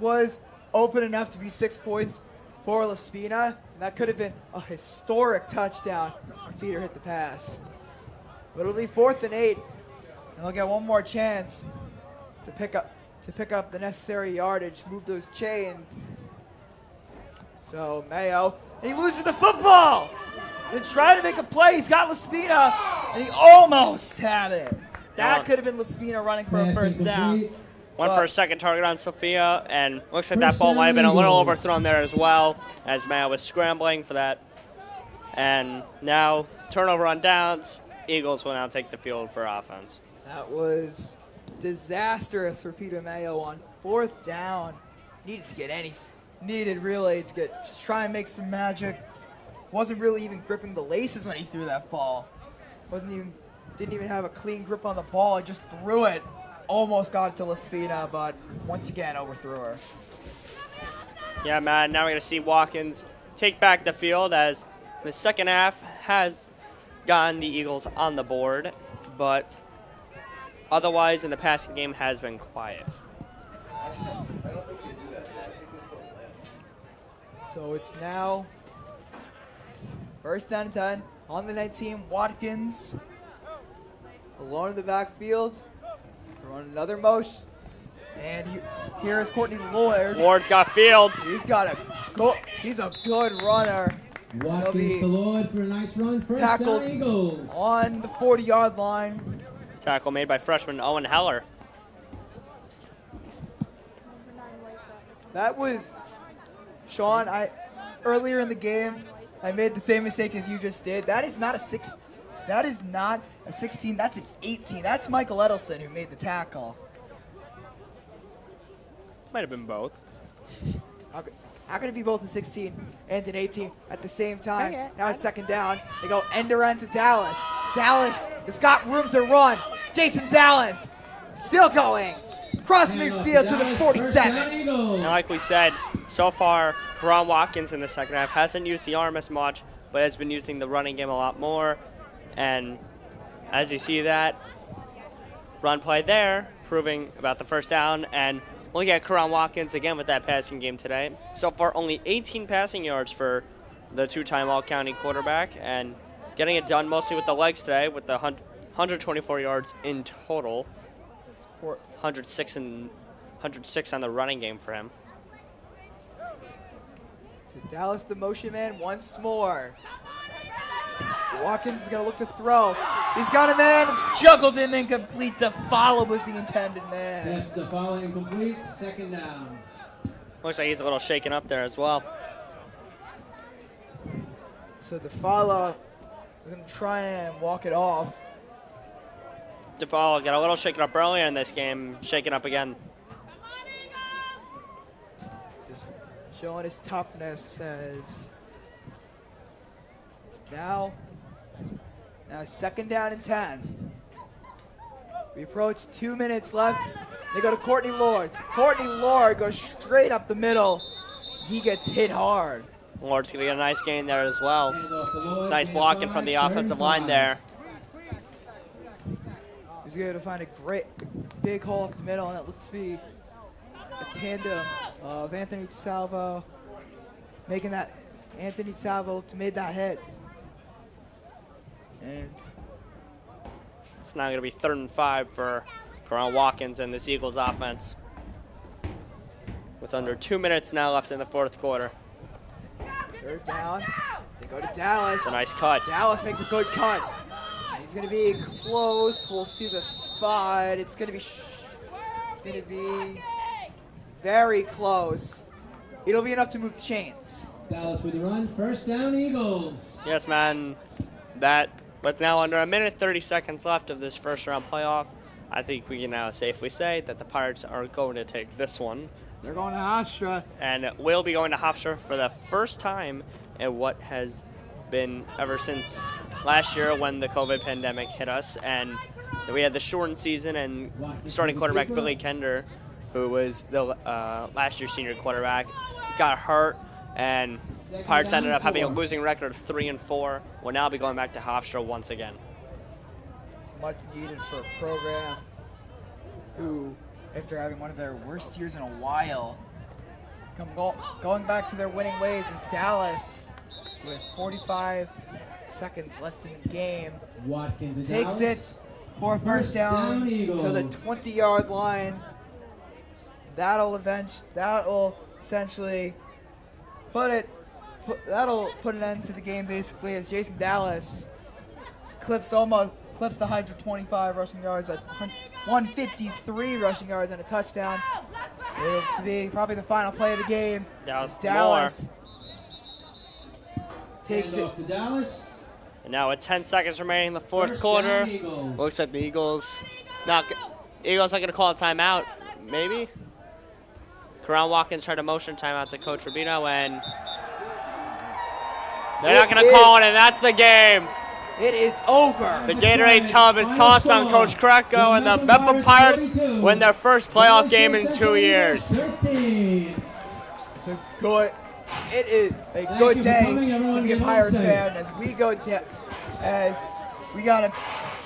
was open enough to be 6 points for Laspina. And that could have been a historic touchdown if Peter hit the pass. But it'll be 4th and 8, and they'll get one more chance to pick up the necessary yardage, move those chains. So Mayo, and he loses the football. They're trying to make a play. He's got Laspina, and he almost had it. That could have been Laspina running for a Pass first down. incomplete. Went for a second target on Sophia, and looks like that ball might have been a little overthrown there as well, as Mayo was scrambling for that. And now, turnover on downs. Eagles will now take the field for offense. That was disastrous for Peter Mayo on 4th down. Needed really to try and make some magic. Wasn't really even gripping the laces when he threw that ball. Didn't even have a clean grip on the ball. He just threw it. Almost got it to Laspina, but once again overthrew her. Yeah, man, now we're going to see Watkins take back the field as the second half has gotten the Eagles on the board, but otherwise in the passing game has been quiet. So it's now first down and 10 on the 19. Watkins alone in the backfield. Run another motion. And here is Courtney Lloyd. Ward's got field. He's a good runner. Watkins to Lloyd for a nice run. First Tackled down, Eagles. on the 40-yard line. Tackle made by freshman Owen Heller. That was Sean. Earlier in the game, I made the same mistake as you just did. That is not a 6. That is not a 16. That's an 18. That's Michael Edelson who made the tackle. Might have been both. How can it be both a 16 and an 18 at the same time? Okay, Now it's second down. They go end around to Dallas. Dallas has got room to run. Jason Dallas still going. Cross midfield to the 47. And like we said, so far, Karan Watkins in the second half hasn't used the arm as much, but has been using the running game a lot more. And as you see that run play there, proving about the first down. And look at Karan Watkins again with that passing game today. So far, only 18 passing yards for the two-time All-County quarterback, and getting it done mostly with the legs today, with the 124 yards in total. 106 on the running game for him. So Dallas the motion man once more. Watkins is going to look to throw. He's got a man. It's juggled in incomplete. To follow was the intended man. Yes, the follow incomplete. Second down. Looks like he's a little shaken up there as well. So the follow, we're going to try and walk it off. DePaul got a little shaken up earlier in this game, shaken up again. Just showing his toughness as it's now second down and 10. We approach 2 minutes left They go to Courtney Lord. Courtney Lord goes straight up the middle. He gets hit hard. Lord's going to get a nice gain there as well. It's nice blocking from the offensive line there. He's going to find a great big hole up the middle, and it looked to be a tandem of Anthony Salvo making that. Anthony Salvo made that hit. And it's now going to be 3rd and 5 for Karan Watkins and this Eagles offense. With under 2 minutes now left in the 4th quarter. 3rd down. They go to Dallas. It's a nice cut. Dallas makes a good cut. He's going to be close. We'll see the spot. It's going to be very close. It'll be enough to move the chains. Dallas with the run. First down, Eagles. Yes, man. With now under 1 minute 30 seconds left of this first round playoff, I think we can now safely say that the Pirates are going to take this one. They're going to Hofstra. And will be going to Hofstra for the first time in what has been ever since last year when the COVID pandemic hit us. And we had the shortened season, and starting quarterback Billy Kender, who was the last year's senior quarterback, got hurt. And Pirates ended up having a losing record of 3-4. Will now be going back to Hofstra once again. Much needed for a program who, after having one of their worst years in a while, going back to their winning ways is Dallas with 45 seconds left in the game. Watkins Takes it for a first down to the 20-yard line. That'll essentially that'll put an end to the game basically, as Jason Dallas clips the 125 rushing yards at 153 rushing yards and a touchdown. It'll be probably the final play of the game. Dallas takes it to Dallas. And now with 10 seconds remaining in the 4th quarter, looks like the Eagles are going to call a timeout, maybe. Karan Watkins tried to motion timeout to Coach Rubino, and they're not going to call it, and that's the game. It is over. The Gatorade tub is tossed on Coach Kretko, and the Mepham Pirates win their first playoff game in 2 years. It is a good day to be a Pirates fan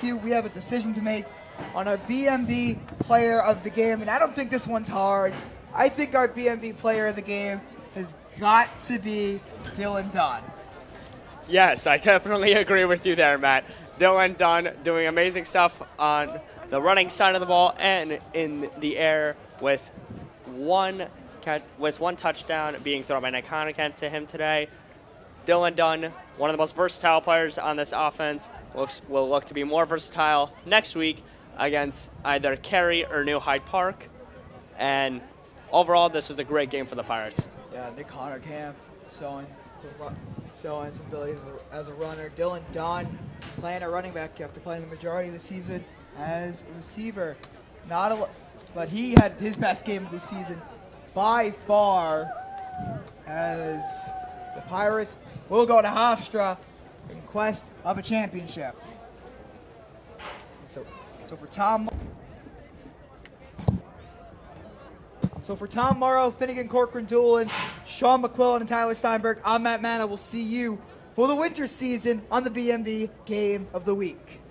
we have a decision to make on our BMB player of the game, and I don't think this one's hard. I think our BMB player of the game has got to be Dylan Dunn. Yes, I definitely agree with you there, Matt. Dylan Dunn doing amazing stuff on the running side of the ball and in the air with one touchdown being thrown by Nick Honigan to him today. Dylan Dunn, one of the most versatile players on this offense, will look to be more versatile next week against either Cary or New Hyde Park. And overall, this was a great game for the Pirates. Yeah, Nick Honigan showing some abilities as a runner. Dylan Dunn playing at running back after playing the majority of the season as a receiver. But he had his best game of the season by far, as the Pirates will go to Hofstra in quest of a championship. So for Tom Morrow, Finnegan Corcoran Doolin, Sean McQuillan, and Tyler Steinberg, I'm Matt Manna. We'll see you for the winter season on the BMB Game of the Week.